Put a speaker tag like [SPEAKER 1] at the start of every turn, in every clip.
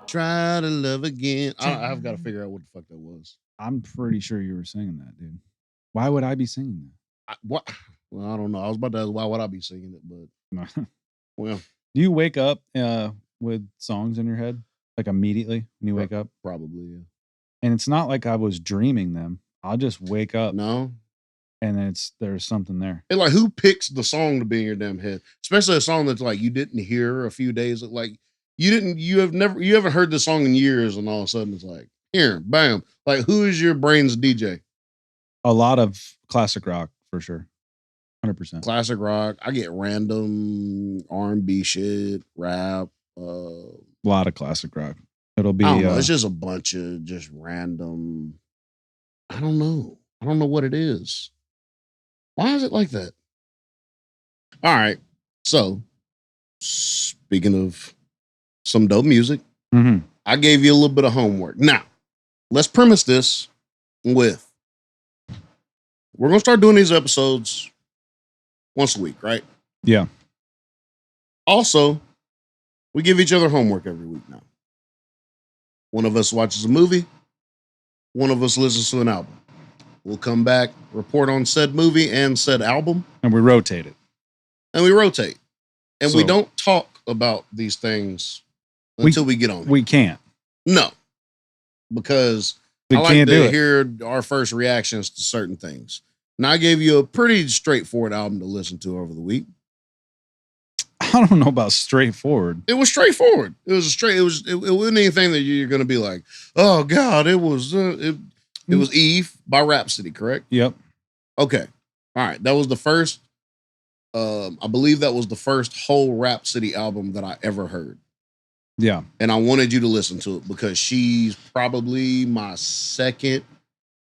[SPEAKER 1] Try to love again. I've got to figure out what the fuck that was.
[SPEAKER 2] I'm pretty sure you were singing that, dude. Why would I be singing
[SPEAKER 1] What? Well, I don't know. I was about to ask why would I be singing it, but
[SPEAKER 2] that?
[SPEAKER 1] well,
[SPEAKER 2] Do you wake up with songs in your head like immediately when you wake up?
[SPEAKER 1] probably, yeah.
[SPEAKER 2] And it's not like I was dreaming them. I'll just wake up
[SPEAKER 1] No.
[SPEAKER 2] and there's something there.
[SPEAKER 1] And like, who picks the song to be in your damn head? Especially a song that's like you didn't hear a few days. Like you haven't heard the song in years, and all of a sudden it's like here, bam. Like, who is your brain's DJ?
[SPEAKER 2] A lot of classic rock for sure, 100%.
[SPEAKER 1] Classic rock. I get random R&B shit, rap.
[SPEAKER 2] A lot of classic rock. It'll be.
[SPEAKER 1] I don't know. It's just a bunch of just random. I don't know. I don't know what it is. Why is it like that? All right. So, speaking of some dope music, I gave you a little bit of homework. Now, let's premise this with we're going to start doing these episodes once a week, right?
[SPEAKER 2] Yeah.
[SPEAKER 1] Also, we give each other homework every week now. One of us watches a movie. One of us listens to an album. We'll come back, report on said movie and said album.
[SPEAKER 2] And we rotate it.
[SPEAKER 1] And we don't talk about these things until we get on it.
[SPEAKER 2] We can't.
[SPEAKER 1] No. Because I like to hear our first reactions to certain things. Now, I gave you a pretty straightforward album to listen to over the week.
[SPEAKER 2] I don't know about straightforward.
[SPEAKER 1] It was straightforward. It wasn't anything that you're going to be like, oh God, it was Eve by Rapsody, correct?
[SPEAKER 2] Yep.
[SPEAKER 1] Okay. All right. That was the first, I believe that was the first whole Rapsody album that I ever heard.
[SPEAKER 2] Yeah.
[SPEAKER 1] And I wanted you to listen to it because she's probably my second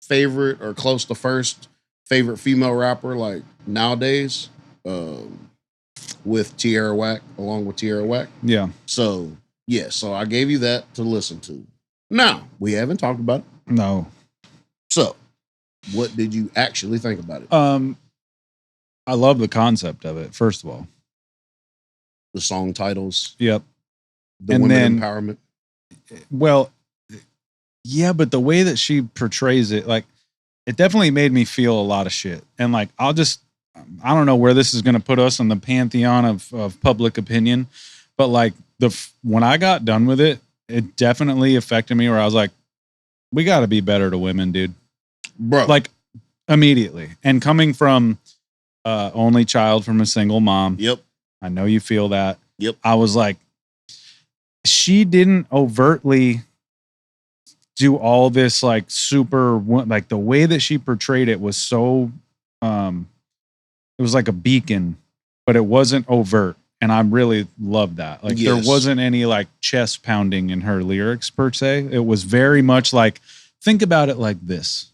[SPEAKER 1] favorite or close to first favorite female rapper, like nowadays, with Tierra Whack, along with Tierra Whack.
[SPEAKER 2] Yeah.
[SPEAKER 1] So, yeah. So I gave you that to listen to. Now, we haven't talked about it.
[SPEAKER 2] No.
[SPEAKER 1] So, what did you actually think about it?
[SPEAKER 2] I love the concept of it, first of all.
[SPEAKER 1] The song titles.
[SPEAKER 2] Yep.
[SPEAKER 1] The women empowerment.
[SPEAKER 2] Well, yeah, but the way that she portrays it, like, it definitely made me feel a lot of shit. And like, I don't know where this is going to put us in the pantheon of public opinion, but like when I got done with it, it definitely affected me where I was like, we got to be better to women, dude.
[SPEAKER 1] Bro.
[SPEAKER 2] Like immediately. And coming from only child from a single mom.
[SPEAKER 1] Yep.
[SPEAKER 2] I know you feel that.
[SPEAKER 1] Yep.
[SPEAKER 2] I was like, she didn't overtly do all this like super, like the way that she portrayed it was so, it was like a beacon, but it wasn't overt. And I really loved that. Like there wasn't any like chest pounding in her lyrics per se. It was very much like, think about it like this.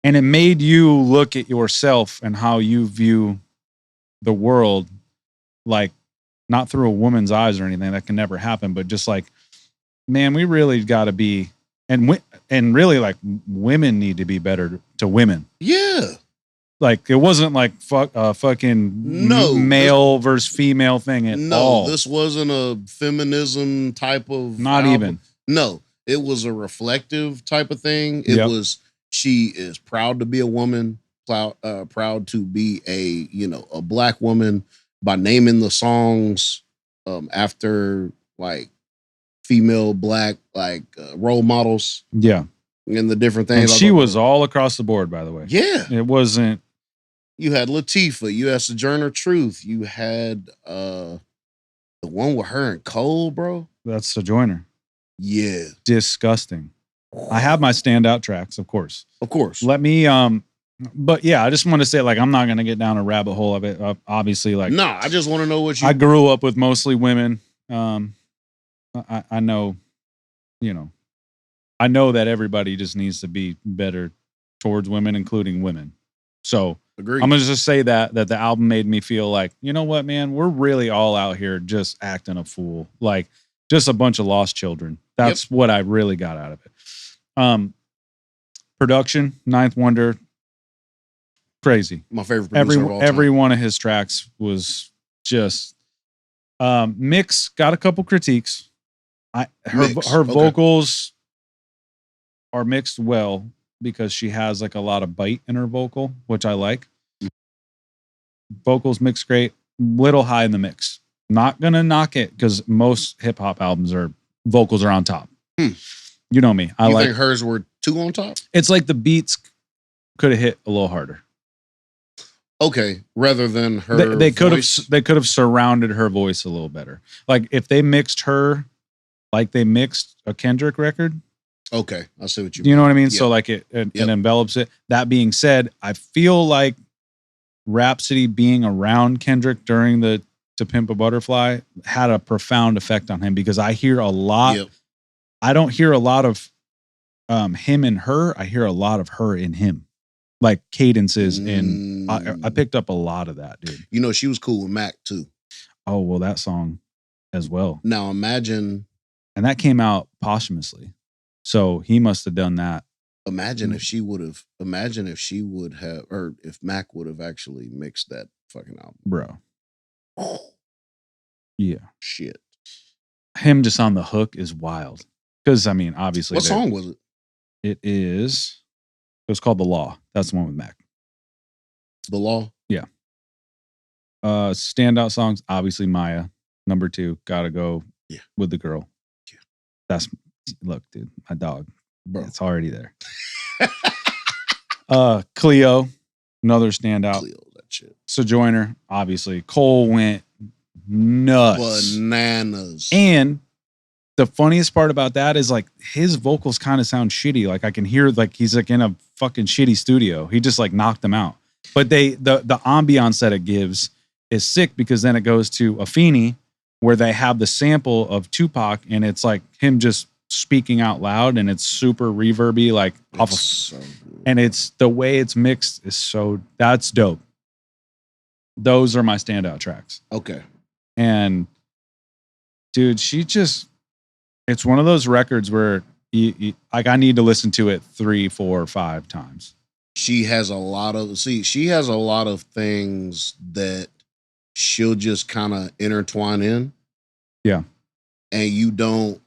[SPEAKER 2] And it made you look at yourself and how you view the world, like not through a woman's eyes or anything. That can never happen. But just like, man, we really got to be, and really like women need to be better to women.
[SPEAKER 1] Yeah.
[SPEAKER 2] Like it wasn't like fucking male versus female thing at all.
[SPEAKER 1] No, this wasn't a feminism type of
[SPEAKER 2] Not
[SPEAKER 1] album.
[SPEAKER 2] even.
[SPEAKER 1] No, it was a reflective type of thing. It was, she is proud to be a woman, proud to be a black woman by naming the songs after like female black role models.
[SPEAKER 2] Yeah.
[SPEAKER 1] And the different things.
[SPEAKER 2] And she was all across the board, by the way.
[SPEAKER 1] Yeah.
[SPEAKER 2] It wasn't.
[SPEAKER 1] You had Latifah. You had Sojourner Truth. You had the one with her and Cole, bro.
[SPEAKER 2] That's Sojourner.
[SPEAKER 1] Yeah.
[SPEAKER 2] Disgusting. I have my standout tracks, of course.
[SPEAKER 1] Of course.
[SPEAKER 2] Let me, but yeah, I just want to say, like, I'm not going to get down a rabbit hole of it. Obviously, like.
[SPEAKER 1] No, I just want to know what you.
[SPEAKER 2] I grew up with mostly women. I know, I know that everybody just needs to be better towards women, including women. So
[SPEAKER 1] Agreed.
[SPEAKER 2] I'm going to just say that the album made me feel like, you know what, man, we're really all out here just acting a fool. Like just a bunch of lost children. That's what I really got out of it. Production, Ninth Wonder, crazy.
[SPEAKER 1] My favorite producer of all time.
[SPEAKER 2] Every one of his tracks was just, Mix got a couple critiques. Her vocals are mixed well because she has like a lot of bite in her vocal, which I like. Vocals mixed great, little high in the mix. Not gonna knock it because most hip hop albums vocals are on top. You know me. I think
[SPEAKER 1] hers were too on top?
[SPEAKER 2] It's like the beats could have hit a little harder.
[SPEAKER 1] Okay, rather than her
[SPEAKER 2] they could have surrounded her voice a little better. Like if they mixed her like they mixed a Kendrick record.
[SPEAKER 1] Okay, I see what you mean.
[SPEAKER 2] You know what I mean? Yep. So like it envelops it. That being said, I feel like Rapsody being around Kendrick during the To Pimp a Butterfly had a profound effect on him because I hear a lot. Yep. I don't hear a lot of him and her. I hear a lot of her in him. Like cadences and I picked up a lot of that, dude.
[SPEAKER 1] You know, she was cool with Mac too.
[SPEAKER 2] Oh, well, that song as well.
[SPEAKER 1] Now imagine.
[SPEAKER 2] And that came out posthumously. So he must have done that.
[SPEAKER 1] Imagine if she would have, or if Mac would have actually mixed that fucking album.
[SPEAKER 2] Bro. Yeah.
[SPEAKER 1] Shit.
[SPEAKER 2] Him just on the hook is wild. Because, I mean, obviously.
[SPEAKER 1] What song was it?
[SPEAKER 2] It was called The Law. That's the one with Mac.
[SPEAKER 1] The Law?
[SPEAKER 2] Yeah. Standout songs, obviously Maya. Number 2, gotta go with the girl. Yeah. Look, dude, my dog. Bro. It's already there. Cleo, another standout.
[SPEAKER 1] Cleo, that shit.
[SPEAKER 2] Sojourner, obviously. Cole went nuts.
[SPEAKER 1] Bananas.
[SPEAKER 2] And the funniest part about that is like his vocals kind of sound shitty. Like I can hear like he's like in a fucking shitty studio. He just like knocked them out. But the ambiance that it gives is sick because then it goes to Afeni where they have the sample of Tupac and it's like him just speaking out loud and it's super reverby like off of, so and it's the way it's mixed is that's dope. Those are my standout tracks.
[SPEAKER 1] Okay.
[SPEAKER 2] And dude, it's one of those records where like I need to listen to it 3, 4, 5 times.
[SPEAKER 1] She has a lot of things that she'll just kind of intertwine in.
[SPEAKER 2] Yeah.
[SPEAKER 1] And you don't,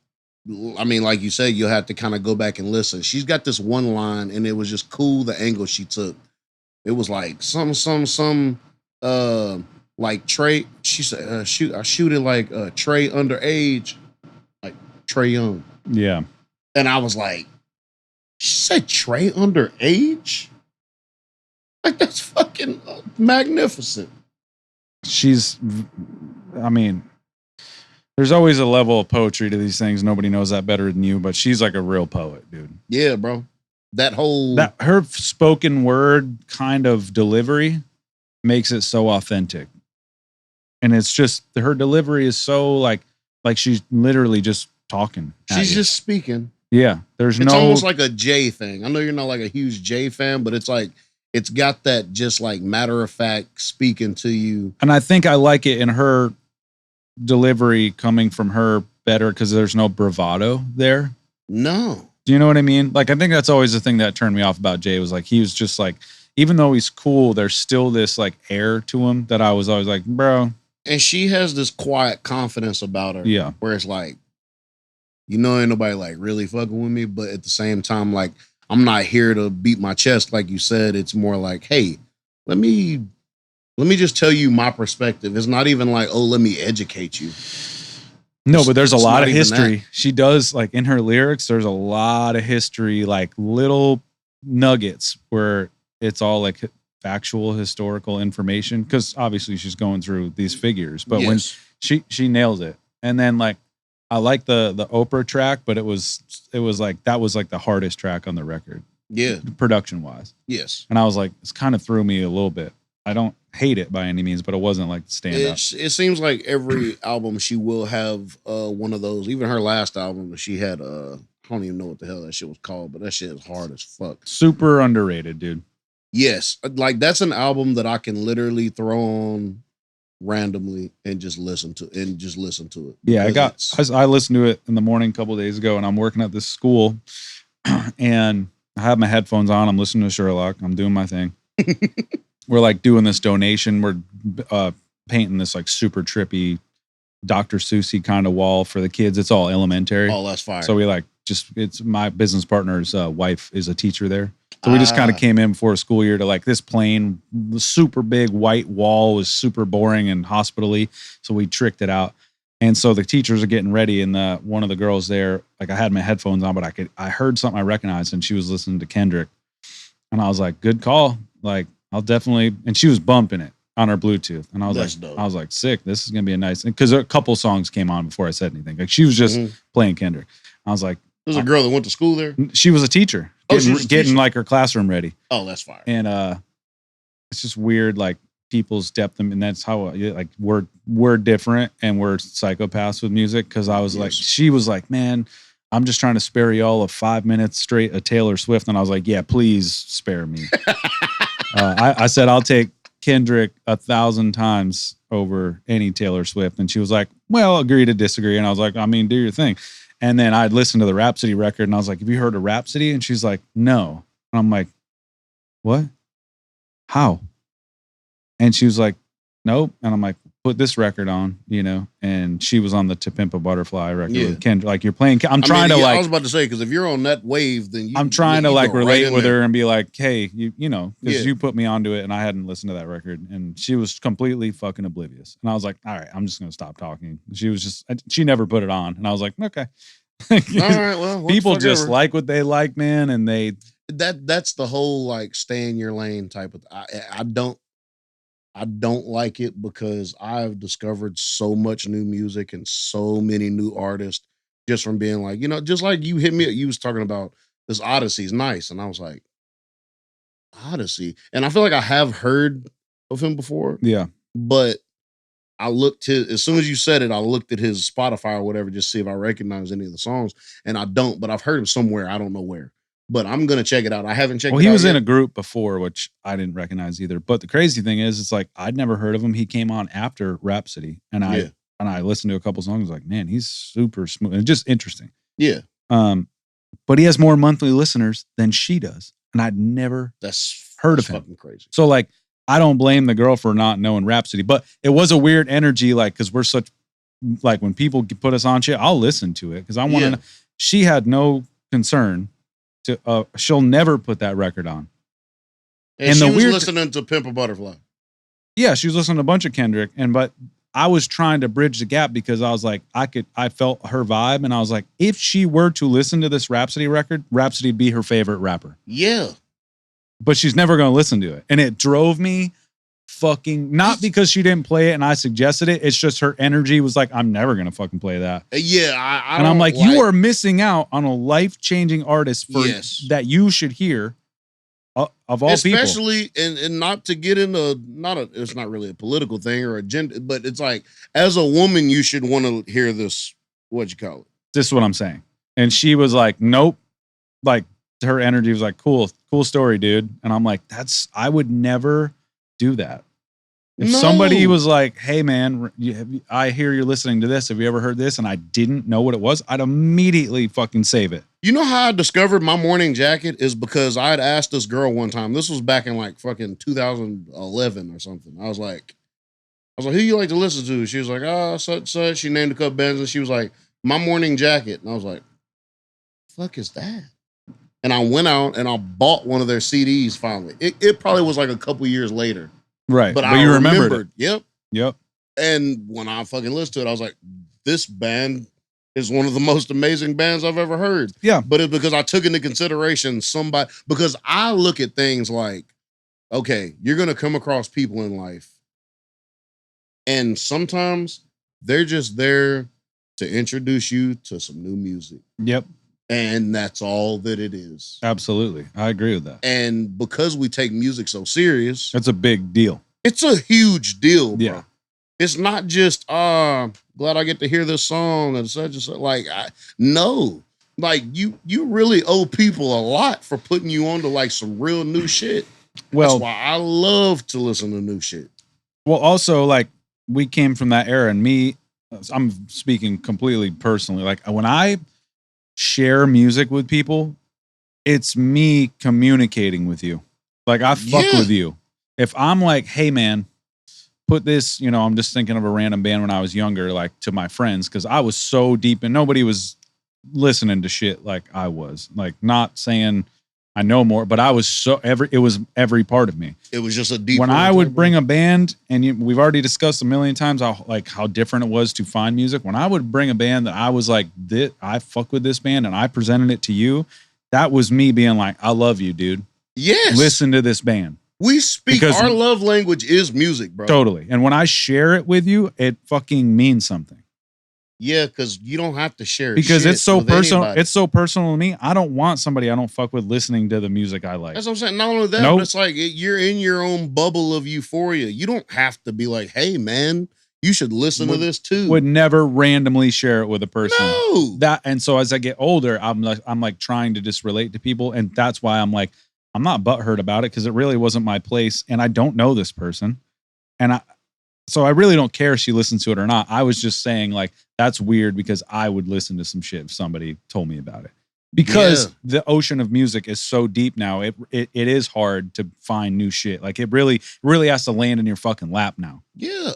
[SPEAKER 1] I mean, like you said, you'll have to kind of go back and listen. She's got this one line and it was just cool. The angle she took, it was like like Trey, she said, I shoot it like Trey underage, like Trey Young.
[SPEAKER 2] Yeah.
[SPEAKER 1] And I was like, she said Trey underage? Like, that's fucking magnificent.
[SPEAKER 2] I mean, there's always a level of poetry to these things. Nobody knows that better than you, but she's like a real poet, dude.
[SPEAKER 1] Yeah, bro.
[SPEAKER 2] Her spoken word kind of delivery makes it so authentic. And it's just, her delivery is so like she's literally just talking.
[SPEAKER 1] She's just speaking.
[SPEAKER 2] Yeah.
[SPEAKER 1] It's almost like a Jay thing. I know you're not like a huge Jay fan, but it's like, it's got that just like matter of fact speaking to you.
[SPEAKER 2] And I think I like it in her delivery coming from her better because there's no bravado there.
[SPEAKER 1] No.
[SPEAKER 2] Do you know what I mean? Like, I think that's always the thing that turned me off about Jay was like, he was just like, even though he's cool, there's still this like air to him that I was always like, bro.
[SPEAKER 1] And she has this quiet confidence about her.
[SPEAKER 2] Yeah.
[SPEAKER 1] Where it's like, ain't nobody like really fucking with me. But at the same time, like, I'm not here to beat my chest. Like you said, it's more like, hey, let me just tell you my perspective. It's not even like, oh, let me educate you.
[SPEAKER 2] No, but there's a lot of history. She does, like, in her lyrics, there's a lot of history, like little nuggets where it's all like factual historical information. Because obviously she's going through these figures. But when she nails it. And then like, I like the Oprah track, but it was like, that was like the hardest track on the record.
[SPEAKER 1] Yeah.
[SPEAKER 2] Production wise.
[SPEAKER 1] Yes.
[SPEAKER 2] And I was like, it's kind of threw me a little bit. I don't hate it by any means, but it wasn't like standout.
[SPEAKER 1] It seems like every album she will have one of those. Even her last album, she had I don't even know what the hell that shit was called, but that shit is hard as fuck.
[SPEAKER 2] Super underrated, dude.
[SPEAKER 1] Yes, like that's an album that I can literally throw on randomly and just listen to it.
[SPEAKER 2] Yeah, I listened to it in the morning a couple of days ago, and I'm working at this school, and I have my headphones on. I'm listening to Sherlock. I'm doing my thing. We're like doing this donation. We're painting this like super trippy Dr. Seussy kind of wall for the kids. It's all elementary.
[SPEAKER 1] Oh, that's fire.
[SPEAKER 2] So we like it's my business partner's wife is a teacher there. So we just kind of came in before a school year to like this plain super big white wall was super boring and hospital-y. So we tricked it out. And so the teachers are getting ready, and one of the girls there, like I had my headphones on, but I heard something I recognized, and she was listening to Kendrick. And I was like, good call. Like, I'll definitely, and she was bumping it on her Bluetooth. And I was like, sick. This is going to be a nice, because a couple songs came on before I said anything. Like she was just playing Kendrick. I was like,
[SPEAKER 1] there's a girl that went to school there.
[SPEAKER 2] She was a teacher. Getting like her classroom ready.
[SPEAKER 1] Oh, that's fire.
[SPEAKER 2] And it's just weird, like people's depth, and that's how like we're different and we're psychopaths with music. Because I was like, she was like, man, I'm just trying to spare y'all 5 minutes straight of Taylor Swift, and I was like, yeah, please spare me. I said I'll take Kendrick 1,000 times over any Taylor Swift, and she was like, well, agree to disagree. And I was like, I mean, do your thing. And then I'd listened to the Rapsody record, and I was like, have you heard of Rapsody? And she's like, no. And I'm like, what? How? And she was like, nope. And I'm like, put this record on, and she was on the To Pimp a Butterfly record with Kendrick. Like, you're playing, I was
[SPEAKER 1] about to say, because if you're on that wave, then
[SPEAKER 2] I'm trying to like relate with her and be like, hey, because you put me onto it and I hadn't listened to that record, and she was completely fucking oblivious. And I was like, all right, I'm just going to stop talking. She never put it on. And I was like, okay.
[SPEAKER 1] All right, well,
[SPEAKER 2] people just like what they like, man. And
[SPEAKER 1] that's the whole like stay in your lane type of, I don't like it because I've discovered so much new music and so many new artists just from being like, just like you hit me, you was talking about this Odyssey's nice. And I was like, Odyssey. And I feel like I have heard of him before.
[SPEAKER 2] Yeah.
[SPEAKER 1] But I looked as soon as you said it, I looked at his Spotify or whatever, just see if I recognize any of the songs. And I don't, but I've heard him somewhere. I don't know where. But I'm going to check it out. I haven't checked it out.
[SPEAKER 2] Well, he was in a group before, which I didn't recognize either. But the crazy thing is, it's like, I'd never heard of him. He came on after Rapsody. And I listened to a couple songs, like, man, he's super smooth and just interesting.
[SPEAKER 1] Yeah.
[SPEAKER 2] But he has more monthly listeners than she does. And I'd never heard of him.
[SPEAKER 1] Fucking crazy.
[SPEAKER 2] So like, I don't blame the girl for not knowing Rapsody, but it was a weird energy. Like, cause we're such, like when people put us on shit, I'll listen to it. Cause I want to, she had no concern to, she'll never put that record on.
[SPEAKER 1] And she was listening to Pimp a Butterfly.
[SPEAKER 2] Yeah. She was listening to a bunch of Kendrick, but I was trying to bridge the gap because I was like, I felt her vibe. And I was like, if she were to listen to this Rapsody record, Rapsody would be her favorite rapper.
[SPEAKER 1] Yeah.
[SPEAKER 2] But she's never going to listen to it. And it drove me fucking, not because she didn't play it and I suggested it. It's just her energy was like, I'm never going to fucking play that.
[SPEAKER 1] Yeah.
[SPEAKER 2] And I'm like, you are missing out on a life-changing artist that you should hear of all people.
[SPEAKER 1] Especially, and not to get into, it's not really a political thing or agenda, but it's like, as a woman, you should want to hear this, what you call it.
[SPEAKER 2] This is what I'm saying. And she was like, nope. Like, her energy was like, cool story, dude. And I'm like, I would never do that. If somebody was like, hey man, I hear you're listening to this. Have you ever heard this? And I didn't know what it was, I'd immediately fucking save it.
[SPEAKER 1] You know how I discovered My Morning Jacket is because I had asked this girl one time, this was back in like fucking 2011 or something. I was like, who you like to listen to? She was like, such. She named a couple bands and she was like, My Morning Jacket. And I was like, fuck is that? And I went out and I bought one of their CDs finally. It probably was like a couple years later.
[SPEAKER 2] Right.
[SPEAKER 1] But I remembered.
[SPEAKER 2] Yep.
[SPEAKER 1] And when I fucking listened to it, I was like, this band is one of the most amazing bands I've ever heard.
[SPEAKER 2] Yeah.
[SPEAKER 1] But it's because I took into consideration because I look at things like, okay, you're going to come across people in life. And sometimes they're just there to introduce you to some new music.
[SPEAKER 2] Yep.
[SPEAKER 1] And that's all that it is.
[SPEAKER 2] Absolutely. I agree with that.
[SPEAKER 1] And because we take music so serious.
[SPEAKER 2] That's a big deal.
[SPEAKER 1] It's a huge deal, bro.
[SPEAKER 2] Yeah.
[SPEAKER 1] It's not just, glad I get to hear this song and such and such. Like, no. Like, you really owe people a lot for putting you on to, like, some real new shit.
[SPEAKER 2] Well,
[SPEAKER 1] that's why I love to listen to new shit.
[SPEAKER 2] Well, also, like, we came from that era, and I'm speaking completely personally. Like, when I share music with people, it's me communicating with you. Like, I fuck with you. If I'm like, hey man, put this, I'm just thinking of a random band when I was younger, like to my friends, because I was so deep and nobody was listening to shit like I was. Like, not saying I know more, but I was it was every part of me.
[SPEAKER 1] It was just a deep.
[SPEAKER 2] When I would bring a band, and we've already discussed a million times how different it was to find music. When I would bring a band that I was like, I fuck with this band, and I presented it to you, that was me being like, I love you, dude.
[SPEAKER 1] Yes.
[SPEAKER 2] Listen to this band.
[SPEAKER 1] We speak, our love language is music, bro.
[SPEAKER 2] Totally. And when I share it with you, it fucking means something.
[SPEAKER 1] Yeah, because you don't have to share
[SPEAKER 2] because
[SPEAKER 1] shit
[SPEAKER 2] it's so
[SPEAKER 1] with
[SPEAKER 2] personal.
[SPEAKER 1] anybody.
[SPEAKER 2] It's so personal to me. I don't want somebody I don't fuck with listening to the music I like.
[SPEAKER 1] That's what I'm saying. Not only that, but it's like you're in your own bubble of euphoria. You don't have to be like, hey, man, you should listen to this too.
[SPEAKER 2] Would never randomly share it with a person.
[SPEAKER 1] No.
[SPEAKER 2] And so as I get older, I'm like trying to just relate to people. And that's why I'm like, I'm not butthurt about it, because it really wasn't my place. And I don't know this person. So I really don't care if she listens to it or not. I was just saying, like, that's weird, because I would listen to some shit if somebody told me about it. Because the ocean of music is so deep now, it is hard to find new shit. Like, it really has to land in your fucking lap now.
[SPEAKER 1] Yeah.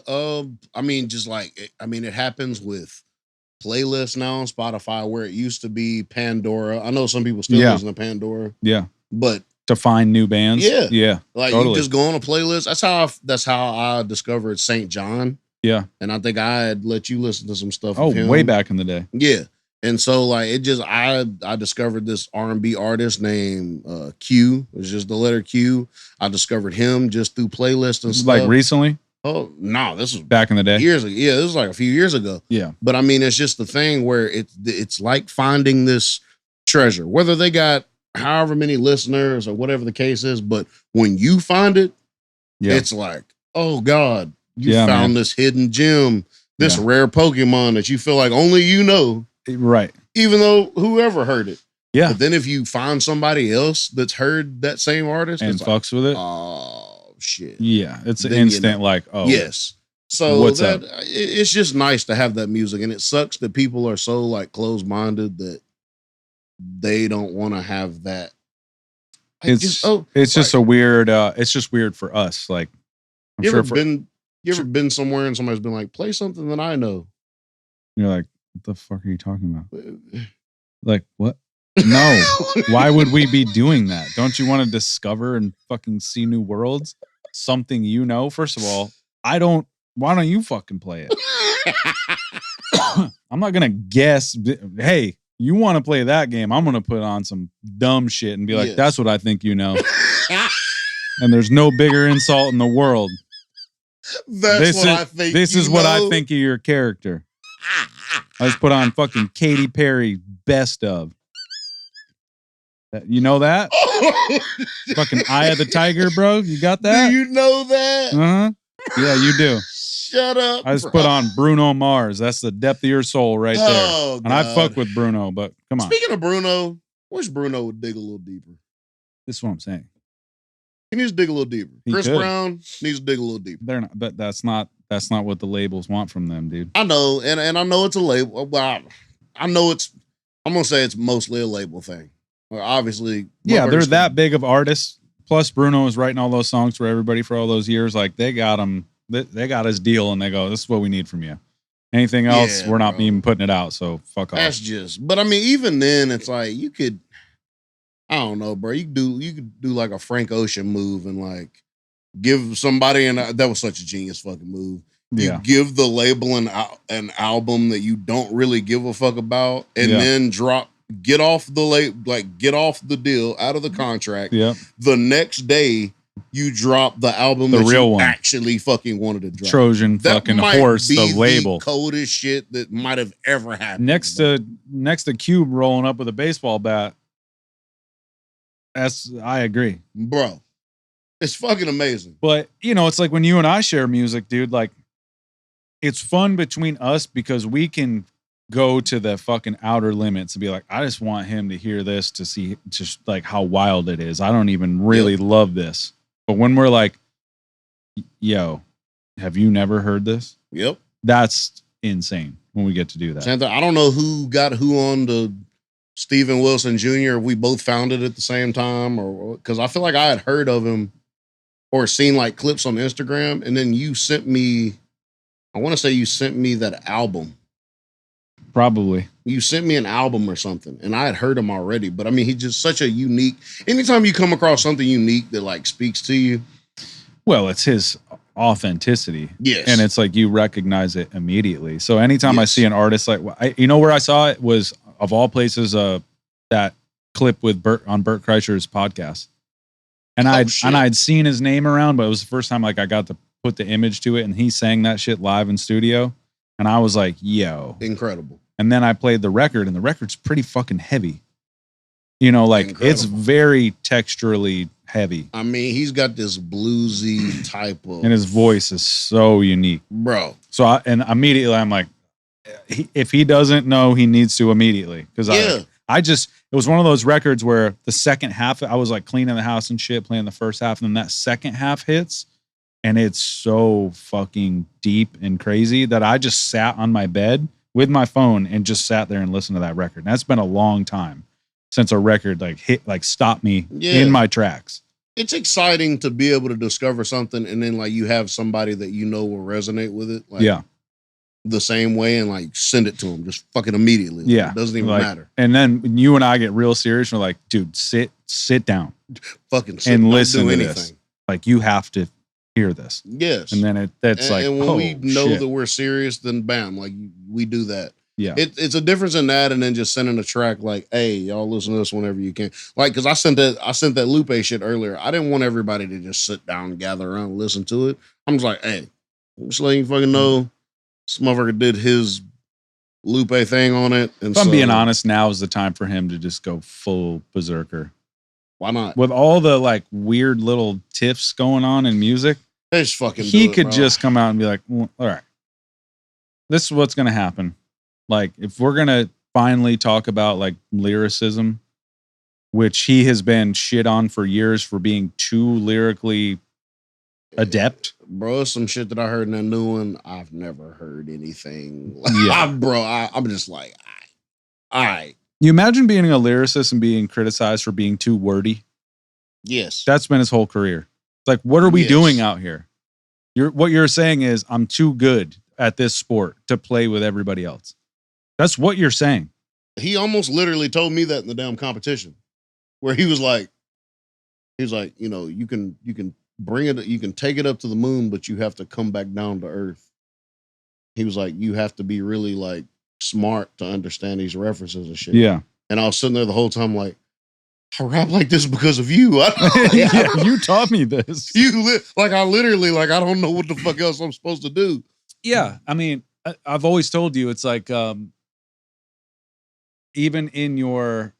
[SPEAKER 1] I mean, just like, it happens with playlists now on Spotify, where it used to be Pandora. I know some people still listen to Pandora.
[SPEAKER 2] Yeah.
[SPEAKER 1] But
[SPEAKER 2] to find new bands.
[SPEAKER 1] Yeah. Like, totally. You just go on a playlist. That's how I discovered St. John.
[SPEAKER 2] Yeah.
[SPEAKER 1] And I think I had let you listen to some stuff.
[SPEAKER 2] Oh, way back in the day.
[SPEAKER 1] Yeah. And so, like, I discovered this R&B artist named Q. It was just the letter Q. I discovered him just through playlists and stuff.
[SPEAKER 2] Like recently?
[SPEAKER 1] Oh, no, this was
[SPEAKER 2] back in the day.
[SPEAKER 1] Years ago. Yeah, this was like a few years ago.
[SPEAKER 2] Yeah.
[SPEAKER 1] But I mean, it's just the thing where it's like finding this treasure, whether they got however many listeners or whatever the case is. But when you find it, it's like, oh God, you found this hidden gem, this rare Pokemon that you feel like only you know.
[SPEAKER 2] Right.
[SPEAKER 1] Even though whoever heard it.
[SPEAKER 2] Yeah.
[SPEAKER 1] But then if you find somebody else that's heard that same artist
[SPEAKER 2] and fucks with it.
[SPEAKER 1] Oh shit.
[SPEAKER 2] Yeah. It's an instant like, oh.
[SPEAKER 1] Yes. So it's just nice to have that music. And it sucks that people are so like closed-minded that they don't want to have that.
[SPEAKER 2] It's just a weird, it's just weird for us. Like,
[SPEAKER 1] you ever been somewhere and somebody's been like, play something that I know?
[SPEAKER 2] You're like, what the fuck are you talking about? Like, what? No. Why would we be doing that? Don't you want to discover and fucking see new worlds? Something you know? First of all, why don't you fucking play it? I'm not gonna guess. Hey, you want to play that game? I'm gonna put on some dumb shit and be like, that's what I think you know. And there's no bigger insult in the world. This is what I think of your character. I just put on fucking Katy Perry best of. You know that? Fucking Eye of the Tiger, bro. You got that?
[SPEAKER 1] Do you know that?
[SPEAKER 2] Uh-huh. Yeah, you do.
[SPEAKER 1] Shut up.
[SPEAKER 2] I just put on Bruno Mars. That's the depth of your soul right there. And I fuck with Bruno, but come on.
[SPEAKER 1] Speaking of Bruno, I wish Bruno would dig a little deeper.
[SPEAKER 2] This is what I'm saying.
[SPEAKER 1] He needs to dig a little deeper. Chris Brown needs to dig a little deeper.
[SPEAKER 2] They're not, but that's not what the labels want from them, dude.
[SPEAKER 1] I know, and I know it's a label. Well, I'm gonna say it's mostly a label thing. Well, obviously,
[SPEAKER 2] they're that big of artists. Plus, Bruno was writing all those songs for everybody for all those years. Like, they got him. They got his deal, and they go, "This is what we need from you. Anything else, we're not even putting it out. So fuck off."
[SPEAKER 1] That's just. But I mean, even then, it's like you could. I don't know, bro. You could do like a Frank Ocean move and like give somebody that was such a genius fucking move. You give the label an album that you don't really give a fuck about, and then get off the deal, out of the contract.
[SPEAKER 2] Yeah.
[SPEAKER 1] The next day, you drop the album
[SPEAKER 2] the
[SPEAKER 1] that
[SPEAKER 2] real
[SPEAKER 1] you
[SPEAKER 2] one.
[SPEAKER 1] Actually fucking wanted to drop.
[SPEAKER 2] Trojan
[SPEAKER 1] that
[SPEAKER 2] fucking horse, the label.
[SPEAKER 1] Coldest shit that might have ever happened.
[SPEAKER 2] Next to Cube rolling up with a baseball bat. I agree.
[SPEAKER 1] Bro. It's fucking amazing.
[SPEAKER 2] But, it's like when you and I share music, dude, like, it's fun between us because we can go to the fucking outer limits and be like, I just want him to hear this to see just like how wild it is. I don't even really love this. But when we're like, yo, have you never heard this?
[SPEAKER 1] Yep.
[SPEAKER 2] That's insane when we get to do that.
[SPEAKER 1] Santa, I don't know who got who on the Steven Wilson Jr. We both found it at the same time, or because I feel like I had heard of him or seen like clips on Instagram, and then you sent me. I want to say you sent me that album.
[SPEAKER 2] Probably.
[SPEAKER 1] You sent me an album or something, and I had heard him already. But I mean, he's just such a unique. Anytime you come across something unique that like speaks to you,
[SPEAKER 2] well, it's his authenticity.
[SPEAKER 1] Yes,
[SPEAKER 2] and it's like you recognize it immediately. So anytime I
[SPEAKER 1] Yes.
[SPEAKER 2] see an artist like, you know, where I saw it was of all places, that clip with Bert on Bert Kreischer's podcast, and I'd seen his name around, but it was the first time like I got to put the image to it, and he sang that shit live in studio, and I was like, yo,
[SPEAKER 1] incredible.
[SPEAKER 2] And then I played the record, and the record's pretty fucking heavy. You know, like it's very texturally heavy.
[SPEAKER 1] I mean, he's got this bluesy type of,
[SPEAKER 2] and his voice is so unique,
[SPEAKER 1] bro.
[SPEAKER 2] So and immediately I'm like, if he doesn't know, he needs to immediately, because I just, it was one of those records where the second half, I was like cleaning the house and shit, playing the first half, and then that second half hits, and it's so fucking deep and crazy that I just sat on my bed with my phone and just sat there and listened to that record. And that's been a long time since a record like stopped me in my tracks.
[SPEAKER 1] It's exciting to be able to discover something, and then like you have somebody that you know will resonate with it. Like, the same way, and like send it to them just fucking immediately. Like, it doesn't even matter.
[SPEAKER 2] And then you and I get real serious. We're like, dude, sit down,
[SPEAKER 1] fucking sit
[SPEAKER 2] and listen to this. Like, you have to hear this.
[SPEAKER 1] Yes.
[SPEAKER 2] And then
[SPEAKER 1] and when we know that we're serious, then bam, like we do that.
[SPEAKER 2] Yeah.
[SPEAKER 1] It's a difference in that, and then just sending a track like, hey, y'all listen to this whenever you can. Like, because I sent that Lupe shit earlier. I didn't want everybody to just sit down and gather around and listen to it. I'm just like, hey, I'm just letting you fucking know. This motherfucker did his Lupe thing on it. And
[SPEAKER 2] if I'm being honest, now is the time for him to just go full berserker.
[SPEAKER 1] Why not?
[SPEAKER 2] With all the like weird little tiffs going on in music, he could just come out and be like, well, all right, this is what's going to happen. Like, if we're going to finally talk about like lyricism, which he has been shit on for years for being too lyrically adept.
[SPEAKER 1] Bro, some shit that I heard in that new one, I've never heard anything. I'm just like, all right.
[SPEAKER 2] You imagine being a lyricist and being criticized for being too wordy?
[SPEAKER 1] Yes.
[SPEAKER 2] That's been his whole career. It's like, what are we doing out here? What you're saying is, I'm too good at this sport to play with everybody else. That's what you're saying.
[SPEAKER 1] He almost literally told me that in the damn competition, where he was like, you know, you can bring it, you can take it up to the moon, but you have to come back down to earth. He was like, you have to be really like smart to understand these references and shit.
[SPEAKER 2] Yeah.
[SPEAKER 1] And I was sitting there the whole time like, I rap like this because of you.
[SPEAKER 2] You taught me this.
[SPEAKER 1] I literally, like, I don't know what the fuck else I'm supposed to do.
[SPEAKER 2] Yeah. I mean, I've always told you, it's like, even in your,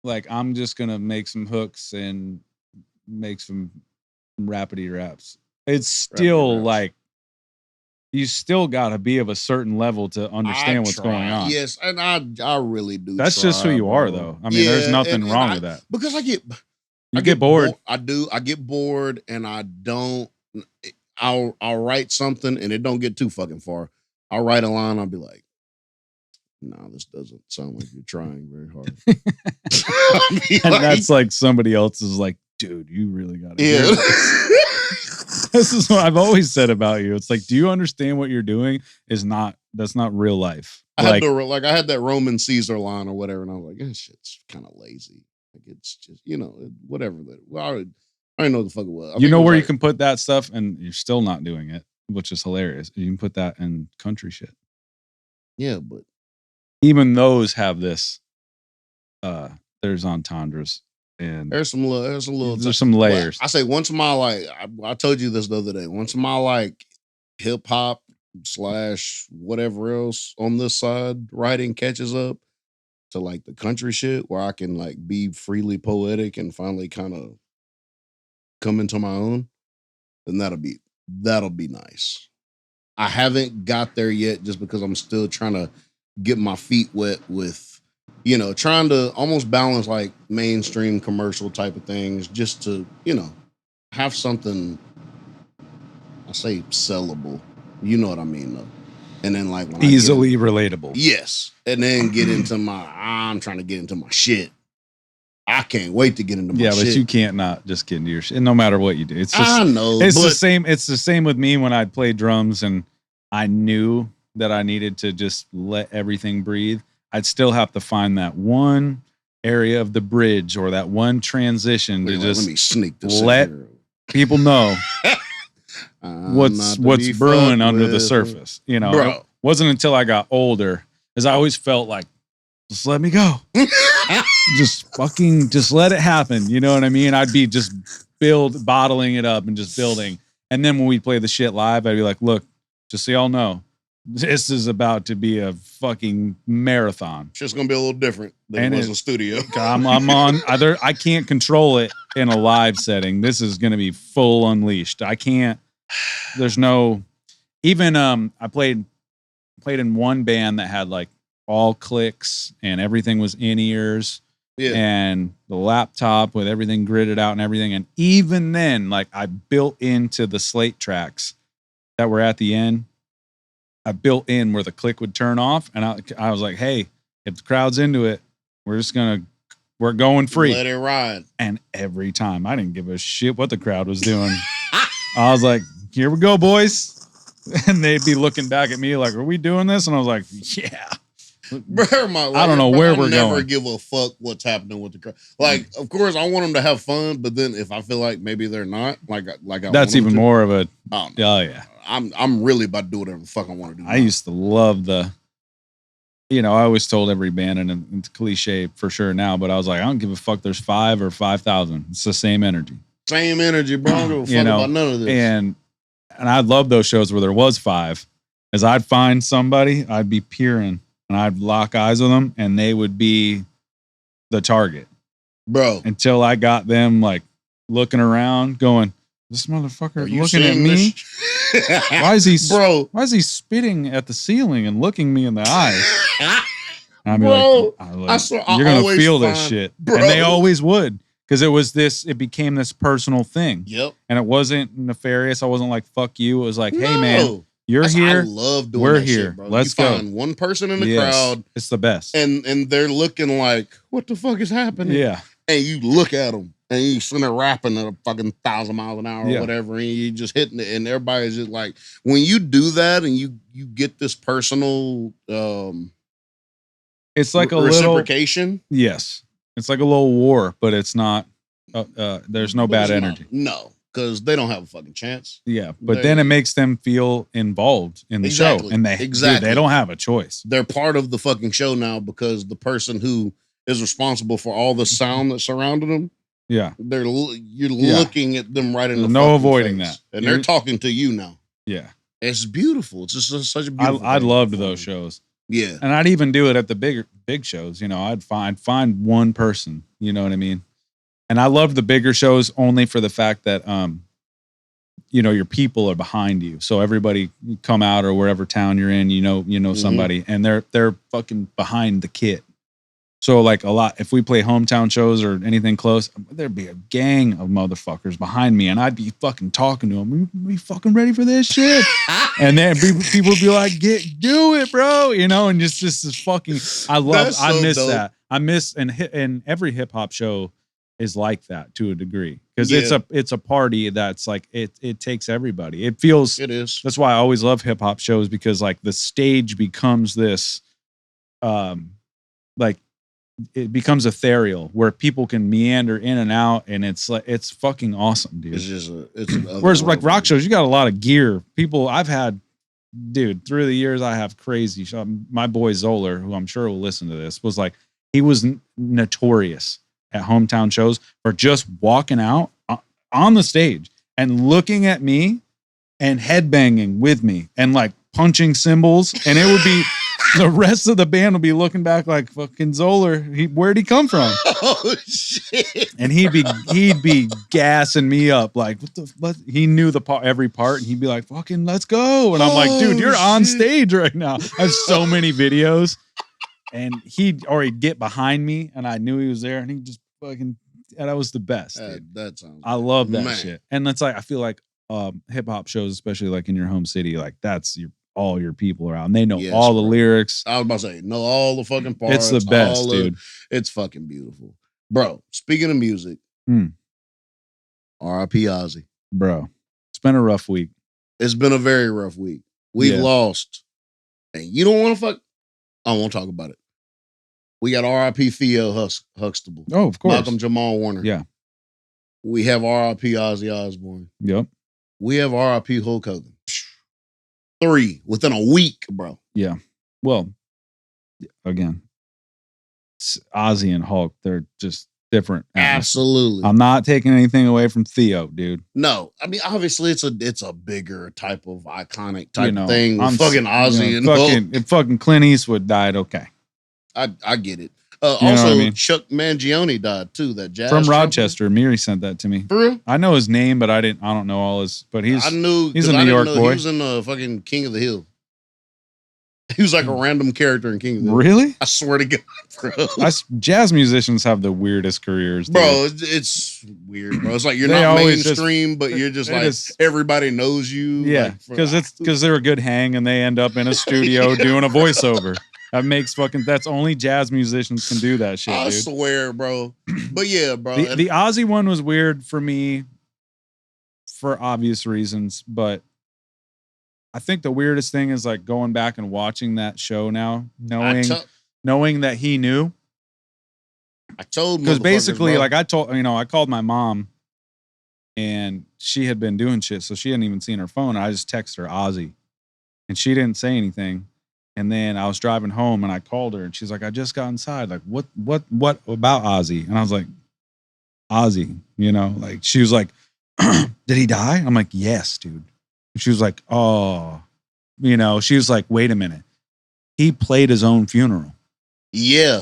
[SPEAKER 2] like, I'm just going to make some hooks and make some Rapsody raps. It's still like, you still got to be of a certain level to understand what's going on.
[SPEAKER 1] Yes, and I really do.
[SPEAKER 2] That's just who you are, though. I mean, there's nothing wrong with that.
[SPEAKER 1] Because I
[SPEAKER 2] get bored.
[SPEAKER 1] I do. I get bored, and I don't. I'll write something, and it don't get too fucking far. I'll write a line. I'll be like, no, this doesn't sound like you're trying very hard.
[SPEAKER 2] And that's like somebody else is like, dude, you really got to hear this. This is what I've always said about you. It's like, do you understand what you're doing? That's not real life.
[SPEAKER 1] I had that Roman Caesar line or whatever, and I was like, this shit's kind of lazy. Like, it's just, you know, whatever. I didn't know what the fuck it was.
[SPEAKER 2] You know where you can put that stuff, and you're still not doing it, which is hilarious. You can put that in country shit.
[SPEAKER 1] Yeah, but
[SPEAKER 2] even those have this. There's entendres. And
[SPEAKER 1] there's some layers.
[SPEAKER 2] Well,
[SPEAKER 1] I say once in my like, I told you this the other day. Once in my like hip hop / whatever else on this side writing catches up to like the country shit, where I can like be freely poetic and finally kind of come into my own, then that'll be nice. I haven't got there yet, just because I'm still trying to get my feet wet with, you know, trying to almost balance like mainstream commercial type of things, just to, you know, have something, I say sellable. You know what I mean, though. And then like
[SPEAKER 2] easily relatable.
[SPEAKER 1] Yes. And then get into I'm trying to get into my shit. I can't wait to get into my shit.
[SPEAKER 2] But you can't not just get into your shit. No matter what you do, it's just,
[SPEAKER 1] I know.
[SPEAKER 2] It's the same. It's the same with me when I'd play drums and I knew that I needed to just let everything breathe. I'd still have to find that one area of the bridge or that one transition to just
[SPEAKER 1] let me sneak this
[SPEAKER 2] let people know what's brewing under the surface. You know,
[SPEAKER 1] bro.
[SPEAKER 2] It wasn't until I got older, as I always felt like, just let me go. just let it happen. You know what I mean? I'd be just bottling it up and just building. And then when we play the shit live, I'd be like, look, just so y'all know, this is about to be a fucking marathon.
[SPEAKER 1] It's just gonna be a little different than it was in studio.
[SPEAKER 2] I'm on either. I can't control it in a live setting. This is gonna be full unleashed. I can't. There's no. Even I played in one band that had like all clicks and everything was in ears.
[SPEAKER 1] Yeah.
[SPEAKER 2] And the laptop with everything gridded out and everything. And even then, like I built into the slate tracks that were at the end. I built in where the click would turn off, and I was like, "Hey, if the crowd's into it, we're going free.
[SPEAKER 1] Let it ride."
[SPEAKER 2] And every time, I didn't give a shit what the crowd was doing. I was like, "Here we go, boys," and they'd be looking back at me like, "Are we doing this?" And I was like, "Yeah."
[SPEAKER 1] Bro,
[SPEAKER 2] I don't know where we're going.
[SPEAKER 1] I never give a fuck what's happening with the crowd. Like, of course, I want them to have fun, but then if I feel like maybe they're not, like
[SPEAKER 2] that's even more of a.
[SPEAKER 1] Oh
[SPEAKER 2] yeah.
[SPEAKER 1] I'm really about to do whatever the fuck I want to do.
[SPEAKER 2] I used to love I always told every band, and it's cliche for sure now, but I was like, I don't give a fuck. There's 5 or 5,000. It's the same energy.
[SPEAKER 1] Same energy, bro. I don't give a fuck about none of this.
[SPEAKER 2] And I love those shows where there was 5. As I'd find somebody, I'd be peering, and I'd lock eyes with them, and they would be the target,
[SPEAKER 1] bro.
[SPEAKER 2] Until I got them like looking around, going, "This motherfucker looking at me." Why is he,
[SPEAKER 1] bro?
[SPEAKER 2] Why is he spitting at the ceiling and looking me in the eyes?
[SPEAKER 1] I mean, bro,
[SPEAKER 2] you're gonna feel this shit, bro. And they always would, because it became this personal thing.
[SPEAKER 1] Yep.
[SPEAKER 2] And it wasn't nefarious. I wasn't like, "Fuck you." It was like, "Hey, man, you're here.
[SPEAKER 1] I love doing
[SPEAKER 2] We're
[SPEAKER 1] that
[SPEAKER 2] here.
[SPEAKER 1] Shit, bro.
[SPEAKER 2] Let's
[SPEAKER 1] you
[SPEAKER 2] go."
[SPEAKER 1] Find one person in the crowd.
[SPEAKER 2] It's the best.
[SPEAKER 1] And they're looking like, "What the fuck is happening?"
[SPEAKER 2] Yeah.
[SPEAKER 1] And you look at them. And you sitting there rapping at a fucking 1,000 miles an hour or whatever, and you just hitting it, and everybody's just like, when you do that, and you get this personal,
[SPEAKER 2] it's like a
[SPEAKER 1] reciprocation.
[SPEAKER 2] Yes, it's like a little war, but it's not. There's no bad energy.
[SPEAKER 1] No, because they don't have a fucking chance.
[SPEAKER 2] Yeah, but then it makes them feel involved in the show, and they don't have a choice.
[SPEAKER 1] They're part of the fucking show now, because the person who is responsible for all the sound that surrounded them.
[SPEAKER 2] Yeah,
[SPEAKER 1] you're looking at them right in the
[SPEAKER 2] no avoiding
[SPEAKER 1] face,
[SPEAKER 2] that,
[SPEAKER 1] and they're talking to you now.
[SPEAKER 2] Yeah,
[SPEAKER 1] it's beautiful. It's just such a beautiful.
[SPEAKER 2] I loved those shows.
[SPEAKER 1] Yeah,
[SPEAKER 2] and I'd even do it at the big shows. I'd find one person. You know what I mean? And I loved the bigger shows only for the fact that your people are behind you, so everybody come out or wherever town you're in, somebody, and they're fucking behind the kit. So like a lot, if we play hometown shows or anything close, there'd be a gang of motherfuckers behind me, and I'd be fucking talking to them. We fucking ready for this shit? And then people would be like, do it, bro. And just is fucking. I miss dope. That. I miss and every hip hop show is like that to a degree, because it's a party that's like it takes everybody. It is. That's why I always love hip hop shows, because like the stage becomes this, like. It becomes ethereal where people can meander in and out, and it's like, it's fucking awesome, dude.
[SPEAKER 1] It's just
[SPEAKER 2] whereas like rock shows, you got a lot of gear. People I've had, dude, through the years, I have crazy. My boy Zoller, who I'm sure will listen to this, was like, he was notorious at hometown shows for just walking out on the stage and looking at me and headbanging with me and like punching cymbals, and it would be. The rest of the band would be looking back like, fucking Zoller, where'd he come from?
[SPEAKER 1] Oh shit!
[SPEAKER 2] And he'd be gassing me up like, what? He knew every part, and he'd be like, fucking, let's go. And I'm like, dude, you're on stage right now. I have so many videos, and he'd get behind me, and I knew he was there, and he just fucking, and that was the best.
[SPEAKER 1] That sounds.
[SPEAKER 2] I love that shit, and that's like, I feel like hip hop shows, especially like in your home city, like that's all your people around. They know all the lyrics.
[SPEAKER 1] I was about to say, know all the fucking parts.
[SPEAKER 2] It's the best, dude.
[SPEAKER 1] It's fucking beautiful. Bro, speaking of music,
[SPEAKER 2] Mm.
[SPEAKER 1] R.I.P. Ozzy.
[SPEAKER 2] Bro, it's been a rough week.
[SPEAKER 1] It's been a very rough week. We've
[SPEAKER 2] Yeah.
[SPEAKER 1] lost. And you don't want to fuck. I won't talk about it. We got R.I.P. Theo Huxtable.
[SPEAKER 2] Oh, of course.
[SPEAKER 1] Malcolm Jamal Warner.
[SPEAKER 2] Yeah.
[SPEAKER 1] We have R.I.P. Ozzy Osbourne.
[SPEAKER 2] Yep.
[SPEAKER 1] We have R.I.P. Hulk Hogan. 3 within a week, bro.
[SPEAKER 2] Yeah. Well, again, Ozzy and Hulk, they're just different.
[SPEAKER 1] Absolutely.
[SPEAKER 2] I'm not taking anything away from Theo, dude.
[SPEAKER 1] No, I mean, obviously it's a bigger type of iconic type
[SPEAKER 2] know,
[SPEAKER 1] thing with
[SPEAKER 2] I'm
[SPEAKER 1] fucking Ozzy and Hulk.
[SPEAKER 2] If fucking Clint Eastwood died, okay.
[SPEAKER 1] I get it.
[SPEAKER 2] You know
[SPEAKER 1] also,
[SPEAKER 2] what I mean?
[SPEAKER 1] Chuck Mangione died too. That jazz
[SPEAKER 2] from
[SPEAKER 1] trumpeter.
[SPEAKER 2] Rochester. Miri sent that to me.
[SPEAKER 1] For real?
[SPEAKER 2] I know his name, but I don't know all his. But he's
[SPEAKER 1] I knew
[SPEAKER 2] he's a New York boy.
[SPEAKER 1] He was in fucking King of the Hill. He was like a random character in King of the Hill.
[SPEAKER 2] Really?
[SPEAKER 1] I swear to God, bro.
[SPEAKER 2] Jazz musicians have the weirdest careers, dude.
[SPEAKER 1] Bro. It's weird, bro. It's like you're not mainstream, but you're just like everybody knows you.
[SPEAKER 2] Yeah, because they're a good hang and they end up in a studio doing a voiceover. That makes that's only jazz musicians can do that shit,
[SPEAKER 1] I
[SPEAKER 2] dude.
[SPEAKER 1] swear, bro. But yeah, bro.
[SPEAKER 2] The Ozzy one was weird for me for obvious reasons, but I think the weirdest thing is like going back and watching that show now, knowing that he knew.
[SPEAKER 1] I told
[SPEAKER 2] because basically, like I called my mom, and she had been doing shit, so she hadn't even seen her phone. I just texted her Ozzy, and she didn't say anything. And then I was driving home, and I called her, and she's like, "I just got inside. Like, what about Ozzy?" And I was like, "Ozzy, like." She was like, "Did he die?" I'm like, "Yes, dude." And she was like, "Oh, She was like, "Wait a minute. He played his own funeral."
[SPEAKER 1] Yeah,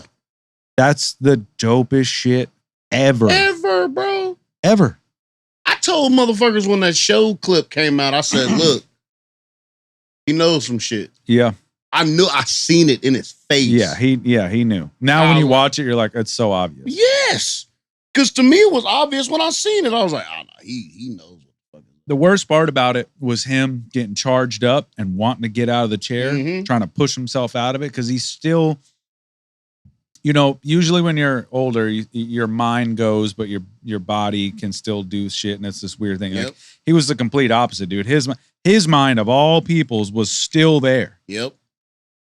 [SPEAKER 2] that's the dopest shit ever,
[SPEAKER 1] bro.
[SPEAKER 2] Ever.
[SPEAKER 1] I told motherfuckers when that show clip came out, I said, "Look, he knows some shit."
[SPEAKER 2] Yeah.
[SPEAKER 1] I knew. I seen it in his face.
[SPEAKER 2] Yeah, he knew. Now when you watch it, you're like, it's so obvious.
[SPEAKER 1] Yes, because to me it was obvious when I seen it. I was like, oh, no, he knows what the fuck.
[SPEAKER 2] The worst part about it was him getting charged up and wanting to get out of the chair, trying to push himself out of it because he's still, usually when you're older, your mind goes, but your body can still do shit, and it's this weird thing.
[SPEAKER 1] Yep.
[SPEAKER 2] Like, he was the complete opposite, dude. His mind of all people's was still there.
[SPEAKER 1] Yep.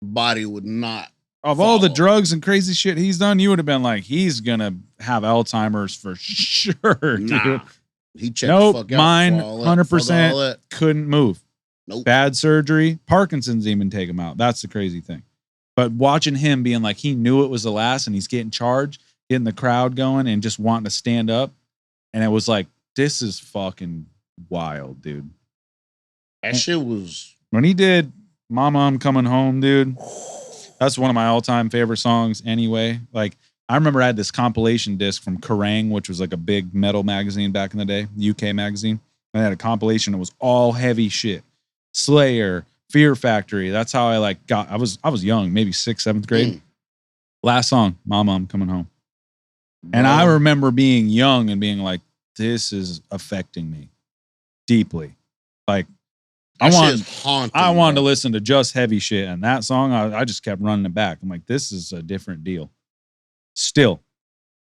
[SPEAKER 1] Body would not.
[SPEAKER 2] Of all the drugs and crazy shit he's done, you would have been like, he's gonna have Alzheimer's for sure, dude.
[SPEAKER 1] Nah, he checked
[SPEAKER 2] nope,
[SPEAKER 1] the fuck out.
[SPEAKER 2] Mine 100% couldn't move.
[SPEAKER 1] Nope.
[SPEAKER 2] Bad surgery. Parkinson's even take him out. That's the crazy thing. But watching him being like, he knew it was the last, and he's getting charged, getting the crowd going, and just wanting to stand up, and it was like, this is fucking wild, dude.
[SPEAKER 1] That shit was
[SPEAKER 2] when he did "Mama, I'm Coming Home," dude. That's one of my all-time favorite songs anyway. Like, I remember I had this compilation disc from Kerrang, which was like a big metal magazine back in the day, UK magazine. I had a compilation. It was all heavy shit. Slayer, Fear Factory. That's how I I was young, maybe 6th, 7th grade. Last song, "Mama, I'm Coming Home." And I remember being young and being like, this is affecting me deeply. Like, I wanted to listen to just heavy shit, and that song, I just kept running it back. I'm like, this is a different deal. Still.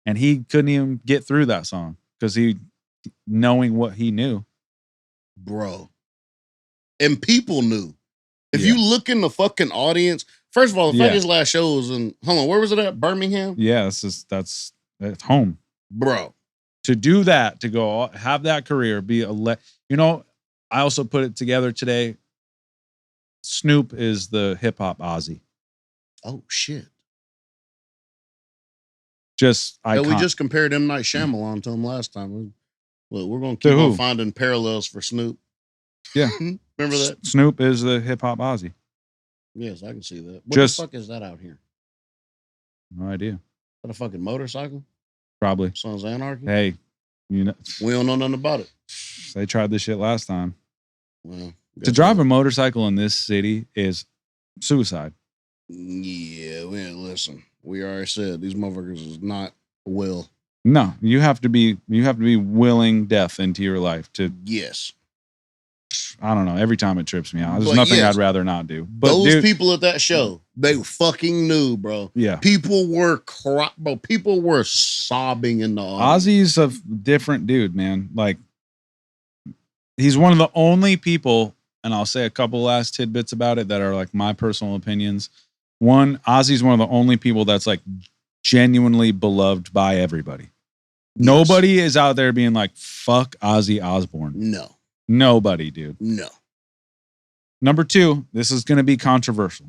[SPEAKER 2] And he couldn't even get through that song because knowing what he knew.
[SPEAKER 1] Bro. And people knew. If you look in the fucking audience, first of all, the fact his last show was in, hold on, where was it at? Birmingham?
[SPEAKER 2] Yeah, that's home.
[SPEAKER 1] Bro.
[SPEAKER 2] To do that, to go have that career, be I also put it together today. Snoop is the hip hop Ozzy.
[SPEAKER 1] Oh shit!
[SPEAKER 2] Just
[SPEAKER 1] we just compared M. Night Shyamalan to him last time. Well, we're gonna keep on finding parallels for Snoop.
[SPEAKER 2] Yeah,
[SPEAKER 1] remember that?
[SPEAKER 2] Snoop is the hip hop Ozzy.
[SPEAKER 1] Yes, I can see that. What the fuck is that out here?
[SPEAKER 2] No idea.
[SPEAKER 1] Is that a fucking motorcycle?
[SPEAKER 2] Probably.
[SPEAKER 1] Sons of Anarchy.
[SPEAKER 2] Hey,
[SPEAKER 1] we don't know nothing about it.
[SPEAKER 2] They tried this shit last time.
[SPEAKER 1] Well,
[SPEAKER 2] to drive a motorcycle in this city is suicide.
[SPEAKER 1] Yeah, listen. We already said these motherfuckers is not well.
[SPEAKER 2] No, you have to be willing death into your life to.
[SPEAKER 1] Yes.
[SPEAKER 2] I don't know. Every time it trips me out. There's nothing I'd rather not do. But
[SPEAKER 1] those people at that show, They fucking knew, bro.
[SPEAKER 2] Yeah.
[SPEAKER 1] People were people were sobbing in the audience.
[SPEAKER 2] Ozzy's a different dude, man. Like, he's one of the only people, and I'll say a couple last tidbits about it that are like my personal opinions. One, Ozzy's one of the only people that's like genuinely beloved by everybody. Yes. Nobody is out there being like, fuck Ozzy Osbourne.
[SPEAKER 1] No.
[SPEAKER 2] Nobody, dude.
[SPEAKER 1] No.
[SPEAKER 2] Number two, this is going to be controversial.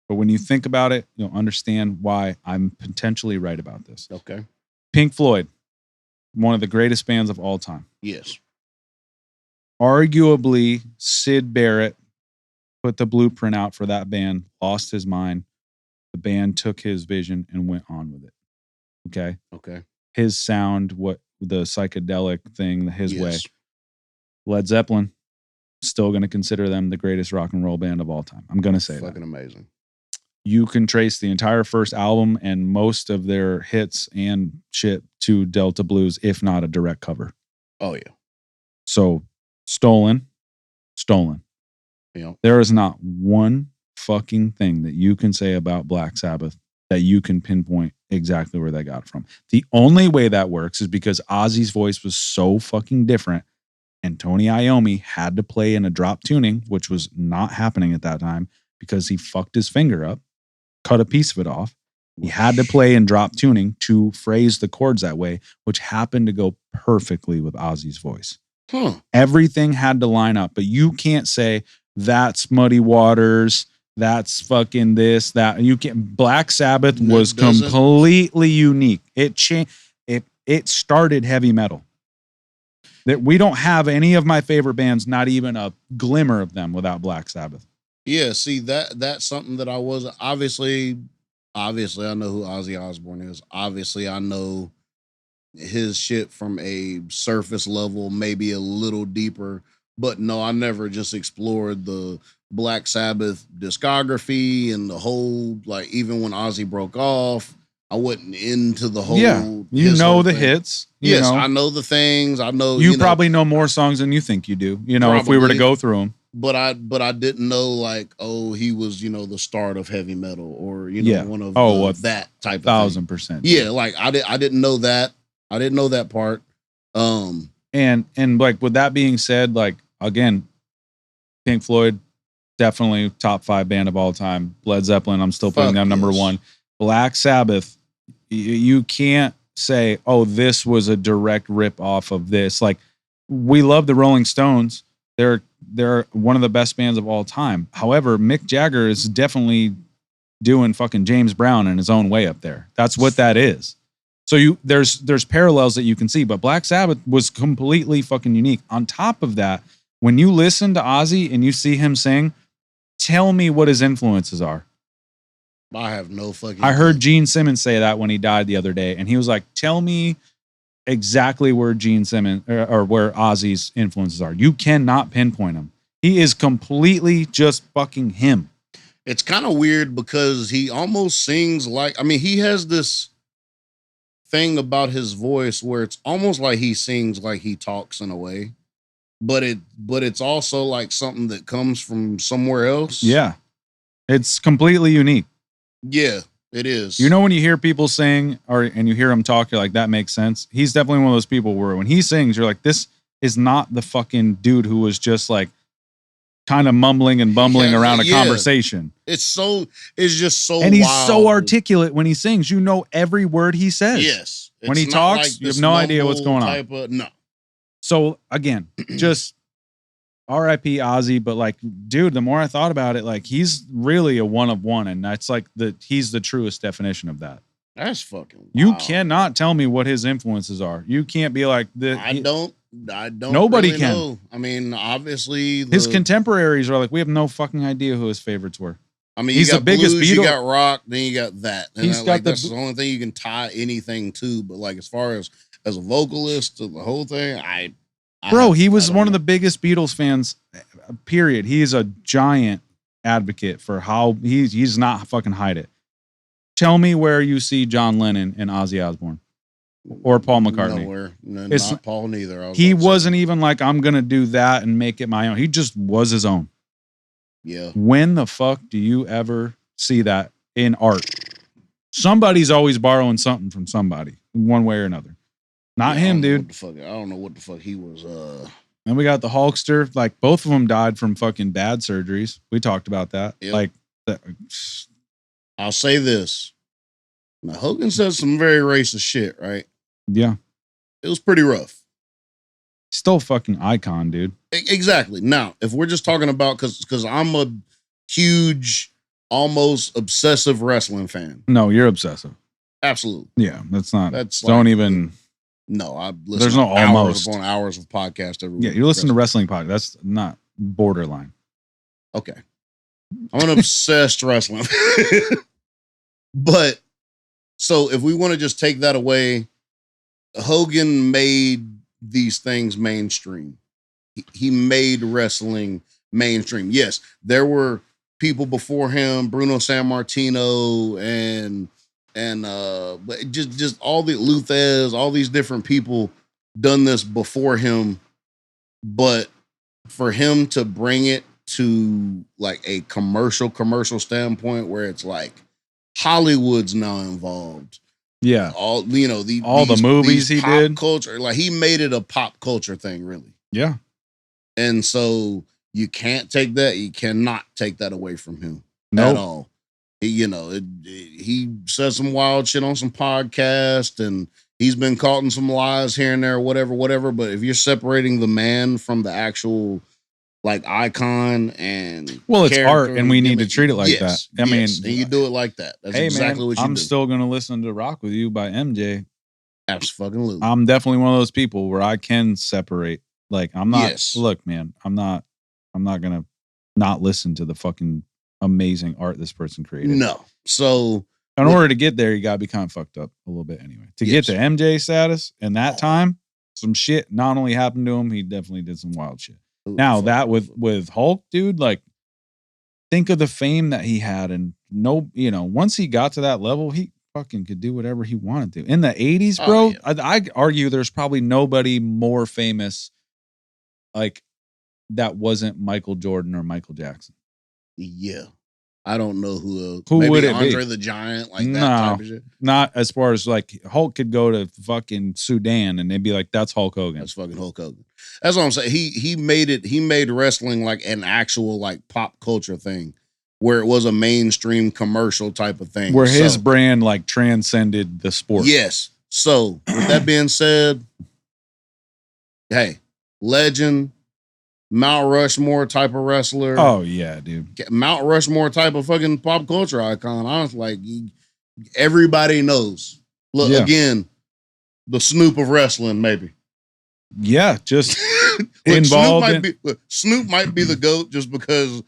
[SPEAKER 2] But when you think about it, you'll understand why I'm potentially right about this.
[SPEAKER 1] Okay.
[SPEAKER 2] Pink Floyd, one of the greatest bands of all time.
[SPEAKER 1] Yes.
[SPEAKER 2] Arguably, Syd Barrett put the blueprint out for that band, lost his mind. The band took his vision and went on with it. Okay?
[SPEAKER 1] Okay.
[SPEAKER 2] His sound, what the psychedelic thing, his way. Led Zeppelin, still going to consider them the greatest rock and roll band of all time. I'm going to say
[SPEAKER 1] fucking amazing.
[SPEAKER 2] You can trace the entire first album and most of their hits and shit to Delta Blues, if not a direct cover.
[SPEAKER 1] Oh, yeah.
[SPEAKER 2] So, stolen.
[SPEAKER 1] Yeah.
[SPEAKER 2] There is not one fucking thing that you can say about Black Sabbath that you can pinpoint exactly where they got it from. The only way that works is because Ozzy's voice was so fucking different and Tony Iommi had to play in a drop tuning, which was not happening at that time because he fucked his finger up, cut a piece of it off. He had to play in drop tuning to phrase the chords that way, which happened to go perfectly with Ozzy's voice. Everything had to line up, but you can't say that's Muddy Waters, that's fucking this, that. You can't. Black Sabbath was completely unique. It changed. It started heavy metal. That we don't have any of my favorite bands, not even a glimmer of them without Black Sabbath.
[SPEAKER 1] Yeah, see that's something that I wasn't obviously I know who Ozzy Osbourne is. Obviously, I know his shit from a surface level, maybe a little deeper. But no, I never just explored the Black Sabbath discography and the whole, like, even when Ozzy broke off, I wasn't into the whole.
[SPEAKER 2] Yeah, you know the hits.
[SPEAKER 1] Yes, I know the things. I know
[SPEAKER 2] you probably know more songs than you think you do. You know, probably, if we were to go through them.
[SPEAKER 1] But I didn't know, like, oh, he was, the start of heavy metal, or one of that type of
[SPEAKER 2] 1,000%.
[SPEAKER 1] Yeah, like I didn't know that. I didn't know that part.
[SPEAKER 2] And like, with that being said, like, again, Pink Floyd, definitely top 5 band of all time. Led Zeppelin, I'm still putting them number 1. Black Sabbath, you can't say, oh, this was a direct rip off of this. Like, we love the Rolling Stones. They're one of the best bands of all time. However, Mick Jagger is definitely doing fucking James Brown in his own way up there. That's what that is. So there's parallels that you can see, but Black Sabbath was completely fucking unique. On top of that, when you listen to Ozzy and you see him sing, tell me what his influences are.
[SPEAKER 1] I have no fucking
[SPEAKER 2] I heard Gene Simmons say that when he died the other day, and he was like, tell me exactly where Gene Simmons or where Ozzy's influences are. You cannot pinpoint him. He is completely just fucking him.
[SPEAKER 1] It's kind of weird because he almost sings like, he has this thing about his voice where it's almost like he sings like he talks in a way, but it's also like something that comes from somewhere else.
[SPEAKER 2] Yeah. It's completely unique.
[SPEAKER 1] Yeah, it is.
[SPEAKER 2] When you hear people sing and you hear him talk, you're like, that makes sense. He's definitely one of those people where when he sings, you're like, this is not the fucking dude who was just like kind of mumbling and bumbling around a conversation.
[SPEAKER 1] It's just so
[SPEAKER 2] and he's
[SPEAKER 1] wild.
[SPEAKER 2] So articulate when he sings. You know every word he says.
[SPEAKER 1] Yes.
[SPEAKER 2] When he talks, like you have no idea what's going on.
[SPEAKER 1] No.
[SPEAKER 2] So again, just R.I.P. Ozzy, but like, dude, the more I thought about it, like, he's really a one of one, and that's like he's the truest definition of that.
[SPEAKER 1] That's fucking wild.
[SPEAKER 2] You cannot tell me what his influences are. You can't be like
[SPEAKER 1] I don't.
[SPEAKER 2] Nobody
[SPEAKER 1] really
[SPEAKER 2] can.
[SPEAKER 1] Know. Obviously,
[SPEAKER 2] his contemporaries are like, we have no fucking idea who his favorites were.
[SPEAKER 1] He's the biggest blues, Beatle. You got rock, then you got that. And that's the only thing you can tie anything to. But like, as far as a vocalist, the whole thing,
[SPEAKER 2] he was one of the biggest Beatles fans, period. He's a giant advocate for how he's not fucking hide it. Tell me where you see John Lennon and Ozzy Osbourne or Paul McCartney.
[SPEAKER 1] Nowhere. Not Paul neither.
[SPEAKER 2] He wasn't even like, I'm going to do that and make it my own. He just was his own.
[SPEAKER 1] Yeah.
[SPEAKER 2] When the fuck do you ever see that in art. Somebody's always borrowing something from somebody, one way or another. Not him, dude.
[SPEAKER 1] I don't know what the fuck he was.
[SPEAKER 2] And we got the Hulkster. Like, both of them died from fucking bad surgeries. We talked about that.
[SPEAKER 1] Yep.
[SPEAKER 2] Like,
[SPEAKER 1] I'll say this. Now, Hogan said some very racist shit, right?
[SPEAKER 2] Yeah.
[SPEAKER 1] It was pretty rough.
[SPEAKER 2] Still a fucking icon, dude.
[SPEAKER 1] Exactly. Now, if we're just talking about, because I'm a huge, almost obsessive wrestling fan.
[SPEAKER 2] No, you're obsessive.
[SPEAKER 1] Absolutely.
[SPEAKER 2] Yeah, that's don't
[SPEAKER 1] like,
[SPEAKER 2] even.
[SPEAKER 1] No, I listen.
[SPEAKER 2] There's no almost
[SPEAKER 1] hours upon hours of podcast every week.
[SPEAKER 2] Yeah, you listen to wrestling podcast. That's not borderline.
[SPEAKER 1] Okay, I'm an obsessed wrestling. But so if we want to just take that away, Hogan made these things mainstream. He made wrestling mainstream. Yes, there were people before him, Bruno Sammartino but just all the Luthez, all these different people done this before him. But for him to bring it to like a commercial standpoint where it's like Hollywood's now involved.
[SPEAKER 2] Yeah.
[SPEAKER 1] All
[SPEAKER 2] the movies he did.
[SPEAKER 1] Culture, like he made it a pop culture thing, really.
[SPEAKER 2] Yeah.
[SPEAKER 1] And so you can't take that. You cannot take that away from him
[SPEAKER 2] at
[SPEAKER 1] all. He says some wild shit on some podcast, and he's been caught in some lies here and there, whatever. But if you're separating the man from the actual like icon and
[SPEAKER 2] it's art, and we need to treat it like that. I mean,
[SPEAKER 1] and you do it like that. That's exactly what you do.
[SPEAKER 2] I'm still gonna listen to "Rock with You" by MJ.
[SPEAKER 1] Absolutely.
[SPEAKER 2] I'm definitely one of those people where I can separate. Like, I'm not.
[SPEAKER 1] Yes.
[SPEAKER 2] Look, man, I'm not gonna not listen to the fucking amazing art this person created.
[SPEAKER 1] No. So
[SPEAKER 2] in order to get there, you gotta be kind of fucked up a little bit anyway. To get to MJ status in that time, some shit not only happened to him, he definitely did some wild shit. Now that with Hulk, dude, like, think of the fame that he had, and once he got to that level, he fucking could do whatever he wanted to. In the 80s, bro, I argue there's probably nobody more famous like that wasn't Michael Jordan or Michael Jackson.
[SPEAKER 1] Yeah. I don't know who
[SPEAKER 2] maybe would it
[SPEAKER 1] Andre
[SPEAKER 2] be?
[SPEAKER 1] the Giant, like that type of shit.
[SPEAKER 2] Not as far as like Hulk could go to fucking Sudan and they'd be like, that's Hulk Hogan.
[SPEAKER 1] That's fucking Hulk Hogan. That's what I'm saying. He made wrestling like an actual like pop culture thing where it was a mainstream commercial type of thing.
[SPEAKER 2] Where his brand like transcended the sport.
[SPEAKER 1] Yes. So with that being said, hey, legend, Mount Rushmore type of wrestler.
[SPEAKER 2] Oh yeah, dude.
[SPEAKER 1] Mount Rushmore type of fucking pop culture icon. Honestly, like everybody knows. Look, again, the Snoop of wrestling, maybe.
[SPEAKER 2] Yeah, just
[SPEAKER 1] involved. Snoop might be the GOAT just because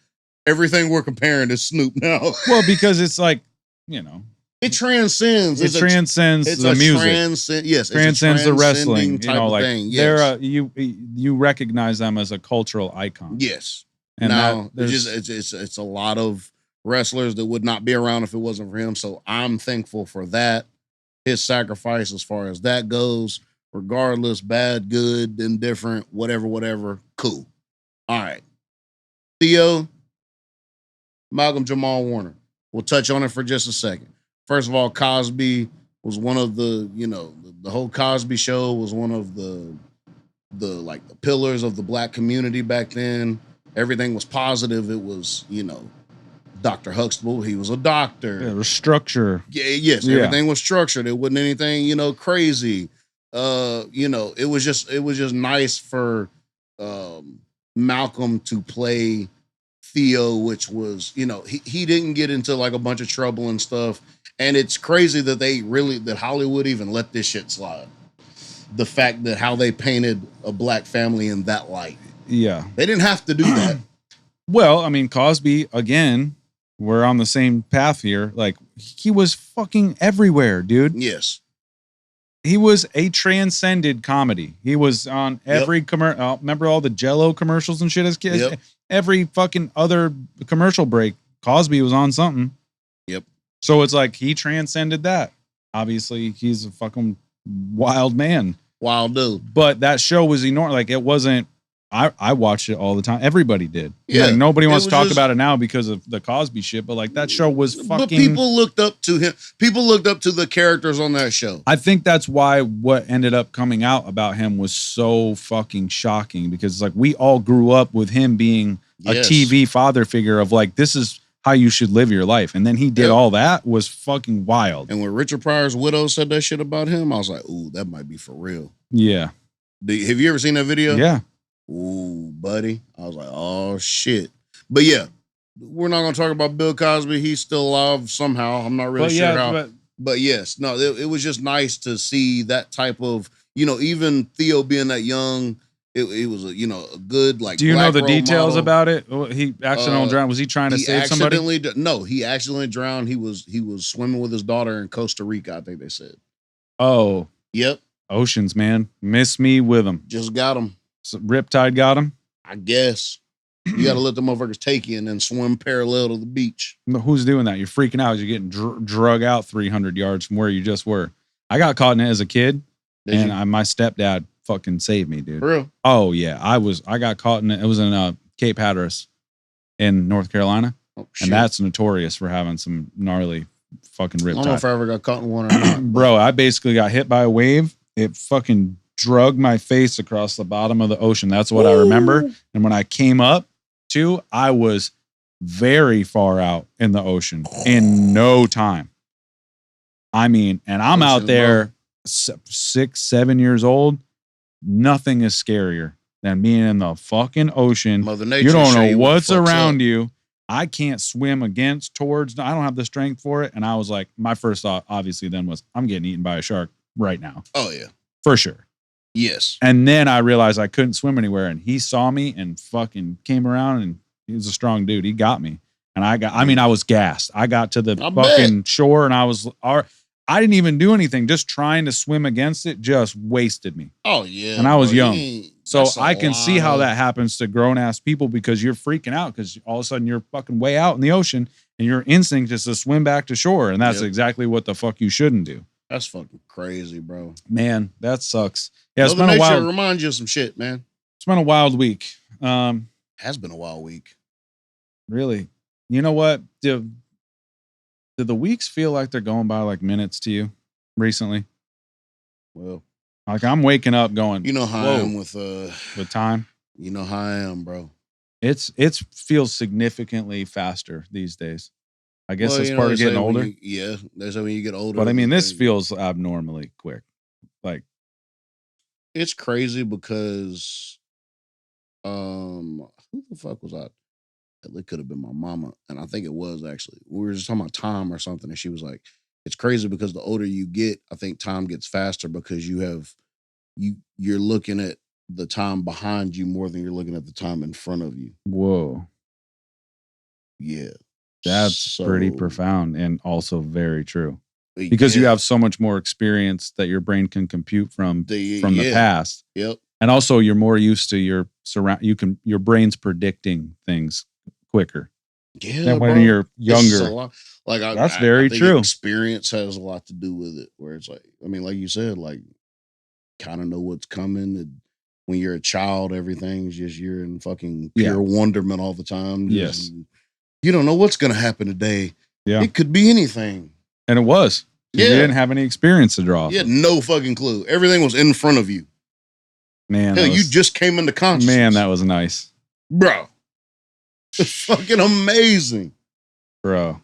[SPEAKER 1] everything we're comparing is Snoop now.
[SPEAKER 2] Well, because it's like,
[SPEAKER 1] it transcends.
[SPEAKER 2] It transcends the music.
[SPEAKER 1] Yes,
[SPEAKER 2] transcends the wrestling. Like
[SPEAKER 1] thing. Yes.
[SPEAKER 2] You recognize them as a cultural icon.
[SPEAKER 1] Yes.
[SPEAKER 2] And
[SPEAKER 1] now it's a lot of wrestlers that would not be around if it wasn't for him. So I'm thankful for that. His sacrifice as far as that goes, regardless, bad, good, indifferent, whatever. Cool. All right. Theo, Malcolm Jamal Warner. We'll touch on it for just a second. First of all, Cosby was one of the whole Cosby Show was one of the pillars of the black community back then. Everything was positive. It was, Dr. Huxtable, he was a doctor.
[SPEAKER 2] Yeah, there was structure.
[SPEAKER 1] Yes, everything was structured. It wasn't anything, crazy. It was just nice for Malcolm to play Theo, which was, he didn't get into like a bunch of trouble and stuff. And it's crazy that Hollywood even let this shit slide. The fact that how they painted a black family in that light.
[SPEAKER 2] Yeah.
[SPEAKER 1] They didn't have to do that.
[SPEAKER 2] Well, I mean, Cosby, again, we're on the same path here. Like, he was fucking everywhere, dude.
[SPEAKER 1] Yes.
[SPEAKER 2] He was a transcended comedy. He was on every commercial. Remember all the Jell-O commercials and shit as kids?
[SPEAKER 1] Yep.
[SPEAKER 2] Every fucking other commercial break, Cosby was on something.
[SPEAKER 1] Yep.
[SPEAKER 2] So it's like he transcended that. Obviously, he's a fucking wild man.
[SPEAKER 1] Wild dude.
[SPEAKER 2] But that show was enormous. Like, it wasn't I watched it all the time. Everybody did.
[SPEAKER 1] Yeah,
[SPEAKER 2] like, nobody wants
[SPEAKER 1] it
[SPEAKER 2] to
[SPEAKER 1] was
[SPEAKER 2] talk
[SPEAKER 1] just-
[SPEAKER 2] about it now because of the Cosby shit. But like that show was fucking.
[SPEAKER 1] But people looked up to him. People looked up to the characters on that show.
[SPEAKER 2] I think that's why what ended up coming out about him was so fucking shocking, because like we all grew up with him being a
[SPEAKER 1] Yes.
[SPEAKER 2] TV father figure of like, this is how you should live your life. And then he did
[SPEAKER 1] Yep.
[SPEAKER 2] all that was fucking wild.
[SPEAKER 1] And when Richard Pryor's widow said that shit about him, I was like, ooh, that might be for real.
[SPEAKER 2] Yeah.
[SPEAKER 1] Have you ever seen that video?
[SPEAKER 2] Yeah.
[SPEAKER 1] Ooh, buddy. I was like, oh shit. But yeah, we're not gonna talk about Bill Cosby. He's still alive somehow. I'm not really sure how. But yes, no, it was just nice to see that type of, even Theo being that young, it was a good like.
[SPEAKER 2] Do you know
[SPEAKER 1] black
[SPEAKER 2] the
[SPEAKER 1] role
[SPEAKER 2] details
[SPEAKER 1] model.
[SPEAKER 2] about it? He accidentally drowned. Was he trying to save somebody?
[SPEAKER 1] No, he accidentally drowned. He was swimming with his daughter in Costa Rica, I think they said.
[SPEAKER 2] Oh,
[SPEAKER 1] yep.
[SPEAKER 2] Oceans, man. Miss me with them.
[SPEAKER 1] Just got him.
[SPEAKER 2] So Riptide got him?
[SPEAKER 1] I guess. You got to let the motherfuckers take you and then swim parallel to the beach.
[SPEAKER 2] Who's doing that? You're freaking out. You're getting drug out 300 yards from where you just were. I got caught in it as a kid, my stepdad fucking saved me, dude.
[SPEAKER 1] For real?
[SPEAKER 2] Oh, yeah. I got caught in it. It was in Cape Hatteras in North Carolina.
[SPEAKER 1] Oh, shit.
[SPEAKER 2] And that's notorious for having some gnarly fucking riptide.
[SPEAKER 1] I don't know if I ever got caught in one or not.
[SPEAKER 2] Bro, I basically got hit by a wave. It fucking drug my face across the bottom of the ocean. That's what I remember. And when I came up to, I was very far out in the ocean in no time. I mean, and I'm out there 6, 7 years old. Nothing is scarier than being in the fucking ocean.
[SPEAKER 1] Mother Nature,
[SPEAKER 2] you don't know what's around you. I can't swim towards. I don't have the strength for it. And I was like, my first thought, obviously, then was, I'm getting eaten by a shark right now.
[SPEAKER 1] Oh, yeah.
[SPEAKER 2] For sure.
[SPEAKER 1] Yes.
[SPEAKER 2] And then I realized I couldn't swim anywhere. And he saw me and fucking came around, and he was a strong dude. He got me. And I was gassed. I got to the fucking shore, and I didn't even do anything. Just trying to swim against it just wasted me.
[SPEAKER 1] Oh, yeah.
[SPEAKER 2] And I was young. So I can see how that happens to grown ass people, because you're freaking out because all of a sudden you're fucking way out in the ocean and your instinct is to swim back to shore. And that's exactly what the fuck you shouldn't do.
[SPEAKER 1] That's fucking crazy, bro.
[SPEAKER 2] Man, that sucks. Yeah,
[SPEAKER 1] it's been a wild. Reminds you of some shit, man.
[SPEAKER 2] It's been a wild week.
[SPEAKER 1] Has been a wild week.
[SPEAKER 2] Really? You know what? Do the weeks feel like they're going by like minutes to you recently?
[SPEAKER 1] Well,
[SPEAKER 2] like I'm waking up going.
[SPEAKER 1] You know how I am with
[SPEAKER 2] time.
[SPEAKER 1] You know how I am, bro.
[SPEAKER 2] It feels significantly faster these days. I guess that's part of getting older.
[SPEAKER 1] That's when you get older.
[SPEAKER 2] But I mean, this feels abnormally quick. Like,
[SPEAKER 1] it's crazy because, who the fuck was I? It could have been my mama, and I think it was actually. We were just talking about time or something, and she was like, "It's crazy because the older you get, I think time gets faster because you're looking at the time behind you more than you're looking at the time in front of you."
[SPEAKER 2] Whoa.
[SPEAKER 1] Yeah.
[SPEAKER 2] That's pretty profound and also very true. Because you have so much more experience that your brain can compute from the past.
[SPEAKER 1] Yep.
[SPEAKER 2] And also you're more used to your brain's predicting things quicker.
[SPEAKER 1] Yeah.
[SPEAKER 2] Than when you're younger.
[SPEAKER 1] That's
[SPEAKER 2] very true.
[SPEAKER 1] Experience has a lot to do with it. Where it's like, I mean, like you said, like kind of know what's coming. And when you're a child, everything's just you're in fucking pure wonderment all the time.
[SPEAKER 2] Yes.
[SPEAKER 1] You don't know what's going to happen today.
[SPEAKER 2] Yeah.
[SPEAKER 1] It could be anything.
[SPEAKER 2] And it was. Yeah. You didn't have any experience to draw.
[SPEAKER 1] You had no fucking clue. Everything was in front of you.
[SPEAKER 2] Man.
[SPEAKER 1] Hell, you just came into consciousness.
[SPEAKER 2] Man, that was nice.
[SPEAKER 1] Bro. It's fucking amazing.
[SPEAKER 2] Bro.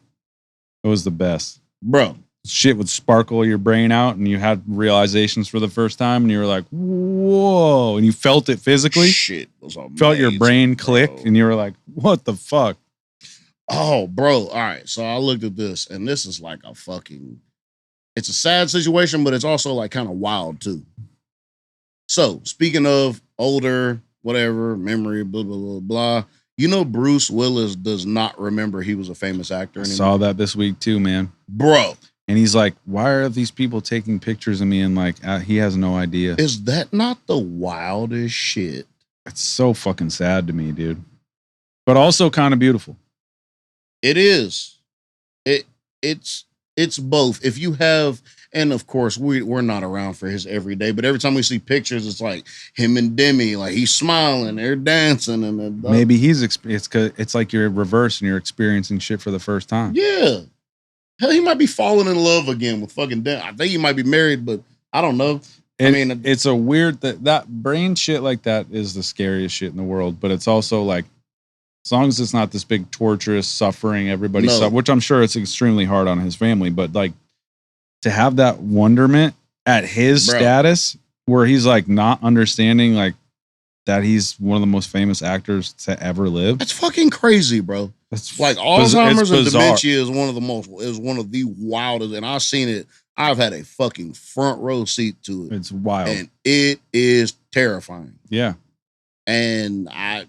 [SPEAKER 2] It was the best.
[SPEAKER 1] Bro.
[SPEAKER 2] Shit would sparkle your brain out and you had realizations for the first time and you were like, whoa. And you felt it physically.
[SPEAKER 1] Shit was amazing.
[SPEAKER 2] Felt your brain click and you were like, what the fuck?
[SPEAKER 1] Oh, bro. All right. So I looked at this, and this is like it's a sad situation, but it's also like kind of wild too. So speaking of older, whatever, memory, blah, blah, blah, blah. You know, Bruce Willis does not remember he was a famous actor anymore.
[SPEAKER 2] I saw that this week too, man.
[SPEAKER 1] Bro.
[SPEAKER 2] And he's like, why are these people taking pictures of me? And like, he has no idea.
[SPEAKER 1] Is that not the wildest shit?
[SPEAKER 2] It's so fucking sad to me, dude. But also kind of beautiful.
[SPEAKER 1] It is. It's It's both. If you have, and of course we're not around for his everyday, but every time we see pictures, it's like him and Demi, like he's smiling, they're dancing, and then
[SPEAKER 2] maybe it's like you're reverse and you're experiencing shit for the first time.
[SPEAKER 1] Yeah, hell, he might be falling in love again with fucking Demi. I think he might be married, but I don't know.
[SPEAKER 2] It's a weird that brain shit like that is the scariest shit in the world, but it's also like, as long as it's not this big torturous suffering, everybody which I'm sure it's extremely hard on his family, but like to have that wonderment at his status where he's like not understanding like that he's one of the most famous actors to ever live.
[SPEAKER 1] That's fucking crazy, bro. It's like Alzheimer's and dementia is one of the wildest, and I've seen it. I've had a fucking front row seat to it.
[SPEAKER 2] It's wild.
[SPEAKER 1] And it is terrifying.
[SPEAKER 2] Yeah.
[SPEAKER 1] And I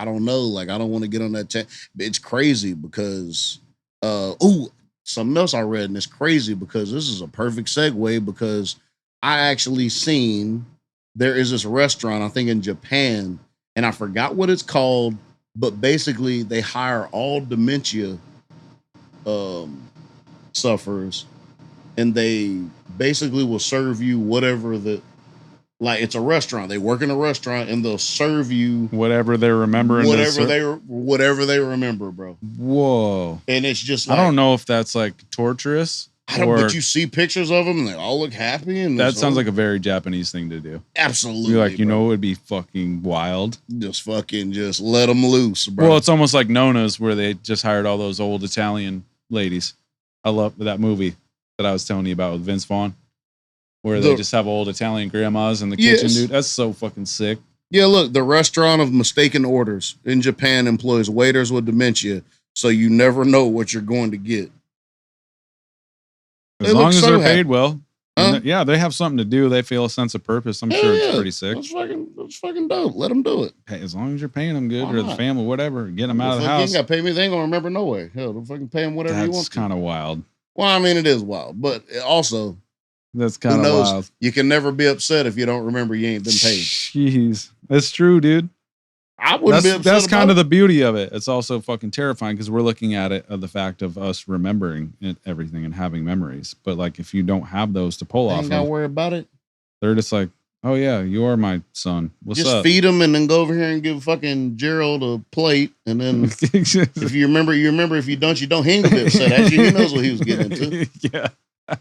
[SPEAKER 1] don't know. Like, I don't want to get on that. It's crazy because, something else I read, and it's crazy because this is a perfect segue because I actually seen there is this restaurant, I think in Japan, and I forgot what it's called, but basically they hire all dementia sufferers, and they basically will serve you whatever like it's a restaurant. They work in a restaurant and they'll serve you
[SPEAKER 2] whatever they remember.
[SPEAKER 1] Whatever they remember, bro.
[SPEAKER 2] Whoa.
[SPEAKER 1] And it's just like,
[SPEAKER 2] I don't know if that's like torturous.
[SPEAKER 1] But you see pictures of them and they all look happy. And
[SPEAKER 2] that sounds like a very Japanese thing to do.
[SPEAKER 1] Absolutely.
[SPEAKER 2] You're like, know, it would be fucking wild.
[SPEAKER 1] Just let them loose, bro.
[SPEAKER 2] Well, it's almost like Nona's where they just hired all those old Italian ladies. I love that movie that I was telling you about with Vince Vaughn, where they just have old Italian grandmas in the kitchen, dude. That's so fucking sick.
[SPEAKER 1] Yeah, look, the restaurant of mistaken orders in Japan employs waiters with dementia, so you never know what you're going to get.
[SPEAKER 2] As long as they're paid well. Huh? Yeah, they have something to do. They feel a sense of purpose. I'm sure it's pretty sick.
[SPEAKER 1] That's fucking dope. Let them do it.
[SPEAKER 2] Hey, as long as you're paying them good, or the family, whatever, get them out of the house.
[SPEAKER 1] You ain't got to pay me. They ain't going to remember no way. Hell, they'll fucking pay them whatever you want.
[SPEAKER 2] That's kind of wild.
[SPEAKER 1] Well, I mean, it is wild, but also,
[SPEAKER 2] that's kind of wild.
[SPEAKER 1] You can never be upset if you don't remember you ain't been paid.
[SPEAKER 2] Jeez, that's true, dude.
[SPEAKER 1] I wouldn't be upset.
[SPEAKER 2] That's kind of the beauty of it. It's also fucking terrifying because we're looking at it of the fact of us remembering everything and having memories. But like, if you don't have those to pull off,
[SPEAKER 1] ain't gotta worry about it.
[SPEAKER 2] They're just like, oh yeah, you are my son. What's up?
[SPEAKER 1] Just feed them and then go over here and give fucking Gerald a plate. And then if you remember. If you don't, you don't. He ain't gonna be upset at you. He knows what he was getting into.
[SPEAKER 2] Yeah.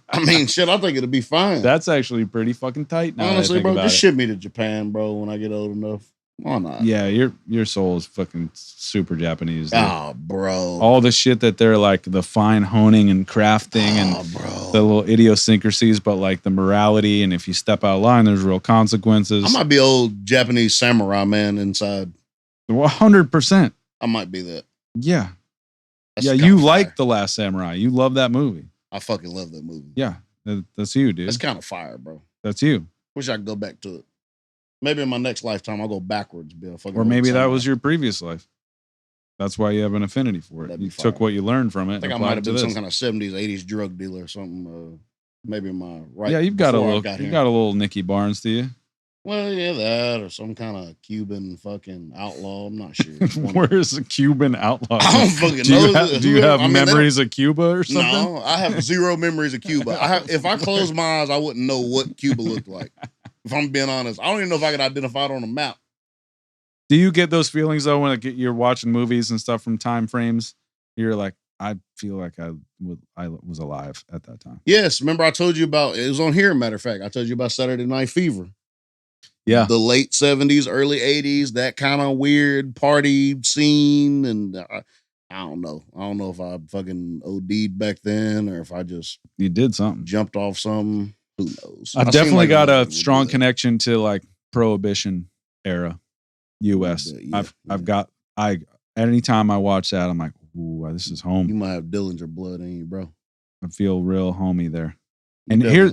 [SPEAKER 1] I mean, shit, I think it'll be fine.
[SPEAKER 2] That's actually pretty fucking tight now.
[SPEAKER 1] Honestly, bro, just ship me to Japan, bro, when I get old enough. Why not?
[SPEAKER 2] Yeah, your soul is fucking super Japanese. Dude.
[SPEAKER 1] Oh, bro.
[SPEAKER 2] All the shit that they're like, the fine honing and crafting and the little idiosyncrasies, but like the morality, and if you step out of line, there's real consequences.
[SPEAKER 1] I might be old Japanese samurai man inside.
[SPEAKER 2] 100%.
[SPEAKER 1] I might be that.
[SPEAKER 2] Yeah. You like The Last Samurai. You love that movie.
[SPEAKER 1] I fucking love that movie.
[SPEAKER 2] Yeah. That's you, dude.
[SPEAKER 1] That's kind of fire, bro.
[SPEAKER 2] That's you.
[SPEAKER 1] Wish I could go back to it. Maybe in my next lifetime, I'll go backwards.
[SPEAKER 2] Or maybe that was your previous life. That's why you have an affinity for it. You took what you learned from it.
[SPEAKER 1] I think I might have been some kind of 70s, 80s drug dealer or something. Maybe my right.
[SPEAKER 2] Yeah, you've got a little Nicky Barnes to you.
[SPEAKER 1] Well, yeah, that or some kind of Cuban fucking outlaw. I'm not sure.
[SPEAKER 2] Where is a Cuban outlaw?
[SPEAKER 1] I don't fucking know.
[SPEAKER 2] Do you have memories of Cuba or something?
[SPEAKER 1] No, I have zero memories of Cuba. If I closed my eyes, I wouldn't know what Cuba looked like. If I'm being honest, I don't even know if I could identify it on a map.
[SPEAKER 2] Do you get those feelings though when you're watching movies and stuff from time frames? You're like, I feel like I was alive at that time.
[SPEAKER 1] Yes, remember I told you about it was on here. Matter of fact, I told you about Saturday Night Fever.
[SPEAKER 2] Yeah,
[SPEAKER 1] the late 70s, early 80s, that kind of weird party scene, and I don't know. I don't know if I fucking OD'd back then or if I just
[SPEAKER 2] did something,
[SPEAKER 1] jumped off something. Who knows?
[SPEAKER 2] I've definitely got a strong connection to like Prohibition era U.S. Anytime I watch that, I'm like, ooh, this is home.
[SPEAKER 1] You might have Dillinger blood in you, bro.
[SPEAKER 2] I feel real homey there. And here,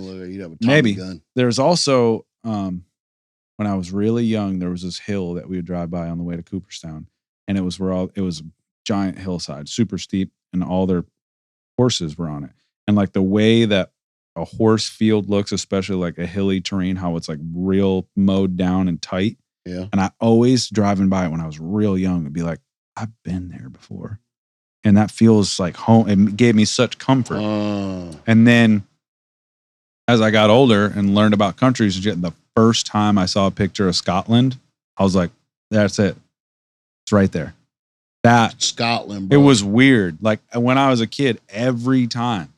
[SPEAKER 2] maybe gun. There's also when I was really young, there was this hill that we would drive by on the way to Cooperstown, and it was a giant hillside, super steep, and all their horses were on it. And like the way that a horse field looks, especially like a hilly terrain, how it's like real mowed down and tight. Yeah. And I always driving by it when I was real young would be like, I've been there before. And that feels like home. It gave me such comfort. And then as I got older and learned about countries, the first time I saw a picture of Scotland, I was like, that's it. It's right there. That
[SPEAKER 1] Scotland, bro.
[SPEAKER 2] It was weird. Like when I was a kid, every time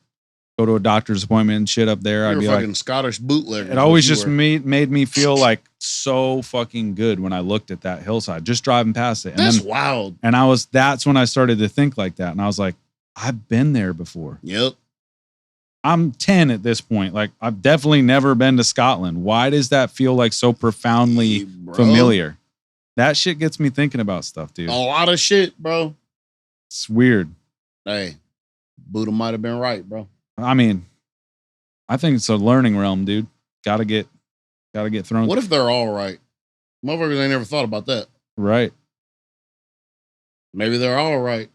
[SPEAKER 2] go to a doctor's appointment and shit up there, I'd be
[SPEAKER 1] fucking
[SPEAKER 2] like
[SPEAKER 1] Scottish bootlegger.
[SPEAKER 2] It always just made me feel like so fucking good when I looked at that hillside, just driving past it. And
[SPEAKER 1] that's wild.
[SPEAKER 2] And that's when I started to think like that. And I was like, I've been there before.
[SPEAKER 1] Yep.
[SPEAKER 2] I'm 10 at this point. Like I've definitely never been to Scotland. Why does that feel like so profoundly familiar? That shit gets me thinking about stuff, dude.
[SPEAKER 1] A lot of shit, bro.
[SPEAKER 2] It's weird.
[SPEAKER 1] Hey, Buddha might have been right, bro.
[SPEAKER 2] I mean, I think it's a learning realm, dude. Gotta get thrown.
[SPEAKER 1] What if they're all right? Motherfuckers ain't never thought about that.
[SPEAKER 2] Right.
[SPEAKER 1] Maybe they're all right.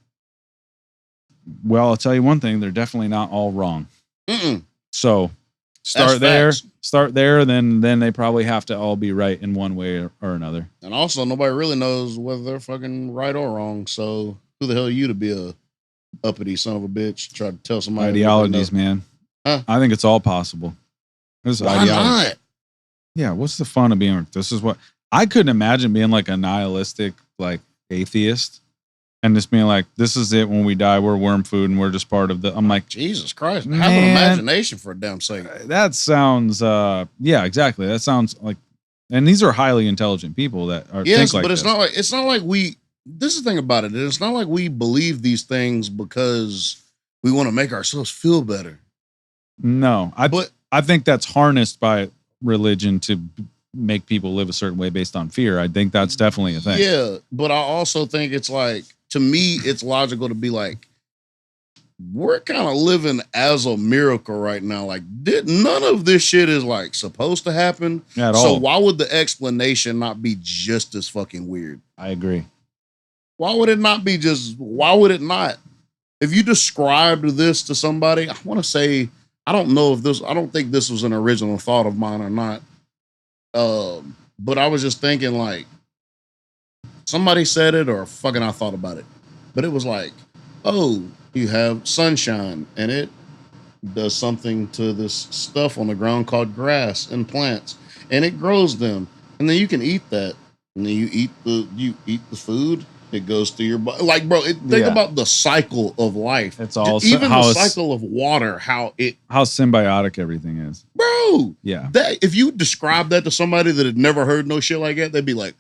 [SPEAKER 2] Well, I'll tell you one thing. They're definitely not all wrong. So start there, then they probably have to all be right in one way or another.
[SPEAKER 1] And also, nobody really knows whether they're fucking right or wrong. So who the hell are you to be a uppity son of a bitch? Try to tell somebody
[SPEAKER 2] ideologies, man.
[SPEAKER 1] Huh?
[SPEAKER 2] I think it's all possible.
[SPEAKER 1] Why not?
[SPEAKER 2] Yeah, what's the fun of being? This is what I couldn't imagine being like a nihilistic, like atheist, and just being like, "This is it. When we die, we're worm food, and we're just part of the." I'm like,
[SPEAKER 1] Jesus Christ, have an imagination for a damn sake.
[SPEAKER 2] That sounds, yeah, exactly. That sounds like, and these are highly intelligent people that are.
[SPEAKER 1] Yes,
[SPEAKER 2] think like
[SPEAKER 1] but it's not like we. This is the thing about it. It's not like we believe these things because we want to make ourselves feel better.
[SPEAKER 2] No, I think that's harnessed by religion to make people live a certain way based on fear. I think that's definitely a thing.
[SPEAKER 1] Yeah, but I also think it's like, to me, it's logical to be like, we're kind of living as a miracle right now. Like, none of this shit is like supposed to happen
[SPEAKER 2] at
[SPEAKER 1] all.
[SPEAKER 2] So
[SPEAKER 1] why would the explanation not be just as fucking weird?
[SPEAKER 2] I agree.
[SPEAKER 1] Why would it not be why would it not? If you described this to somebody, I want to say, I don't think this was an original thought of mine or not. But I was just thinking like, somebody said it or fucking I thought about it. But it was like, oh, you have sunshine and it does something to this stuff on the ground called grass and plants and it grows them. And then you can eat that. And then you eat the food. It goes through your body. Like, bro, think about the cycle of life.
[SPEAKER 2] It's all
[SPEAKER 1] even the cycle of water, how
[SPEAKER 2] symbiotic everything is.
[SPEAKER 1] Bro.
[SPEAKER 2] Yeah.
[SPEAKER 1] That if you describe that to somebody that had never heard no shit like that, they'd be like,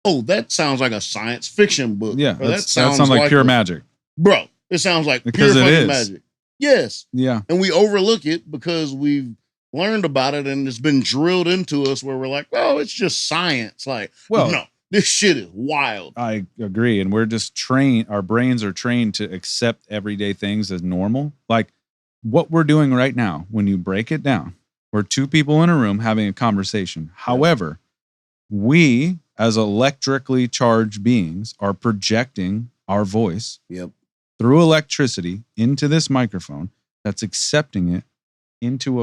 [SPEAKER 1] oh, that sounds like a science fiction book.
[SPEAKER 2] Yeah. That sounds like pure magic.
[SPEAKER 1] Bro, it sounds like pure fucking magic. Yes.
[SPEAKER 2] Yeah.
[SPEAKER 1] And we overlook it because we've learned about it and it's been drilled into us where we're like, oh, it's just science. Like, well, no. This shit is wild.
[SPEAKER 2] I agree. And we're just trained, our brains are trained to accept everyday things as normal. Like what we're doing right now, when you break it down, we're two people in a room having a conversation. However, we as electrically charged beings are projecting our voice through electricity into this microphone that's accepting it into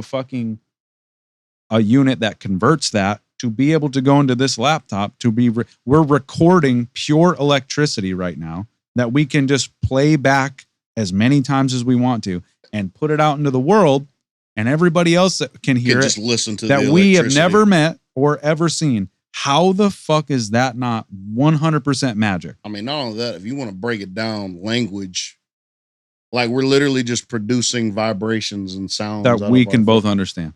[SPEAKER 2] a unit that converts that to be able to go into this laptop we're recording pure electricity right now that we can just play back as many times as we want to and put it out into the world and everybody else that can hear it,
[SPEAKER 1] just listen to
[SPEAKER 2] that we have never met or ever seen. How the fuck is that not 100% magic?
[SPEAKER 1] I mean, not only that, if you want to break it down, language, like we're literally just producing vibrations and sounds
[SPEAKER 2] that we can both understand.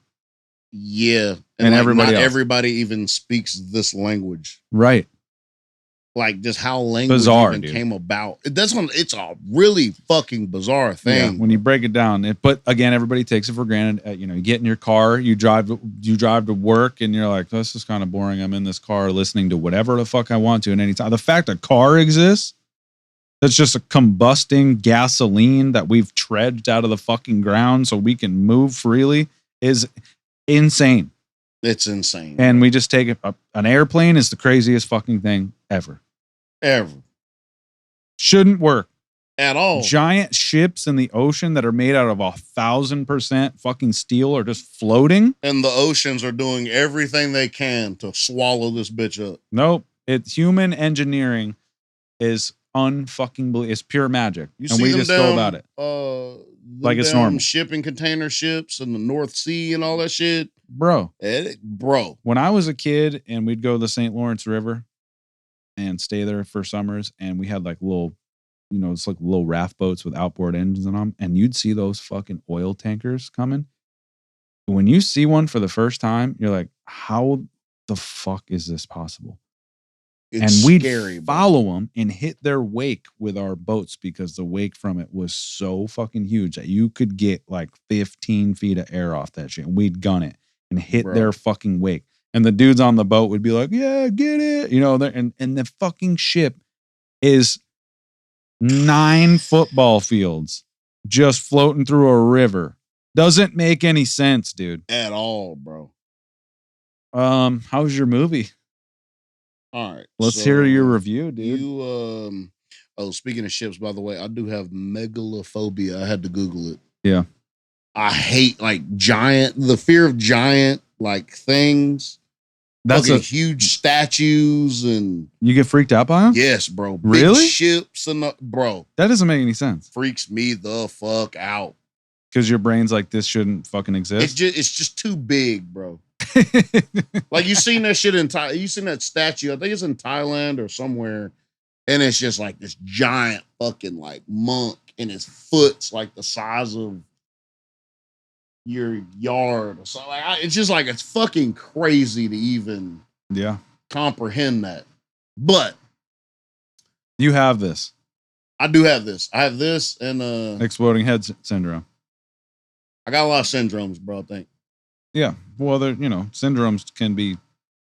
[SPEAKER 1] Yeah.
[SPEAKER 2] And
[SPEAKER 1] like
[SPEAKER 2] everybody else.
[SPEAKER 1] Everybody even speaks this language.
[SPEAKER 2] Right.
[SPEAKER 1] Like just how language even came about. It's a really fucking bizarre thing.
[SPEAKER 2] Yeah, when you break it down. But again, everybody takes it for granted. You get in your car, you drive to work and you're like, this is kind of boring. I'm in this car listening to whatever the fuck I want to at any time. The fact a car exists, that's just a combusting gasoline that we've treads out of the fucking ground so we can move freely is insane.
[SPEAKER 1] It's insane.
[SPEAKER 2] And we just take it. An airplane is the craziest fucking thing ever. Shouldn't work
[SPEAKER 1] at all.
[SPEAKER 2] Giant ships in the ocean that are made out of 1,000% fucking steel are just floating.
[SPEAKER 1] And the oceans are doing everything they can to swallow this bitch up.
[SPEAKER 2] Nope. It's human engineering is unfucking believable. It's pure magic.
[SPEAKER 1] You
[SPEAKER 2] and
[SPEAKER 1] see
[SPEAKER 2] we
[SPEAKER 1] them
[SPEAKER 2] just
[SPEAKER 1] damn,
[SPEAKER 2] go about it
[SPEAKER 1] like
[SPEAKER 2] it's normal.
[SPEAKER 1] shipping container ships in the North Sea and all that shit.
[SPEAKER 2] Bro.
[SPEAKER 1] Bro.
[SPEAKER 2] When I was a kid and we'd go to the St. Lawrence River and stay there for summers, and we had like little, it's like little raft boats with outboard engines on them, and you'd see those fucking oil tankers coming. When you see one for the first time, you're like, how the fuck is this possible?
[SPEAKER 1] It's
[SPEAKER 2] we'd
[SPEAKER 1] scary,
[SPEAKER 2] follow them and hit their wake with our boats because the wake from it was so fucking huge that you could get like 15 feet of air off that shit, and we'd gun it and hit their fucking wake. And the dudes on the boat would be like, yeah, get it. And the fucking ship is 9 football fields just floating through a river. Doesn't make any sense, dude.
[SPEAKER 1] At all, bro.
[SPEAKER 2] How's your movie?
[SPEAKER 1] All right.
[SPEAKER 2] Let's hear your review, dude.
[SPEAKER 1] Speaking of ships, by the way, I do have megalophobia. I had to Google it.
[SPEAKER 2] Yeah.
[SPEAKER 1] I hate the fear of giant things. That's huge statues, and
[SPEAKER 2] you get freaked out by them?
[SPEAKER 1] Yes, bro.
[SPEAKER 2] Really?
[SPEAKER 1] Big ships and bro.
[SPEAKER 2] That doesn't make any sense.
[SPEAKER 1] Freaks me the fuck out.
[SPEAKER 2] Because your brain's like, this shouldn't fucking exist.
[SPEAKER 1] It's just too big, bro. Like you seen that shit you seen that statue? I think it's in Thailand or somewhere, and it's just like this giant fucking monk, and his foot's like the size of your yard or something. It's just it's fucking crazy to even comprehend that. But
[SPEAKER 2] you have this.
[SPEAKER 1] I do have this. I have this and
[SPEAKER 2] exploding head syndrome.
[SPEAKER 1] I got a lot of syndromes, bro, I think.
[SPEAKER 2] Yeah. Well, syndromes can be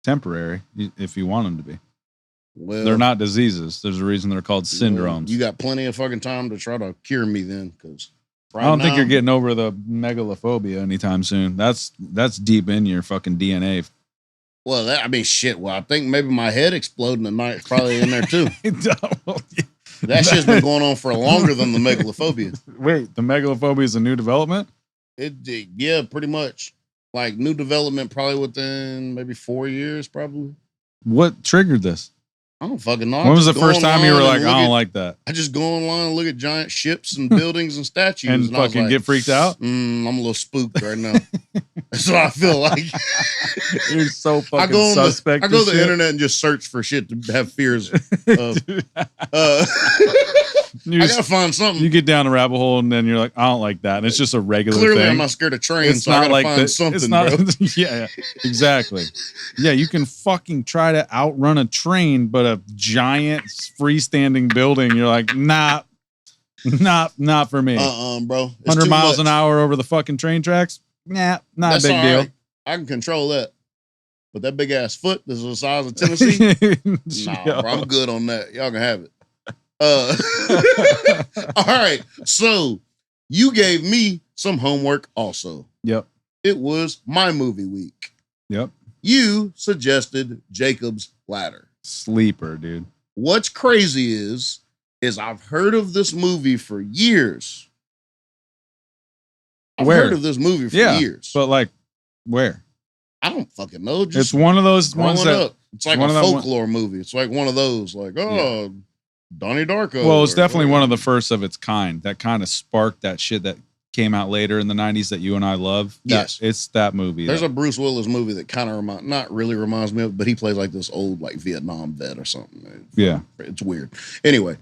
[SPEAKER 2] temporary if you want them to be. Well, they're not diseases. There's a reason they're called syndromes.
[SPEAKER 1] You got plenty of fucking time to try to cure me then, because
[SPEAKER 2] I don't think you're getting over the megalophobia anytime soon. That's deep in your fucking DNA.
[SPEAKER 1] Well, shit. Well, I think maybe my head exploding tonight is probably in there too. That shit's been going on for longer than the megalophobia.
[SPEAKER 2] Wait, the megalophobia is a new development?
[SPEAKER 1] Yeah, pretty much. New development probably within maybe 4 years, probably.
[SPEAKER 2] What triggered this?
[SPEAKER 1] I don't fucking know.
[SPEAKER 2] When was the first time you were like, I don't like that?
[SPEAKER 1] I just go online and look at giant ships and buildings and statues.
[SPEAKER 2] and fucking get freaked out?
[SPEAKER 1] I'm a little spooked right now. That's what I feel like.
[SPEAKER 2] You're so fucking suspect.
[SPEAKER 1] I go to the internet and just search for shit to have fears of. I gotta find something.
[SPEAKER 2] You get down the rabbit hole and then you're like, I don't like that. And it's just a regular thing.
[SPEAKER 1] Clearly, I'm not scared of trains, so I gotta find something,
[SPEAKER 2] it's not,
[SPEAKER 1] bro.
[SPEAKER 2] Yeah, exactly. Yeah, you can fucking try to outrun a train, but a giant freestanding building, you're like, not for me.
[SPEAKER 1] Bro.
[SPEAKER 2] 100 miles an hour over the fucking train tracks? Nah, not a big deal. Right.
[SPEAKER 1] I can control that. But that big ass foot that's the size of Tennessee? Nah, bro, I'm good on that. Y'all can have it. All right. So you gave me some homework also.
[SPEAKER 2] Yep.
[SPEAKER 1] It was my movie week.
[SPEAKER 2] Yep.
[SPEAKER 1] You suggested Jacob's Ladder.
[SPEAKER 2] Sleeper, dude.
[SPEAKER 1] What's crazy is I've heard of this movie for years. I've heard of this movie for years.
[SPEAKER 2] But where?
[SPEAKER 1] I don't fucking know.
[SPEAKER 2] It's one of those ones that
[SPEAKER 1] it's like a folklore movie. It's like one of those, Donnie Darko.
[SPEAKER 2] Well, it's definitely one of the first of its kind that kind of sparked that shit that came out later in the 90s that you and I love.
[SPEAKER 1] Yes.
[SPEAKER 2] It's that movie.
[SPEAKER 1] There's a Bruce Willis movie that kind of not really reminds me of, but he plays like this old Vietnam vet or something. It's weird. Anyway.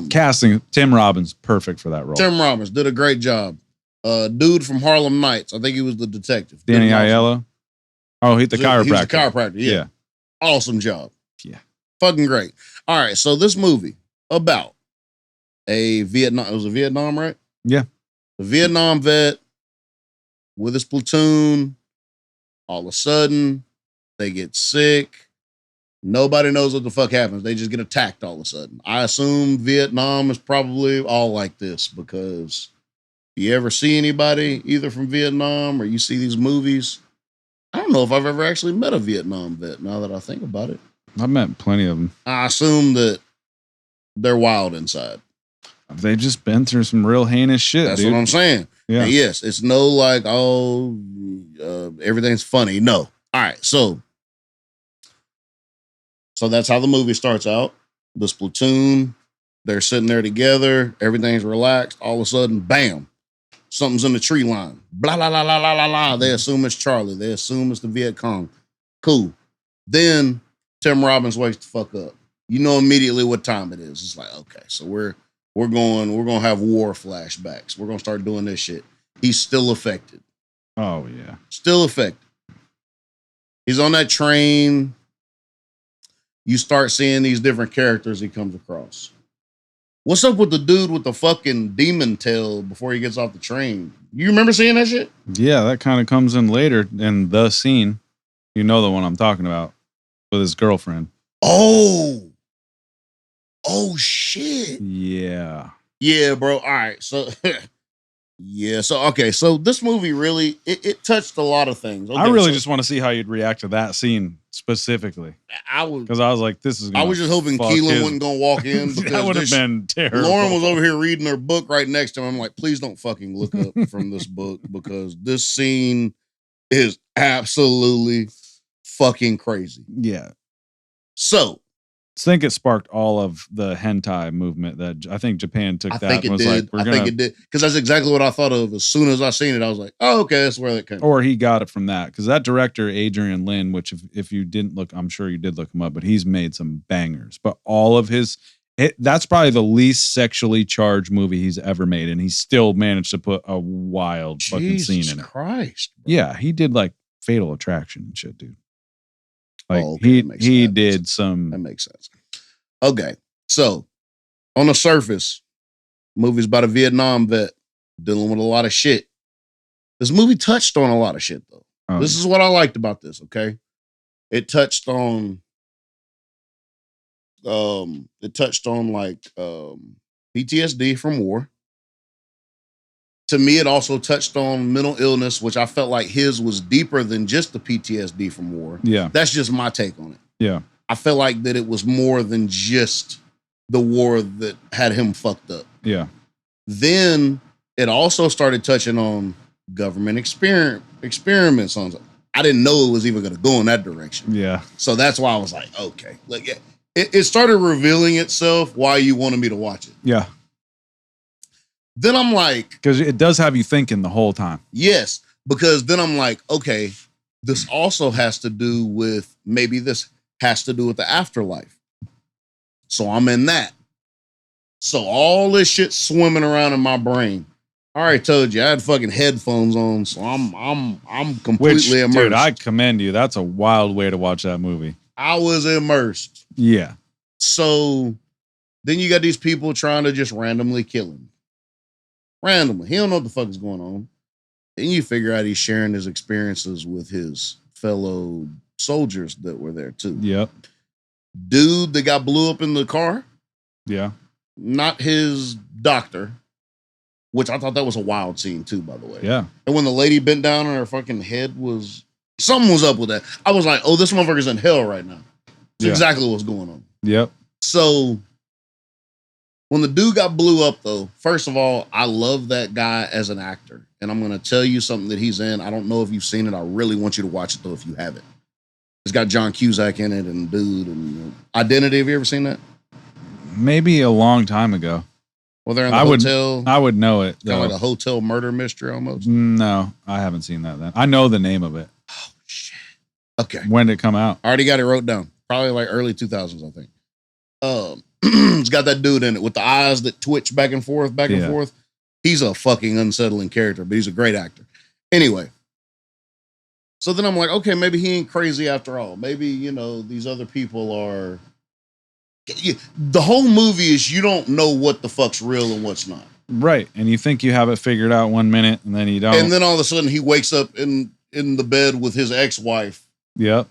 [SPEAKER 2] Casting, Tim Robbins, perfect for that role.
[SPEAKER 1] Tim Robbins did a great job. Dude from Harlem Nights. I think he was the detective.
[SPEAKER 2] Danny Aiello. Oh, he's the chiropractor.
[SPEAKER 1] He was a chiropractor, yeah. Awesome job.
[SPEAKER 2] Yeah.
[SPEAKER 1] Fucking great. All right, so this movie about it was a Vietnam, right?
[SPEAKER 2] Yeah.
[SPEAKER 1] A Vietnam vet with his platoon. All of a sudden, they get sick. Nobody knows what the fuck happens. They just get attacked all of a sudden. I assume Vietnam is probably all like this because you ever see anybody either from Vietnam or you see these movies? I don't know if I've ever actually met a Vietnam vet now that I think about it.
[SPEAKER 2] I've met plenty of them.
[SPEAKER 1] I assume that they're wild inside.
[SPEAKER 2] They've just been through some real heinous shit.
[SPEAKER 1] That's
[SPEAKER 2] dude.
[SPEAKER 1] what I'm saying.
[SPEAKER 2] Yeah.
[SPEAKER 1] And yes, it's no everything's funny. No. All right. So that's how the movie starts out. This platoon They're sitting there together. Everything's relaxed. All of a sudden, bam, something's in the tree line. Blah, blah, blah, blah, blah, blah, blah. They assume it's Charlie. They assume it's the Viet Cong. Cool. Then Tim Robbins wakes the fuck up. You know immediately what time it is. It's like, okay, so we're gonna have war flashbacks. We're gonna start doing this shit. He's still affected.
[SPEAKER 2] Oh yeah.
[SPEAKER 1] Still affected. He's on that train. You start seeing these different characters he comes across. What's up with the dude with the fucking demon tail before he gets off the train? You remember seeing that shit?
[SPEAKER 2] Yeah, that kind of comes in later in the scene. You know the one I'm talking about with his girlfriend.
[SPEAKER 1] Oh shit.
[SPEAKER 2] Yeah.
[SPEAKER 1] Yeah, bro. All right. So yeah. So okay. So this movie really it touched a lot of things. Okay,
[SPEAKER 2] I really just want to see how you'd react to that scene specifically. Because I was like, this is.
[SPEAKER 1] I was just hoping Keelan wasn't gonna walk in because
[SPEAKER 2] that would have been terrible.
[SPEAKER 1] Lauren was over here reading her book right next to him. I'm like, please don't fucking look up from this book because this scene is absolutely fucking crazy.
[SPEAKER 2] Yeah.
[SPEAKER 1] So
[SPEAKER 2] I think it sparked all of the hentai movement that I think Japan took. I think it
[SPEAKER 1] did because that's exactly what I thought of as soon as I seen it. I was like, oh, okay, that's where that came.
[SPEAKER 2] Or he got it from that because that director Adrian Lin, which if you didn't look, I'm sure you did look him up, but he's made some bangers. But all of that's probably the least sexually charged movie he's ever made, and he still managed to put a wild fucking scene in it.
[SPEAKER 1] Christ, bro.
[SPEAKER 2] Yeah, he did like Fatal Attraction and shit, dude. Like he did some.
[SPEAKER 1] That makes sense. Okay, so on the surface, movie's about a Vietnam vet dealing with a lot of shit. This movie touched on a lot of shit though. This is what I liked about this. Okay, it touched on like PTSD from war. To me, it also touched on mental illness, which I felt like his was deeper than just the PTSD from war.
[SPEAKER 2] Yeah.
[SPEAKER 1] That's just my take on it.
[SPEAKER 2] Yeah.
[SPEAKER 1] I felt like that it was more than just the war that had him fucked up.
[SPEAKER 2] Yeah.
[SPEAKER 1] Then it also started touching on government experiments on. I didn't know it was even going to go in that direction.
[SPEAKER 2] Yeah.
[SPEAKER 1] So that's why I was like, okay. Like it started revealing itself why you wanted me to watch it.
[SPEAKER 2] Yeah.
[SPEAKER 1] Then I'm like...
[SPEAKER 2] Because it does have you thinking the whole time.
[SPEAKER 1] Yes. Because then I'm like, okay, this also has to do with... Maybe this has to do with the afterlife. So I'm in that. So all this shit swimming around in my brain. I already told you, I had fucking headphones on, so I'm completely immersed.
[SPEAKER 2] Dude, I commend you. That's a wild way to watch that movie.
[SPEAKER 1] I was immersed.
[SPEAKER 2] Yeah.
[SPEAKER 1] So then you got these people trying to just randomly kill him. Randomly. He don't know what the fuck is going on. Then you figure out he's sharing his experiences with his fellow soldiers that were there too.
[SPEAKER 2] Yep.
[SPEAKER 1] Dude that got blew up in the car.
[SPEAKER 2] Yeah.
[SPEAKER 1] Not his doctor. Which I thought that was a wild scene too, by the way.
[SPEAKER 2] Yeah.
[SPEAKER 1] And when the lady bent down and her fucking head was... Something was up with that. I was like, oh, this motherfucker's in hell right now. That's exactly what's going on.
[SPEAKER 2] Yep.
[SPEAKER 1] So... When the dude got blew up, though, first of all, I love that guy as an actor. And I'm going to tell you something that he's in. I don't know if you've seen it. I really want you to watch it, though, if you haven't. It's got John Cusack in it and dude. And Identity, have you ever seen that?
[SPEAKER 2] Maybe a long time ago.
[SPEAKER 1] Well, they're in the hotel.
[SPEAKER 2] I would know it.
[SPEAKER 1] Kind of like a hotel murder mystery almost.
[SPEAKER 2] No, I haven't seen that then. I know the name of it.
[SPEAKER 1] Oh, shit. Okay.
[SPEAKER 2] When did it come out?
[SPEAKER 1] I already got it wrote down. Probably like early 2000s, I think. It's got that dude in it with the eyes that twitch back and forth. He's a fucking unsettling character, but he's a great actor. Anyway. So then I'm like, okay, maybe he ain't crazy after all. Maybe, these other people are... The whole movie is you don't know what the fuck's real and what's not.
[SPEAKER 2] Right. And you think you have it figured out 1 minute and then you don't.
[SPEAKER 1] And then all of a sudden he wakes up in the bed with his ex-wife.
[SPEAKER 2] Yep.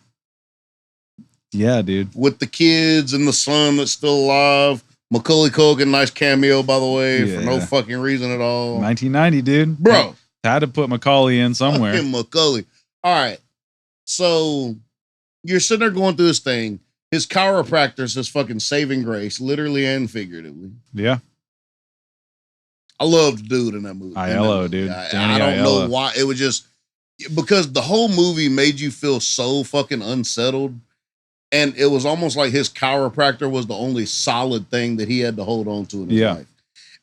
[SPEAKER 2] Yeah, dude.
[SPEAKER 1] With the kids and the son that's still alive. Macaulay Culkin, nice cameo, by the way, for no fucking reason at all.
[SPEAKER 2] 1990, dude.
[SPEAKER 1] Bro.
[SPEAKER 2] Had to put Macaulay in somewhere.
[SPEAKER 1] Fucking Macaulay. All right. So you're sitting there going through this thing. His chiropractor's his fucking saving grace, literally and figuratively.
[SPEAKER 2] Yeah.
[SPEAKER 1] I loved dude in that movie.
[SPEAKER 2] Aiello, dude.
[SPEAKER 1] I don't know why. It was just because the whole movie made you feel so fucking unsettled. And it was almost like his chiropractor was the only solid thing that he had to hold on to in his life.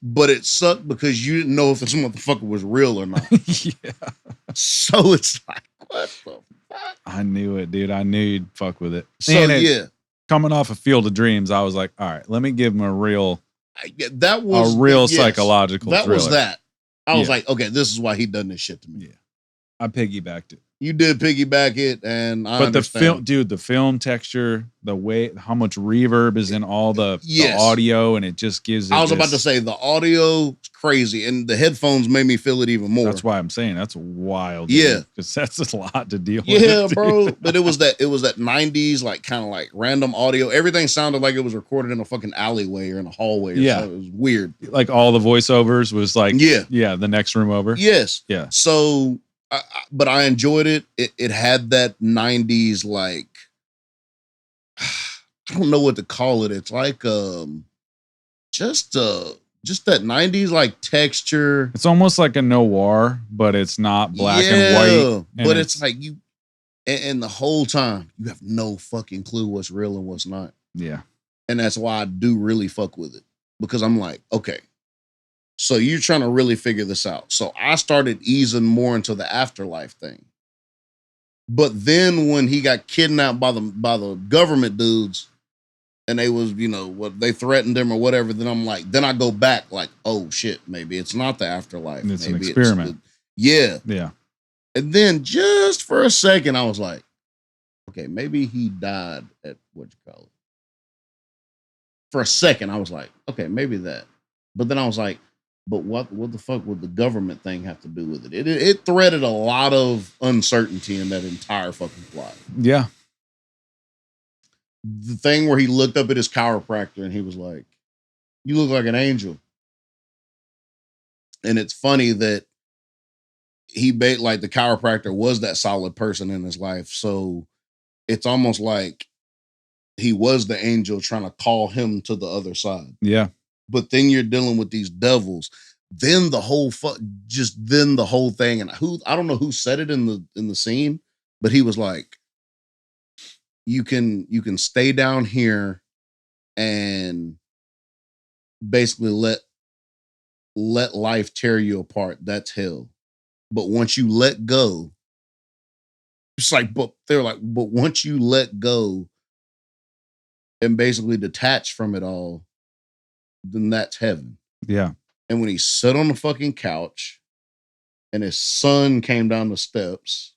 [SPEAKER 1] But it sucked because you didn't know if this motherfucker was real or not.
[SPEAKER 2] Yeah.
[SPEAKER 1] So it's like, what the fuck?
[SPEAKER 2] I knew it, dude. I knew you'd fuck with it.
[SPEAKER 1] So
[SPEAKER 2] and coming off of Field of Dreams, I was like, all right, let me give him a real psychological
[SPEAKER 1] that
[SPEAKER 2] thriller.
[SPEAKER 1] Was that. I was like, okay, this is why he done this shit to me.
[SPEAKER 2] Yeah. I piggybacked it.
[SPEAKER 1] You did piggyback it, and
[SPEAKER 2] the film texture, the way how much reverb is in all the audio, and it just gives it.
[SPEAKER 1] I was about to say the audio is crazy, and the headphones made me feel it even more.
[SPEAKER 2] That's why I'm saying that's wild.
[SPEAKER 1] Yeah,
[SPEAKER 2] because that's a lot to deal with.
[SPEAKER 1] Yeah, bro. But it was that 90s, like kind of like random audio. Everything sounded like it was recorded in a fucking alleyway or in a hallway. Or something. It was weird.
[SPEAKER 2] Like all the voiceovers was like, the next room over.
[SPEAKER 1] Yes,
[SPEAKER 2] yeah.
[SPEAKER 1] So. But I enjoyed it. It had that 90s, like, I don't know what to call it. It's like just that 90s like texture.
[SPEAKER 2] It's almost like a noir, but it's not black and white.
[SPEAKER 1] But it's like you, and the whole time you have no fucking clue what's real and what's not.
[SPEAKER 2] Yeah.
[SPEAKER 1] And that's why I do really fuck with it, because I'm like, okay, so you're trying to really figure this out. So I started easing more into the afterlife thing. But then when he got kidnapped by the government dudes, and they was, what they threatened him or whatever, then I'm like, then I go back like, oh shit, maybe it's not the afterlife.
[SPEAKER 2] It's
[SPEAKER 1] maybe
[SPEAKER 2] an experiment.
[SPEAKER 1] Yeah. And then just for a second, I was like, okay, maybe he died at For a second, I was like, okay, maybe that. But then I was like, but what the fuck would the government thing have to do with it? It threaded a lot of uncertainty in that entire fucking plot.
[SPEAKER 2] Yeah.
[SPEAKER 1] The thing where he looked up at his chiropractor and he was like, you look like an angel. And it's funny that like the chiropractor was that solid person in his life. So it's almost like he was the angel trying to call him to the other side.
[SPEAKER 2] Yeah.
[SPEAKER 1] But then you're dealing with these devils. Then the whole the whole thing, and I don't know who said it in the scene, but he was like, you can stay down here and basically let life tear you apart. That's hell. But once you let go, it's like, but once you let go and basically detach from it all, then that's heaven.
[SPEAKER 2] Yeah.
[SPEAKER 1] And when he sat on the fucking couch and his son came down the steps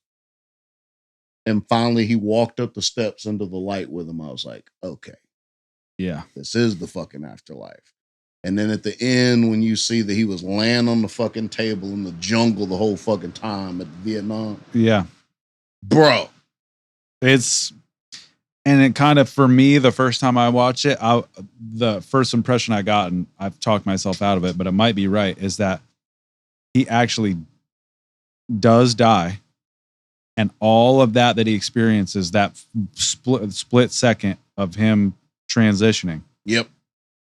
[SPEAKER 1] and finally he walked up the steps into the light with him, I was like, okay.
[SPEAKER 2] Yeah.
[SPEAKER 1] This is the fucking afterlife. And then at the end, when you see that he was laying on the fucking table in the jungle the whole fucking time at Vietnam.
[SPEAKER 2] Yeah.
[SPEAKER 1] Bro.
[SPEAKER 2] And it kind of, for me, the first time I watched it, the first impression I got, and I've talked myself out of it, but it might be right, is that he actually does die. And all of that he experiences, that split second of him transitioning.
[SPEAKER 1] Yep.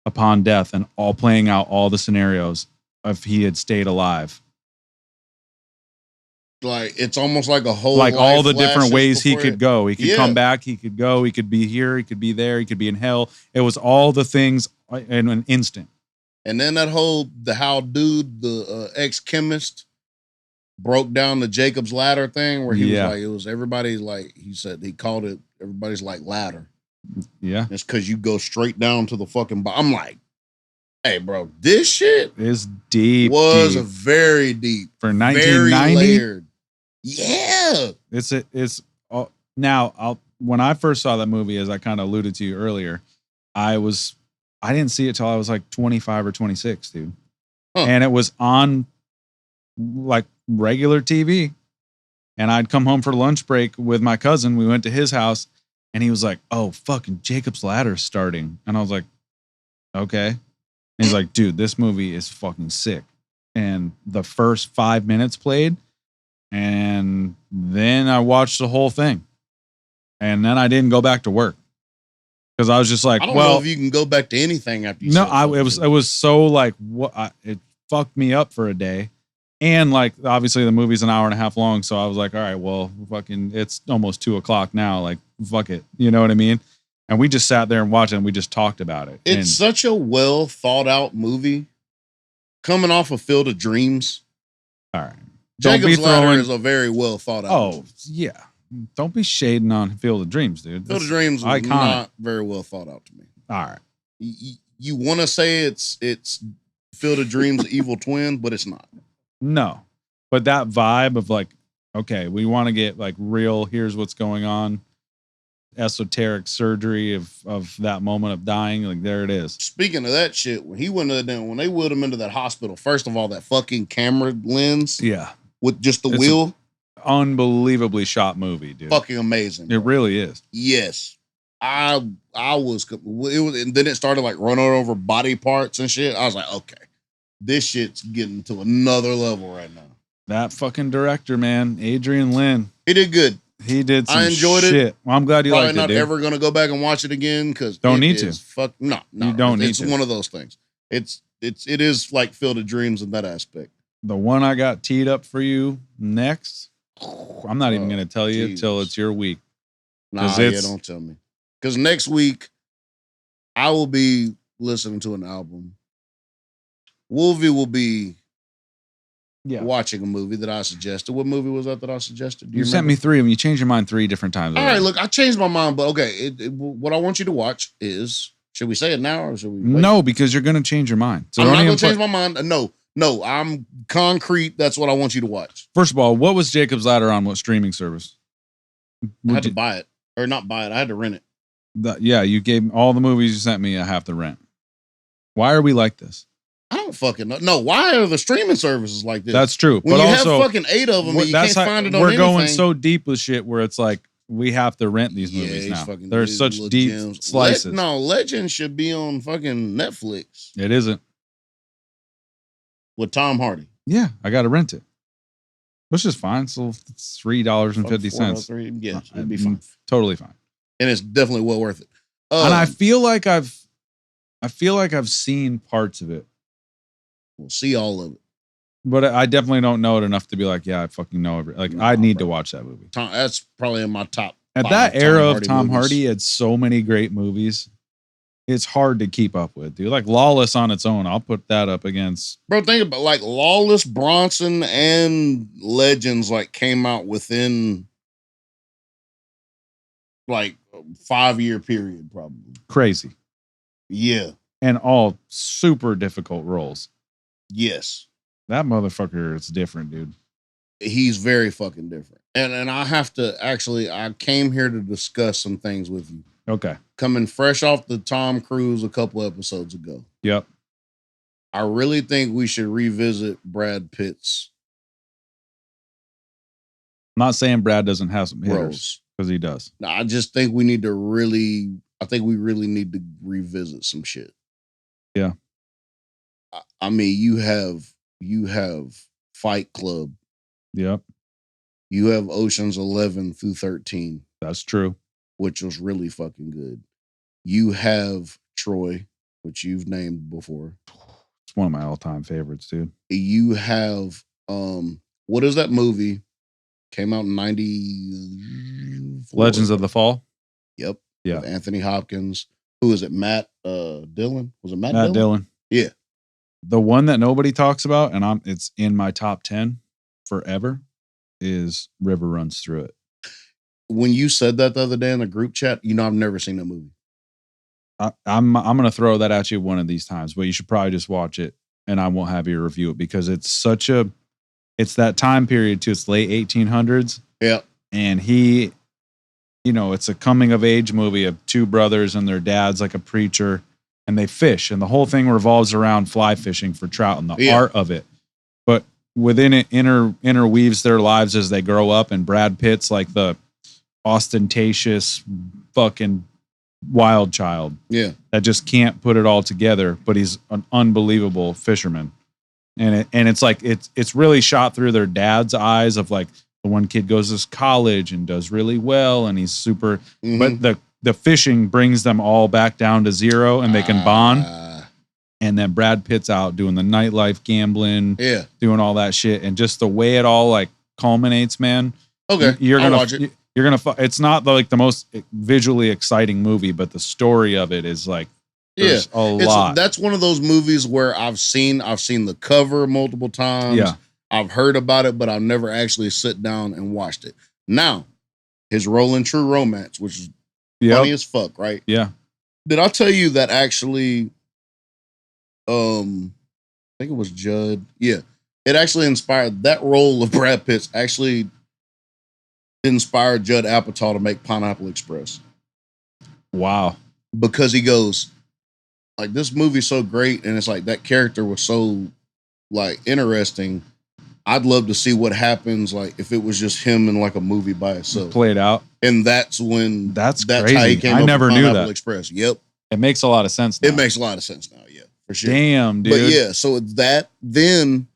[SPEAKER 2] Upon death, and all playing out all the scenarios if he had stayed alive.
[SPEAKER 1] Like, it's almost like a whole,
[SPEAKER 2] like all the different ways he could go. He could come back. He could go. He could be here. He could be there. He could be in hell. It was all the things in an instant.
[SPEAKER 1] And then how dude, the ex-chemist, broke down the Jacob's ladder thing where he was like, it was everybody's like, he said, he called it everybody's like ladder.
[SPEAKER 2] Yeah.
[SPEAKER 1] It's because you go straight down to the fucking bottom. I'm like, hey, bro, this shit
[SPEAKER 2] is deep.
[SPEAKER 1] Was a very deep.
[SPEAKER 2] For 1990?
[SPEAKER 1] Yeah.
[SPEAKER 2] Now, when I first saw that movie, as I kind of alluded to earlier, I didn't see it till I was like 25 or 26, dude. Huh. And it was on like regular TV. And I'd come home for lunch break with my cousin. We went to his house. And he was like, oh, fucking Jacob's Ladder's starting. And I was like, okay. And he's like, dude, this movie is fucking sick. And the first 5 minutes played. And then I watched the whole thing. And then I didn't go back to work. Because I was just like,
[SPEAKER 1] I don't know if you can go back to anything after you.
[SPEAKER 2] No, it was so like, it fucked me up for a day. And like, obviously the movie's an hour and a half long. So I was like, all right, well, fucking, it's almost 2:00 now. Like, fuck it. You know what I mean? And we just sat there and watched it and we just talked about it.
[SPEAKER 1] It's
[SPEAKER 2] and,
[SPEAKER 1] such a well thought out movie. Coming off of Field of Dreams.
[SPEAKER 2] All right.
[SPEAKER 1] Jacob's Ladder is a very well thought out movie.
[SPEAKER 2] Yeah. Don't be shading on Field of Dreams, dude.
[SPEAKER 1] Field of Dreams was not very well thought out to me.
[SPEAKER 2] All right.
[SPEAKER 1] You want to say it's Field of Dreams' evil twin, but it's not.
[SPEAKER 2] No. But that vibe of like, okay, we want to get like real, here's what's going on. Esoteric surgery of that moment of dying, like there it is.
[SPEAKER 1] Speaking of that shit, when they wheeled him into that hospital, first of all, that fucking camera lens, with just the wheel,
[SPEAKER 2] unbelievably shot movie, dude.
[SPEAKER 1] Fucking amazing.
[SPEAKER 2] Bro. It really is.
[SPEAKER 1] Yes, I was. It was, and then it started like running over body parts and shit. I was like, okay, this shit's getting to another level right now.
[SPEAKER 2] That fucking director, man, Adrian Lin,
[SPEAKER 1] he did good.
[SPEAKER 2] He did some
[SPEAKER 1] I enjoyed
[SPEAKER 2] shit.
[SPEAKER 1] it.
[SPEAKER 2] Well, I'm glad you liked it, dude.
[SPEAKER 1] Probably not ever going to go back and watch it again because
[SPEAKER 2] don't need to.
[SPEAKER 1] No,
[SPEAKER 2] you don't need to.
[SPEAKER 1] It's one of those things. It is like Field of Dreams in that aspect.
[SPEAKER 2] The one I got teed up for you next, I'm not even going to tell you until it's your week.
[SPEAKER 1] Nah, don't tell me. Because next week, I will be listening to an album. Wolvie will be watching a movie that I suggested. What movie was that I suggested?
[SPEAKER 2] You sent me 3 of them. You changed your mind 3 different times.
[SPEAKER 1] All right, look, I changed my mind, but okay. What I want you to watch is, should we say it now or should we wait?
[SPEAKER 2] No, because you're going to change your mind. So
[SPEAKER 1] I'm not going to change my mind. No, I'm concrete. That's what I want you to watch.
[SPEAKER 2] First of all, what was Jacob's Ladder on? What streaming service?
[SPEAKER 1] I had to buy it. Or not buy it. I had to rent it.
[SPEAKER 2] You gave all the movies you sent me, I have to rent. Why are we like this?
[SPEAKER 1] I don't fucking know. No, why are the streaming services like this?
[SPEAKER 2] That's true.
[SPEAKER 1] When
[SPEAKER 2] but
[SPEAKER 1] you
[SPEAKER 2] also,
[SPEAKER 1] have fucking 8 of them and you can't find it on
[SPEAKER 2] we're
[SPEAKER 1] anything.
[SPEAKER 2] going so deep with shit where it's like we have to rent these movies now. There's such deep slices.
[SPEAKER 1] Legend should be on fucking Netflix.
[SPEAKER 2] It isn't.
[SPEAKER 1] With Tom Hardy.
[SPEAKER 2] Yeah, I got to rent it. Which is fine. So it's $3.50.
[SPEAKER 1] Yeah, it'd be fine.
[SPEAKER 2] Totally fine.
[SPEAKER 1] And it's definitely well worth it.
[SPEAKER 2] And I feel like I've seen parts of it.
[SPEAKER 1] We'll see all of it.
[SPEAKER 2] But I definitely don't know it enough to be like, yeah, I fucking know everything. Like, I need to watch that movie.
[SPEAKER 1] That's probably in my top.
[SPEAKER 2] At that era of Tom Hardy, had so many great movies. It's hard to keep up with, dude. Like Lawless on its own, I'll put that up against.
[SPEAKER 1] Bro, think about like Lawless, Bronson, and Legends like came out within like a 5-year period, probably.
[SPEAKER 2] Crazy.
[SPEAKER 1] Yeah.
[SPEAKER 2] And all super difficult roles.
[SPEAKER 1] Yes.
[SPEAKER 2] That motherfucker is different, dude.
[SPEAKER 1] He's very fucking different. And I have to I came here to discuss some things with you.
[SPEAKER 2] Okay.
[SPEAKER 1] Coming fresh off the Tom Cruise a couple episodes ago.
[SPEAKER 2] Yep.
[SPEAKER 1] I really think we should revisit Brad Pitt's.
[SPEAKER 2] I'm not saying Brad doesn't have some hitters, because he does.
[SPEAKER 1] No, I just think we need to really need to revisit some shit.
[SPEAKER 2] Yeah.
[SPEAKER 1] I mean, you have Fight Club.
[SPEAKER 2] Yep.
[SPEAKER 1] You have Ocean's 11 through 13.
[SPEAKER 2] That's true.
[SPEAKER 1] Which was really fucking good. You have Troy, which you've named before.
[SPEAKER 2] It's one of my all-time favorites, dude.
[SPEAKER 1] You have what is that movie? Came out in 90.
[SPEAKER 2] Legends of the Fall.
[SPEAKER 1] Yep.
[SPEAKER 2] Yeah.
[SPEAKER 1] With Anthony Hopkins. Who is it? Matt Dillon? Was it Matt
[SPEAKER 2] Dillon?
[SPEAKER 1] Yeah.
[SPEAKER 2] The one that nobody talks about, and it's in my top 10 forever, is River Runs Through It.
[SPEAKER 1] When you said that the other day in the group chat, I've never seen that movie.
[SPEAKER 2] I'm going to throw that at you one of these times, but you should probably just watch it and I won't have you review it because it's that time period too. It's late 1800s.
[SPEAKER 1] Yeah.
[SPEAKER 2] And it's a coming of age movie of 2 brothers and their dad's like a preacher and they fish and the whole thing revolves around fly fishing for trout and the art of it. But within it interweaves their lives as they grow up, and Brad Pitt's like the ostentatious fucking wild child that just can't put it all together, but he's an unbelievable fisherman. And it's like it's really shot through their dad's eyes of like the one kid goes to college and does really well and he's super but the fishing brings them all back down to zero and they can bond. And then Brad Pitt's out doing the nightlife gambling, doing all that shit, and just the way it all like culminates, man.
[SPEAKER 1] Okay,
[SPEAKER 2] you're gonna
[SPEAKER 1] watch it.
[SPEAKER 2] You're gonna. It's not like the most visually exciting movie, but the story of it is like there's a lot.
[SPEAKER 1] That's one of those movies where I've seen the cover multiple times.
[SPEAKER 2] Yeah.
[SPEAKER 1] I've heard about it, but I've never actually sit down and watched it. Now, his role in True Romance, which is funny as fuck, right?
[SPEAKER 2] Yeah.
[SPEAKER 1] Did I tell you that actually? I think it was Judd. Yeah, it actually inspired that role of Brad Pitt's. Actually, inspired Judd Apatow to make Pineapple Express.
[SPEAKER 2] Wow.
[SPEAKER 1] Because he goes, like, this movie's so great, and it's like that character was so like interesting. I'd love to see what happens, like if it was just him in like a movie by itself.
[SPEAKER 2] Played out.
[SPEAKER 1] And that's when
[SPEAKER 2] that's
[SPEAKER 1] crazy. How he came
[SPEAKER 2] I
[SPEAKER 1] up
[SPEAKER 2] never
[SPEAKER 1] with
[SPEAKER 2] knew
[SPEAKER 1] Pineapple
[SPEAKER 2] that.
[SPEAKER 1] Express. Yep.
[SPEAKER 2] It makes a lot of sense now.
[SPEAKER 1] It makes a lot of sense now, yeah. For sure.
[SPEAKER 2] Damn, dude.
[SPEAKER 1] But yeah, so it's that. Then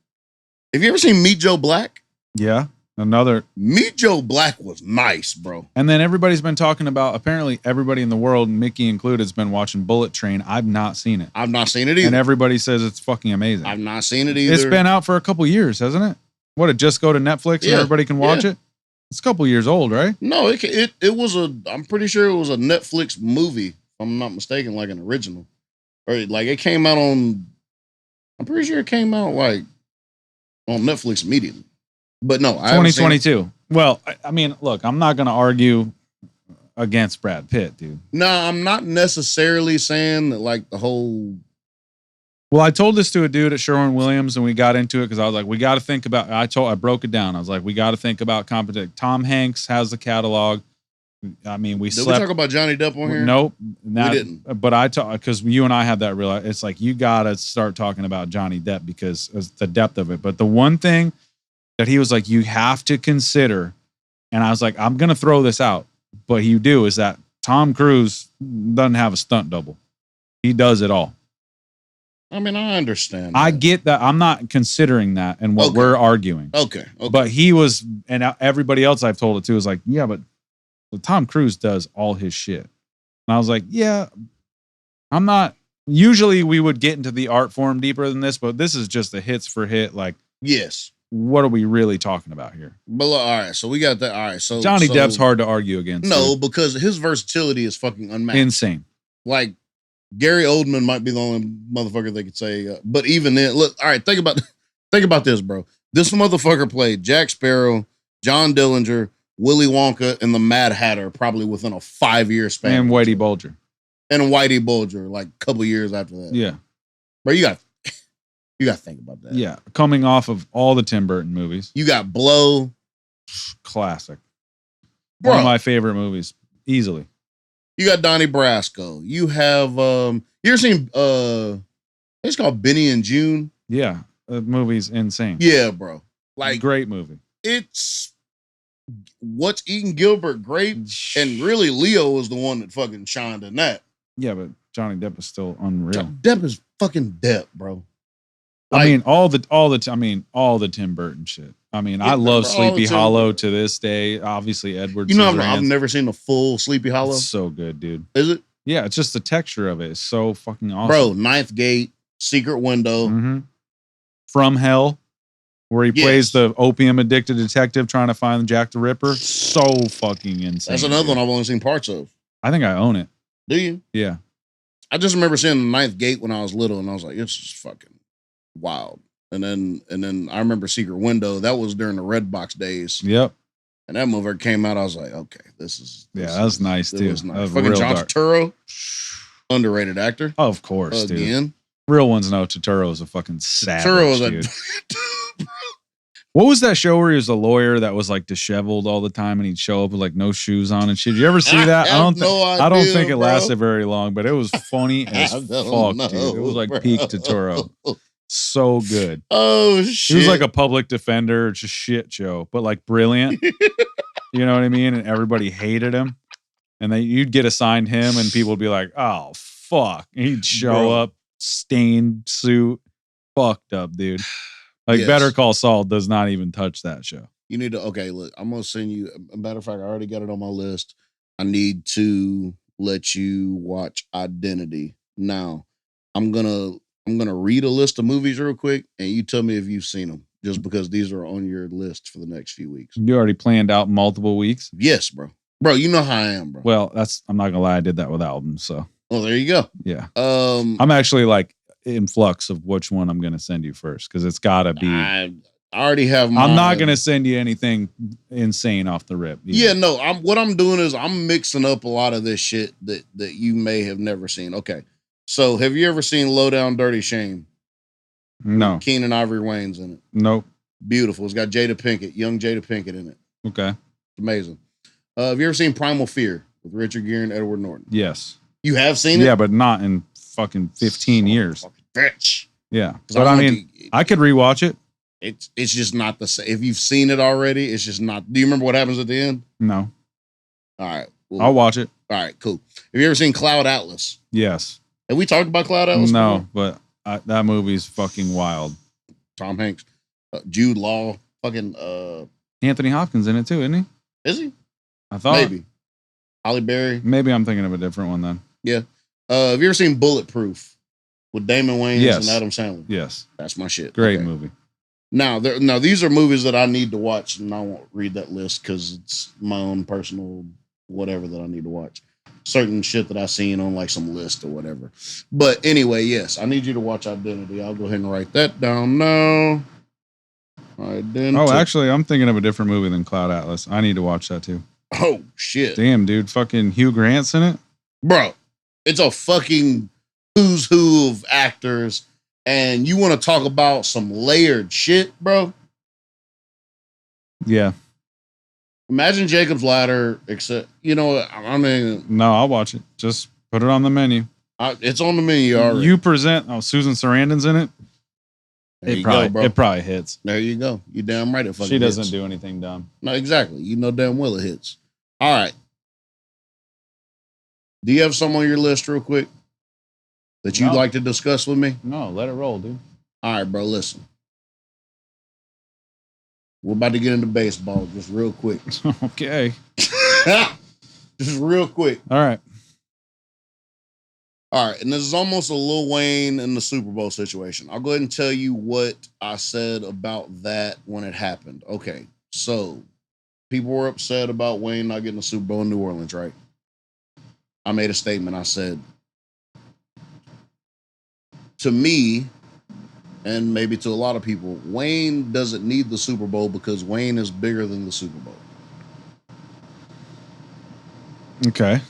[SPEAKER 1] have you ever seen Meet Joe Black?
[SPEAKER 2] Yeah. Another
[SPEAKER 1] Meet Joe Black was nice, bro.
[SPEAKER 2] And then everybody's been talking about, apparently everybody in the world, Mickey included, has been watching Bullet Train. I've not seen it.
[SPEAKER 1] I've not seen it either.
[SPEAKER 2] And everybody says it's fucking amazing.
[SPEAKER 1] I've not seen it either.
[SPEAKER 2] It's been out for a couple years, hasn't it? What, it just go to Netflix and everybody can watch it? It's a couple years old, right?
[SPEAKER 1] No, it was I'm pretty sure it was a Netflix movie, if I'm not mistaken, like an original. Or like it came out on, I'm pretty sure it came out like on Netflix immediately. But no,
[SPEAKER 2] 2022. Well, I mean, look, I'm not going to argue against Brad Pitt, dude.
[SPEAKER 1] No, I'm not necessarily saying that like the whole.
[SPEAKER 2] Well, I told this to a dude at Sherwin-Williams, and we got into it because I was like, we got to think about. I broke it down. I was like, we got to think about competition. Tom Hanks has the catalog. I mean,
[SPEAKER 1] Did we talk about Johnny Depp on here?
[SPEAKER 2] Nope,
[SPEAKER 1] we didn't.
[SPEAKER 2] But I talk because you and I had that real. It's like you got to start talking about Johnny Depp because of the depth of it. But the one thing that he was like, you have to consider, and I was like, I'm gonna throw this out, but you do is that Tom Cruise doesn't have a stunt double. He does it all.
[SPEAKER 1] I mean, I understand.
[SPEAKER 2] I get that. I'm not considering that and what we're arguing.
[SPEAKER 1] Okay.
[SPEAKER 2] But he was, and everybody else I've told it to is like, yeah, but Tom Cruise does all his shit. And I was like, yeah, I'm not. Usually we would get into the art form deeper than this, but this is just a hits for hit. Like,
[SPEAKER 1] yes.
[SPEAKER 2] What are we really talking about here?
[SPEAKER 1] But all right, so we got that. All right, so
[SPEAKER 2] Johnny Depp's hard to argue against.
[SPEAKER 1] No, because his versatility is fucking unmatched.
[SPEAKER 2] Insane.
[SPEAKER 1] Like, Gary Oldman might be the only motherfucker they could say. But even then, look, all right, think about this, bro. This motherfucker played Jack Sparrow, John Dillinger, Willy Wonka, and the Mad Hatter probably within a 5-year span.
[SPEAKER 2] And Whitey Bulger.
[SPEAKER 1] And Whitey Bulger, like a couple years after that.
[SPEAKER 2] Yeah.
[SPEAKER 1] Bro, you got to think about that.
[SPEAKER 2] Yeah. Coming off of all the Tim Burton movies.
[SPEAKER 1] You got Blow.
[SPEAKER 2] Classic.
[SPEAKER 1] Bro.
[SPEAKER 2] One of my favorite movies. Easily.
[SPEAKER 1] You got Donnie Brasco. You have you ever seen it's called Benny and June?
[SPEAKER 2] Yeah. The movie's insane.
[SPEAKER 1] Yeah, bro. Like,
[SPEAKER 2] great movie.
[SPEAKER 1] It's What's Eating Gilbert great, and really Leo was the one that fucking shined in that.
[SPEAKER 2] Yeah, but Johnny Depp is still unreal.
[SPEAKER 1] Depp is fucking Depp, bro.
[SPEAKER 2] Like, I mean, all the Tim Burton shit. I mean, I love Sleepy Hollow to this day. Obviously, Edward.
[SPEAKER 1] You know, I've never seen a full Sleepy Hollow.
[SPEAKER 2] It's so good, dude.
[SPEAKER 1] Is it?
[SPEAKER 2] Yeah, it's just the texture of it is so fucking awesome.
[SPEAKER 1] Bro, Ninth Gate, Secret Window.
[SPEAKER 2] Mm-hmm. From Hell, where he plays the opium-addicted detective trying to find Jack the Ripper. So fucking insane.
[SPEAKER 1] That's another one I've only seen parts of.
[SPEAKER 2] I think I own it.
[SPEAKER 1] Do you?
[SPEAKER 2] Yeah.
[SPEAKER 1] I just remember seeing the Ninth Gate when I was little, and I was like, it's just fucking wild. And then I remember Secret Window. That was during the Redbox days.
[SPEAKER 2] Yep.
[SPEAKER 1] And that movie came out. I was like, okay, this is
[SPEAKER 2] that was nice too.
[SPEAKER 1] Was nice. Fucking John Turturro, underrated actor.
[SPEAKER 2] Oh, of course,
[SPEAKER 1] again.
[SPEAKER 2] Dude. Real ones know Turturro is a fucking savage. Turturro is
[SPEAKER 1] dude.
[SPEAKER 2] What was that show where he was a lawyer that was like disheveled all the time and he'd show up with like no shoes on and shit? Did you ever see that? I don't think it lasted very long, but it was funny as fuck, dude. It was like peak Turturro. So good.
[SPEAKER 1] Oh shit.
[SPEAKER 2] He was like a public defender, just shit show, but like brilliant. You know what I mean? And everybody hated him. And then you'd get assigned him and people would be like, oh fuck. And he'd show up, stained suit, fucked up, dude. Like Better Call Saul does not even touch that show.
[SPEAKER 1] You need to, okay, look, I'm gonna send you, a matter of fact, I already got it on my list. I need to let you watch Identity. Now, I'm gonna read a list of movies real quick, and you tell me if you've seen them. just because these are on your list for the next few weeks.
[SPEAKER 2] You already planned out multiple weeks?
[SPEAKER 1] Yes, bro. Bro, you know how I am, bro.
[SPEAKER 2] Well, I'm not gonna lie, I did that with albums, so.
[SPEAKER 1] Oh, there you go.
[SPEAKER 2] Yeah.
[SPEAKER 1] I'm
[SPEAKER 2] actually like in flux of which one I'm gonna send you first, because it's gotta be.
[SPEAKER 1] I already have mine.
[SPEAKER 2] I'm not gonna send you anything insane off the rip.
[SPEAKER 1] Either. Yeah, no. What I'm doing is I'm mixing up a lot of this shit that you may have never seen. Okay, so have you ever seen Low Down Dirty Shame?
[SPEAKER 2] No.
[SPEAKER 1] Keenan Ivory Wayne's in it.
[SPEAKER 2] Nope.
[SPEAKER 1] Beautiful. It's got Jada Pinkett, young Jada Pinkett in it.
[SPEAKER 2] Okay.
[SPEAKER 1] It's amazing. Have you ever seen Primal Fear with Richard Gere and Edward Norton?
[SPEAKER 2] Yes.
[SPEAKER 1] You have seen it?
[SPEAKER 2] Yeah, but not in fucking 15 years.
[SPEAKER 1] Fucking bitch.
[SPEAKER 2] Yeah. But I mean, I could rewatch it.
[SPEAKER 1] It's just not the same. If you've seen it already, it's just not. Do you remember what happens at the end?
[SPEAKER 2] No.
[SPEAKER 1] All right.
[SPEAKER 2] Well, I'll watch it.
[SPEAKER 1] All right, cool. Have you ever seen Cloud Atlas?
[SPEAKER 2] Yes.
[SPEAKER 1] Have we talked about Cloud Atlas?
[SPEAKER 2] No, before? But that movie's fucking wild.
[SPEAKER 1] Tom Hanks, Jude Law, fucking
[SPEAKER 2] Anthony Hopkins in it too, isn't he?
[SPEAKER 1] Is he?
[SPEAKER 2] I thought
[SPEAKER 1] maybe. Halle Berry.
[SPEAKER 2] Maybe I'm thinking of a different one then.
[SPEAKER 1] Yeah. Have you ever seen Bulletproof with Damon Wayans
[SPEAKER 2] Yes.
[SPEAKER 1] and Adam Sandler?
[SPEAKER 2] Yes.
[SPEAKER 1] That's my shit.
[SPEAKER 2] Great movie.
[SPEAKER 1] Now, these are movies that I need to watch, and I won't read that list because it's my own personal whatever that I need to watch. Certain shit that I seen on like some list or whatever. But anyway, yes, I need you to watch Identity. I'll go ahead and write that down now. Identity.
[SPEAKER 2] Oh, actually, I'm thinking of a different movie than Cloud Atlas. I need to watch that too.
[SPEAKER 1] Oh, shit.
[SPEAKER 2] Damn, dude. Fucking Hugh Grant's in it?
[SPEAKER 1] Bro, it's a fucking who's who of actors. And you want to talk about some layered shit, bro?
[SPEAKER 2] Yeah.
[SPEAKER 1] Imagine Jacob's Ladder, except, I mean...
[SPEAKER 2] No, I'll watch it. Just put it on the menu.
[SPEAKER 1] It's on the menu already.
[SPEAKER 2] You present... Oh, Susan Sarandon's in it? It probably hits.
[SPEAKER 1] There you go. You damn right it fucking
[SPEAKER 2] She doesn't
[SPEAKER 1] hits.
[SPEAKER 2] do anything dumb.
[SPEAKER 1] No, exactly. You know damn well it hits. All right. Do you have some on your list real quick that you'd like to discuss with me?
[SPEAKER 2] No, let it roll, dude.
[SPEAKER 1] All right, bro, listen. We're about to get into baseball just real quick.
[SPEAKER 2] Okay.
[SPEAKER 1] Just real quick.
[SPEAKER 2] All right.
[SPEAKER 1] All right, and this is almost a Lil Wayne in the Super Bowl situation. I'll go ahead and tell you what I said about that when it happened. Okay, so people were upset about Wayne not getting the Super Bowl in New Orleans, right? I made a statement. I said, to me, and maybe to a lot of people, Wayne doesn't need the Super Bowl because Wayne is bigger than the Super Bowl.
[SPEAKER 2] Okay.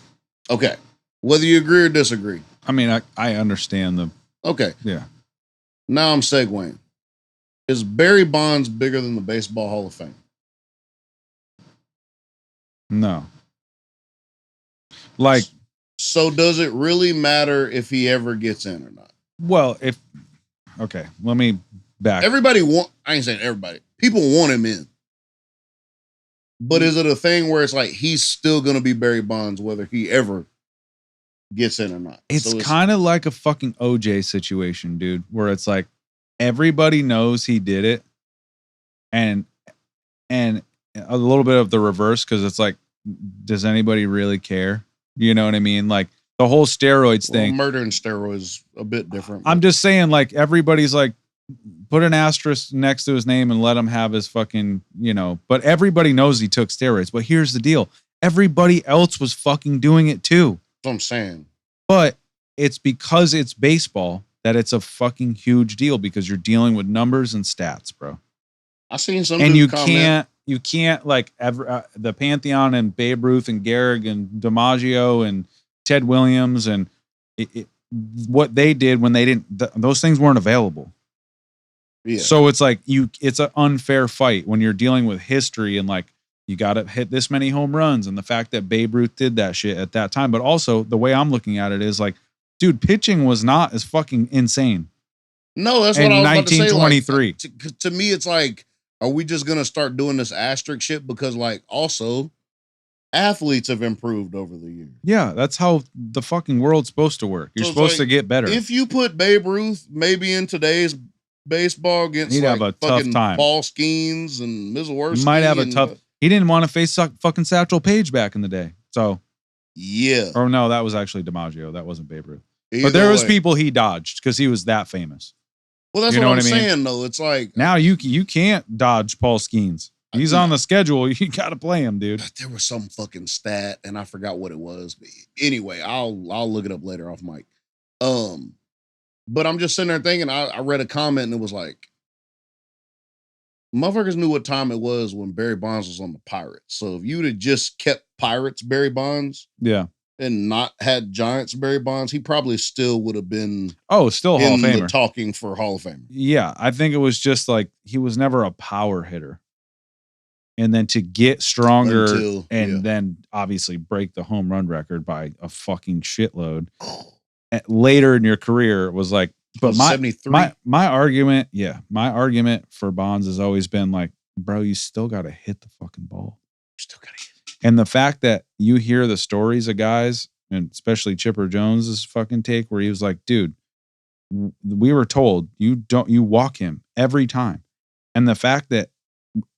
[SPEAKER 1] Okay. Whether you agree or disagree.
[SPEAKER 2] I mean, I understand the...
[SPEAKER 1] Okay.
[SPEAKER 2] Yeah.
[SPEAKER 1] Now I'm segueing. Is Barry Bonds bigger than the Baseball Hall of Fame?
[SPEAKER 2] No. Like...
[SPEAKER 1] So does it really matter if he ever gets in or not?
[SPEAKER 2] Well, if... Okay, let me back.
[SPEAKER 1] I ain't saying everybody. People want him in. But is it a thing where it's like he's still going to be Barry Bonds whether he ever gets in or not?
[SPEAKER 2] It's kind of like a fucking OJ situation, dude, where it's like everybody knows he did it, and a little bit of the reverse, because it's like, does anybody really care? You know what I mean? Like the whole steroids thing.
[SPEAKER 1] Murder and steroids a bit different.
[SPEAKER 2] I'm just saying, like, everybody's like, put an asterisk next to his name and let him have his fucking, but everybody knows he took steroids. But here's the deal. Everybody else was fucking doing it too.
[SPEAKER 1] That's what I'm saying.
[SPEAKER 2] But it's because it's baseball that it's a fucking huge deal, because you're dealing with numbers and stats, bro.
[SPEAKER 1] I seen some,
[SPEAKER 2] and you can't like ever the Pantheon and Babe Ruth and Gehrig and DiMaggio and Ted Williams and what they did when they didn't, those things weren't available. Yeah. So it's like it's an unfair fight when you're dealing with history and like you got to hit this many home runs and the fact that Babe Ruth did that shit at that time. But also the way I'm looking at it is like, dude, pitching was not as fucking insane.
[SPEAKER 1] No, that's what I was about to say.
[SPEAKER 2] 1923.
[SPEAKER 1] Like, to me, it's like, are we just going to start doing this asterisk shit? Because like also athletes have improved over the years.
[SPEAKER 2] Yeah, that's how the fucking world's supposed to work. You're supposed to get better.
[SPEAKER 1] If you put Babe Ruth maybe in today's baseball against
[SPEAKER 2] he'd have a tough time.
[SPEAKER 1] Paul Skeens and Mizzleworski.
[SPEAKER 2] He might have a tough. He didn't want to face fucking Satchel Paige back in the day. So
[SPEAKER 1] yeah.
[SPEAKER 2] Or no, that was actually DiMaggio. That wasn't Babe Ruth. But there was people he dodged because he was that famous.
[SPEAKER 1] Well, that's
[SPEAKER 2] You
[SPEAKER 1] what
[SPEAKER 2] know
[SPEAKER 1] I'm
[SPEAKER 2] what I mean?
[SPEAKER 1] saying, though. It's like
[SPEAKER 2] Now you can't dodge Paul Skeens. He's on the schedule. You got to play him, dude.
[SPEAKER 1] there was some fucking stat, and I forgot what it was. But anyway, I'll look it up later off mic. But I'm just sitting there thinking. I read a comment, and it was like, motherfuckers knew what time it was when Barry Bonds was on the Pirates. So if you'd have just kept Pirates Barry Bonds,
[SPEAKER 2] Yeah,
[SPEAKER 1] and not had Giants Barry Bonds, he probably still would have been
[SPEAKER 2] still Hall of
[SPEAKER 1] in the
[SPEAKER 2] Famer.
[SPEAKER 1] talking for Hall of Famer.
[SPEAKER 2] Yeah, I think it was just like he was never a power hitter. And then to get stronger then obviously break the home run record by a fucking shitload. Later in your career, it was like, but my argument for Bonds has always been like, bro, you still got to hit the fucking ball.
[SPEAKER 1] You still got to hit.
[SPEAKER 2] And the fact that you hear the stories of guys, and especially Chipper Jones's fucking take, where he was like, dude, we were told you walk him every time. And the fact that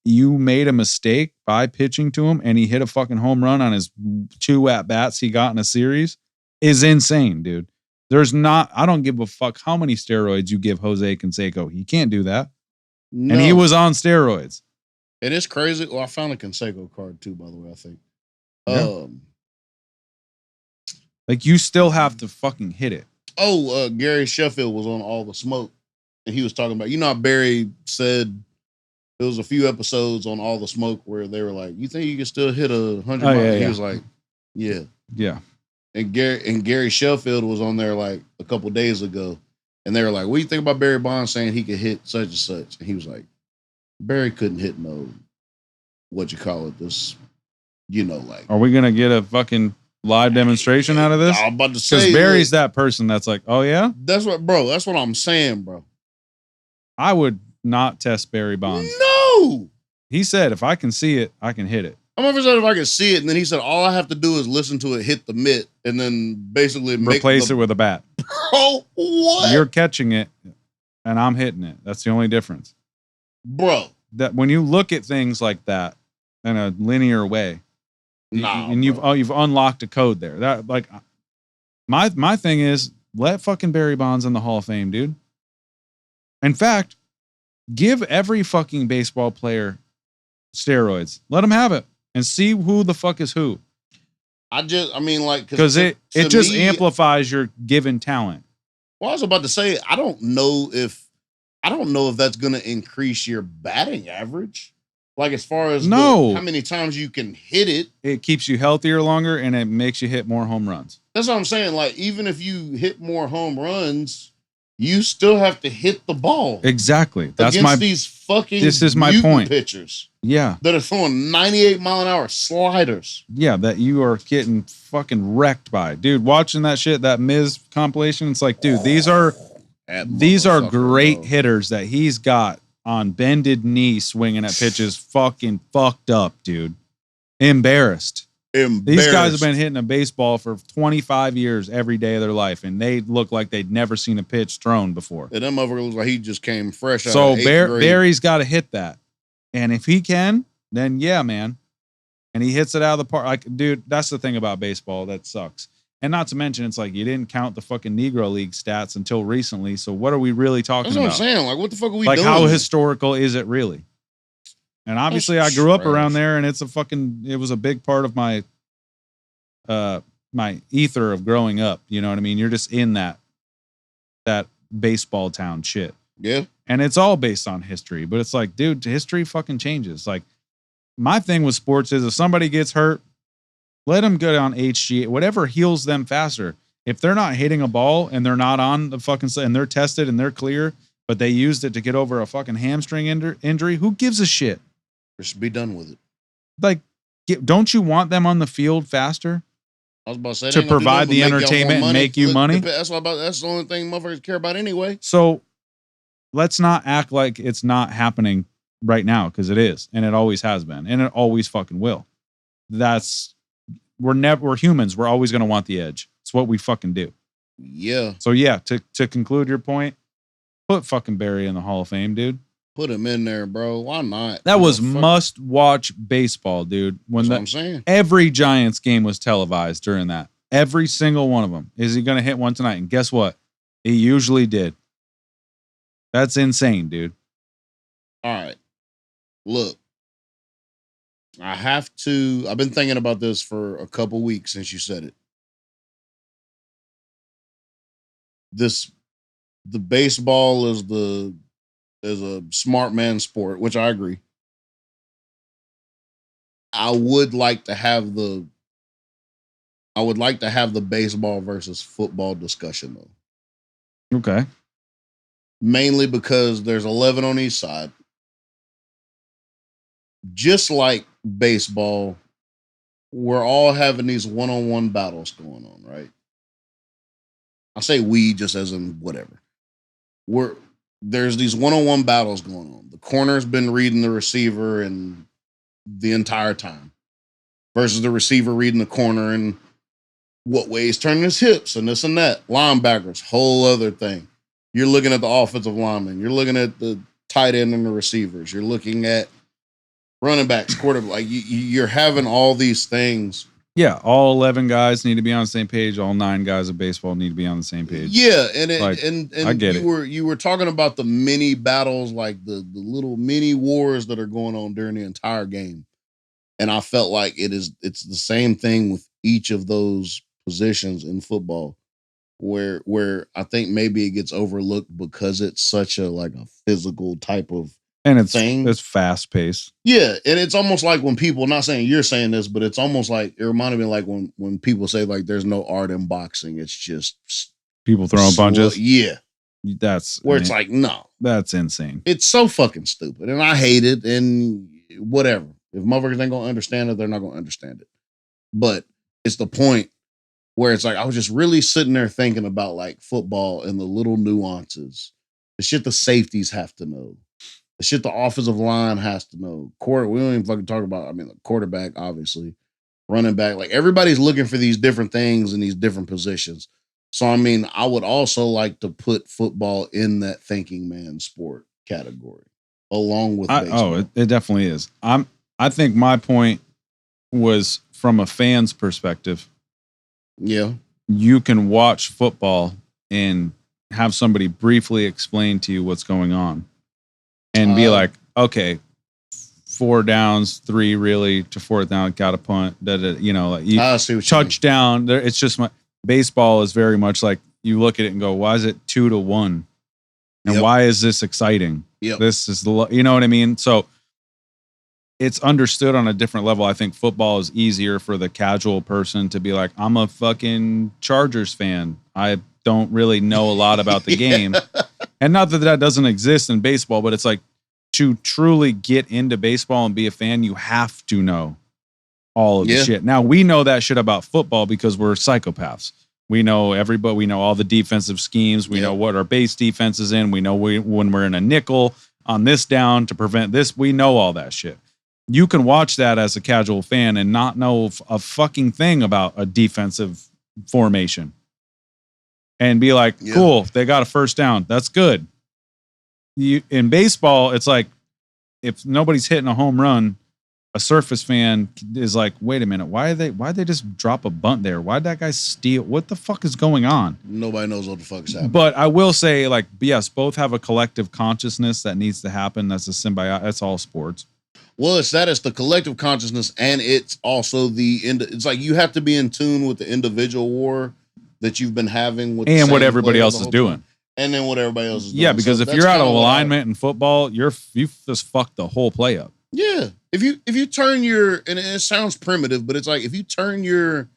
[SPEAKER 2] you made a mistake by pitching to him and he hit a fucking home run on his 2 at-bats he got in a series is insane, dude. I don't give a fuck how many steroids you give Jose Canseco. He can't do that. No. And he was on steroids.
[SPEAKER 1] It is crazy. Well, I found a Canseco card too, by the way, I think.
[SPEAKER 2] Yeah. Like you still have to fucking hit it.
[SPEAKER 1] Gary Sheffield was on All the Smoke and he was talking about, how Barry said there was a few episodes on All the Smoke where they were like, you think you can still hit 100 miles?
[SPEAKER 2] Yeah,
[SPEAKER 1] he was like, yeah.
[SPEAKER 2] Yeah.
[SPEAKER 1] And Gary Sheffield was on there like a couple days ago. And they were like, what do you think about Barry Bonds saying he could hit such and such? And he was like, Barry couldn't hit no,
[SPEAKER 2] Are we going to get a fucking live demonstration out of this?
[SPEAKER 1] I'm about to say.
[SPEAKER 2] Because Barry's that person that's like, oh yeah?
[SPEAKER 1] That's what I'm saying, bro.
[SPEAKER 2] I would not test Barry Bonds.
[SPEAKER 1] No!
[SPEAKER 2] He said, if I can see it, I can hit it.
[SPEAKER 1] I'm never said if I can see it, and then he said, all I have to do is listen to it hit the mitt, and then basically
[SPEAKER 2] replace it with a bat.
[SPEAKER 1] Bro, what?
[SPEAKER 2] You're catching it, and I'm hitting it. That's the only difference.
[SPEAKER 1] Bro.
[SPEAKER 2] That when you look at things like that in a linear way, you've unlocked a code there. That like my thing is let fucking Barry Bonds in the Hall of Fame, dude. In fact, give every fucking baseball player steroids. Let them have it and see who the fuck is who. Because it just amplifies your given talent.
[SPEAKER 1] Well, I was about to say, I don't know if that's going to increase your batting average. Like as far as how many times you can hit it.
[SPEAKER 2] It keeps you healthier longer and it makes you hit more home runs.
[SPEAKER 1] That's what I'm saying. Like even if you hit more home runs, you still have to hit the ball.
[SPEAKER 2] Exactly. That's
[SPEAKER 1] these fucking
[SPEAKER 2] this is my point.
[SPEAKER 1] Pitchers.
[SPEAKER 2] Yeah.
[SPEAKER 1] That are throwing 98 mile an hour sliders.
[SPEAKER 2] Yeah, that you are getting fucking wrecked by. Dude, watching that shit, that Miz compilation, it's like, dude, these are great hitters that he's got on bended knee swinging at pitches fucking fucked up, dude. Embarrassed. These guys have been hitting a baseball for 25 years every day of their life, and they look like they'd never seen a pitch thrown before.
[SPEAKER 1] And them motherfuckers looks like he just came fresh out of 8th grade.
[SPEAKER 2] Barry's got to hit that. And if he can, then yeah, man. And he hits it out of the park. Like, dude, that's the thing about baseball that sucks. And not to mention, it's like you didn't count the fucking Negro League stats until recently. So what are we really talking about?
[SPEAKER 1] That's what I'm saying. Like, what the fuck are we
[SPEAKER 2] doing?
[SPEAKER 1] Like,
[SPEAKER 2] how historical is it really? And obviously, I grew up around there, and it was a big part of my my ether of growing up. You know what I mean? You're just in that baseball town shit.
[SPEAKER 1] Yeah.
[SPEAKER 2] And it's all based on history. But it's like, dude, history fucking changes. Like, my thing with sports is if somebody gets hurt, let them go on HGH, whatever heals them faster. If they're not hitting a ball and they're not on the fucking and they're tested and they're clear, but they used it to get over a fucking hamstring injury, who gives a shit?
[SPEAKER 1] Just be done with it.
[SPEAKER 2] Like, don't you want them on the field faster?
[SPEAKER 1] I was about to say
[SPEAKER 2] to provide the entertainment and make you money.
[SPEAKER 1] That's the only thing motherfuckers care about anyway.
[SPEAKER 2] So let's not act like it's not happening right now, because it is, and it always has been, and it always fucking will. We're humans. We're always going to want the edge. It's what we fucking do.
[SPEAKER 1] Yeah.
[SPEAKER 2] So yeah, to conclude your point, put fucking Barry in the Hall of Fame, dude.
[SPEAKER 1] Put him in there, bro. Why not?
[SPEAKER 2] That was must-watch baseball, dude.
[SPEAKER 1] That's what I'm saying.
[SPEAKER 2] Every Giants game was televised during that. Every single one of them. Is he going to hit one tonight? And guess what? He usually did. That's insane, dude.
[SPEAKER 1] All right. Look, I've been thinking about this for a couple weeks since you said it. The baseball is a smart man sport, which I agree. I would like to have the baseball versus football discussion though.
[SPEAKER 2] Okay.
[SPEAKER 1] Mainly because there's 11 on each side. Just like baseball, we're all having these one-on-one battles going on, right? I say we just as in whatever. There's these one-on-one battles going on. The corner's been reading the receiver and the entire time versus the receiver reading the corner and what way he's turning his hips and this and that. Linebackers, whole other thing. You're looking at the offensive lineman. You're looking at the tight end and the receivers. You're looking at running backs, quarterback. Like you're having all these things.
[SPEAKER 2] Yeah, all 11 guys need to be on the same page. All 9 guys of baseball need to be on the same page.
[SPEAKER 1] Yeah, and
[SPEAKER 2] I get
[SPEAKER 1] you were talking about the mini battles, like the little mini wars that are going on during the entire game. And I felt like it's the same thing with each of those positions in football, where I think maybe it gets overlooked because it's such a physical type of
[SPEAKER 2] and it's
[SPEAKER 1] thing.
[SPEAKER 2] It's fast paced.
[SPEAKER 1] Yeah, and it's almost like when people, not saying you're saying this, but it's almost like it reminded me like when people say like there's no art in boxing, it's just
[SPEAKER 2] people throwing punches.
[SPEAKER 1] Yeah,
[SPEAKER 2] that's
[SPEAKER 1] where it's like no,
[SPEAKER 2] that's insane.
[SPEAKER 1] It's so fucking stupid, and I hate it. And whatever, if motherfuckers ain't gonna understand it, they're not gonna understand it. But it's the point where it's like I was just really sitting there thinking about like football and the little nuances, the shit the safeties have to know. The shit the offensive line has to know. We don't even fucking talk about, the quarterback, obviously. Running back. Like, everybody's looking for these different things in these different positions. So, I would also like to put football in that thinking man sport category, along with baseball.
[SPEAKER 2] It definitely is. I think my point was from a fan's perspective.
[SPEAKER 1] Yeah.
[SPEAKER 2] You can watch football and have somebody briefly explain to you what's going on. And be like, okay, 4 downs, 3 really to 4th down, got a punt. Touchdown. It's just baseball is very much like you look at it and go, why is it 2-1? And why is this exciting?
[SPEAKER 1] Yep.
[SPEAKER 2] This is you know what I mean? So it's understood on a different level. I think football is easier for the casual person to be like, I'm a fucking Chargers fan. I don't really know a lot about the game. And not that doesn't exist in baseball, but it's like to truly get into baseball and be a fan, you have to know all of the shit. Now, we know that shit about football because we're psychopaths. We know everybody. We know all the defensive schemes. We know what our base defense is in. We know when we're in a nickel on this down to prevent this. We know all that shit. You can watch that as a casual fan and not know a fucking thing about a defensive formation. And be like, cool, they got a 1st down. That's good. In baseball, it's like if nobody's hitting a home run, a surface fan is like, wait a minute, why'd they just drop a bunt there? Why'd that guy steal? What the fuck is going on?
[SPEAKER 1] Nobody knows what the fuck is happening.
[SPEAKER 2] But I will say, like, yes, both have a collective consciousness that needs to happen. That's a symbiote. That's all sports.
[SPEAKER 1] Well, it's the collective consciousness, and it's also it's like you have to be in tune with the individual war that you've been having with
[SPEAKER 2] and what everybody else is doing.
[SPEAKER 1] And then what everybody else is doing.
[SPEAKER 2] Yeah, because if you're out of alignment in football, you've just fucked the whole play up.
[SPEAKER 1] Yeah. If you turn and it sounds primitive, but it's like if you turn your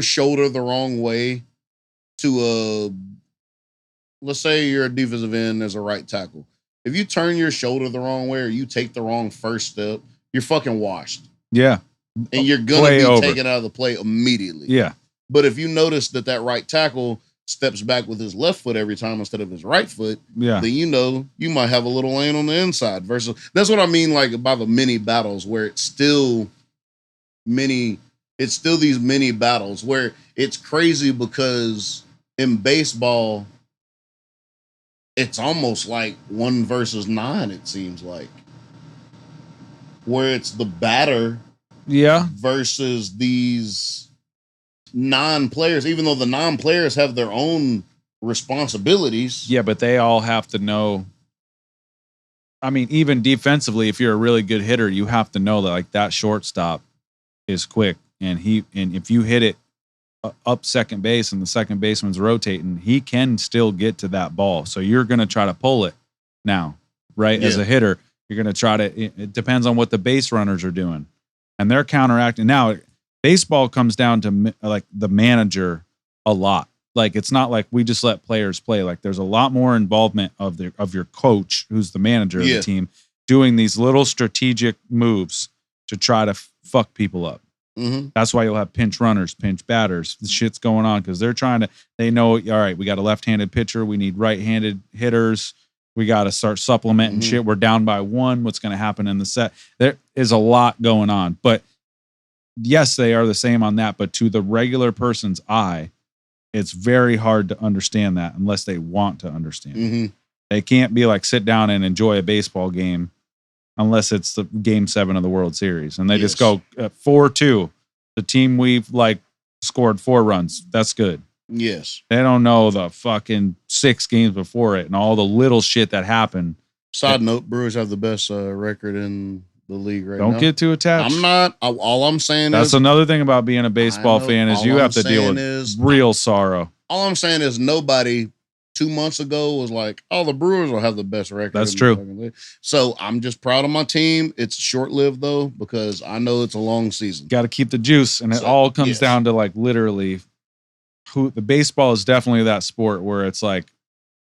[SPEAKER 1] shoulder the wrong way to let's say you're a defensive end as a right tackle. If you turn your shoulder the wrong way or you take the wrong first step, you're fucking washed.
[SPEAKER 2] Yeah.
[SPEAKER 1] And you're gonna be taken out of the play immediately.
[SPEAKER 2] Yeah.
[SPEAKER 1] But if you notice that right tackle steps back with his left foot every time instead of his right foot, then you might have a little lane on the inside. Versus that's what I mean, like by the mini battles where it's still these mini battles where it's crazy because in baseball, it's almost like 1 versus 9, it seems like. Where it's the batter versus these non-players, even though the non-players have their own responsibilities.
[SPEAKER 2] Yeah, but they all have to know. I mean, even defensively, if you're a really good hitter, you have to know that like that shortstop is quick, and if you hit it up second base and the second baseman's rotating, he can still get to that ball. So you're going to try to pull it now, right? Yeah. As a hitter, you're going to try to. It depends on what the base runners are doing, and they're counteracting. Now, baseball comes down to like the manager a lot. Like it's not like we just let players play. Like there's a lot more involvement of your coach, who's the manager of the team, doing these little strategic moves to try to fuck people up. Mm-hmm. That's why you'll have pinch runners, pinch batters. The shit's going on because they're trying to. They know, all right, we got a left-handed pitcher. We need right-handed hitters. We got to start supplementing shit. We're down by 1. What's going to happen in the set? There is a lot going on, but yes, they are the same on that. But to the regular person's eye, it's very hard to understand that unless they want to understand. Mm-hmm. They can't be like sit down and enjoy a baseball game unless it's the game 7 of the World Series. And they just go 4-2. The team we've like scored 4 runs. That's good.
[SPEAKER 1] Yes.
[SPEAKER 2] They don't know the fucking 6 games before it and all the little shit that happened.
[SPEAKER 1] Side note, Brewers have the best record in the league right now.
[SPEAKER 2] Don't get too attached.
[SPEAKER 1] I'm not. All I'm saying
[SPEAKER 2] That's another thing about being a baseball fan is you have to deal with real sorrow.
[SPEAKER 1] All I'm saying is nobody 2 months ago was like, oh, the Brewers will have the best record.
[SPEAKER 2] That's true.
[SPEAKER 1] So I'm just proud of my team. It's short-lived, though, because I know it's a long season.
[SPEAKER 2] Got to keep the juice, and it all comes down to, like, literally who the baseball is definitely that sport where it's like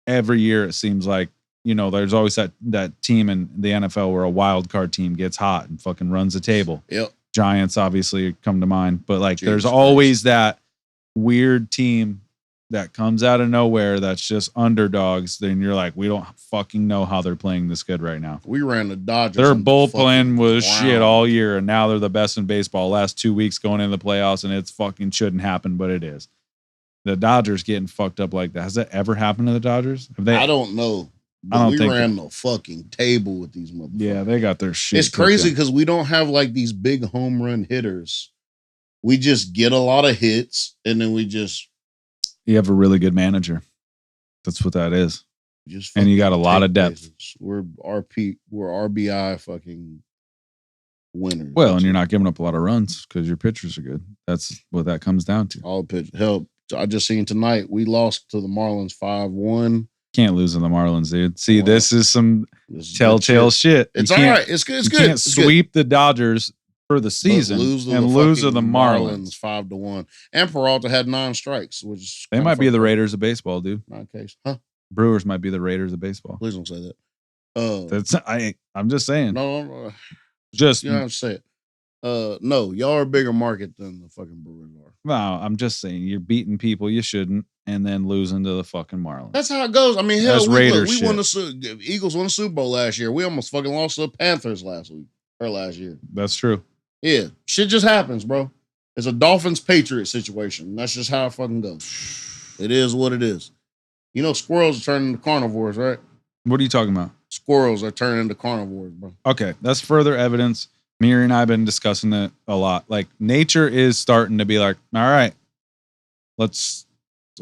[SPEAKER 2] every year it seems like, you know, there's always that team in the NFL where a wild card team gets hot and fucking runs the table.
[SPEAKER 1] Yep.
[SPEAKER 2] Giants obviously come to mind, but like there's always that weird team that comes out of nowhere that's just underdogs. Then you're like, we don't fucking know how they're playing this good right now.
[SPEAKER 1] We ran the Dodgers.
[SPEAKER 2] Their bullpen was shit all year, and now they're the best in baseball. Last 2 weeks going into the playoffs, and it's fucking shouldn't happen, but it is. The Dodgers getting fucked up like that. Has that ever happened to the Dodgers?
[SPEAKER 1] I don't know. But we ran the fucking table with these motherfuckers.
[SPEAKER 2] Yeah, they got their shit.
[SPEAKER 1] It's crazy because we don't have like these big home run hitters. We just get a lot of hits, and then we just.
[SPEAKER 2] You have a really good manager. That's what that is. And you got a lot of depth.
[SPEAKER 1] Bases. We're RBI fucking winners.
[SPEAKER 2] Well, and you're not giving up a lot of runs because your pitchers are good. That's what that comes down to.
[SPEAKER 1] All pitch help. I just seen tonight we lost to the Marlins 5-1.
[SPEAKER 2] Can't lose in the Marlins, dude. See, this is some telltale shit.
[SPEAKER 1] It's all right. It's good. It's good.
[SPEAKER 2] You can't sweep the Dodgers for the season lose to the Marlins
[SPEAKER 1] 5-1. And Peralta had 9 strikes, which
[SPEAKER 2] they might be the Raiders of baseball, dude.
[SPEAKER 1] Not case, huh?
[SPEAKER 2] Brewers might be the Raiders of baseball.
[SPEAKER 1] Please don't say that.
[SPEAKER 2] I'm just saying.
[SPEAKER 1] No.
[SPEAKER 2] Just
[SPEAKER 1] you don't have to say it. No, y'all are a bigger market than the fucking Brewers are.
[SPEAKER 2] No, I'm just saying you're beating people you shouldn't, and then losing to the fucking Marlins.
[SPEAKER 1] That's how it goes. I mean, hell, we won
[SPEAKER 2] the
[SPEAKER 1] Eagles won the Super Bowl last year. We almost fucking lost to the Panthers last year.
[SPEAKER 2] That's true.
[SPEAKER 1] Yeah, shit just happens, bro. It's a Dolphins-Patriots situation. That's just how it fucking goes. It is what it is. You know, squirrels are turning into carnivores, right?
[SPEAKER 2] What are you talking about?
[SPEAKER 1] Squirrels are turning into carnivores, bro.
[SPEAKER 2] Okay, that's further evidence. Miri and I have been discussing it a lot. Like, nature is starting to be like, all right, let's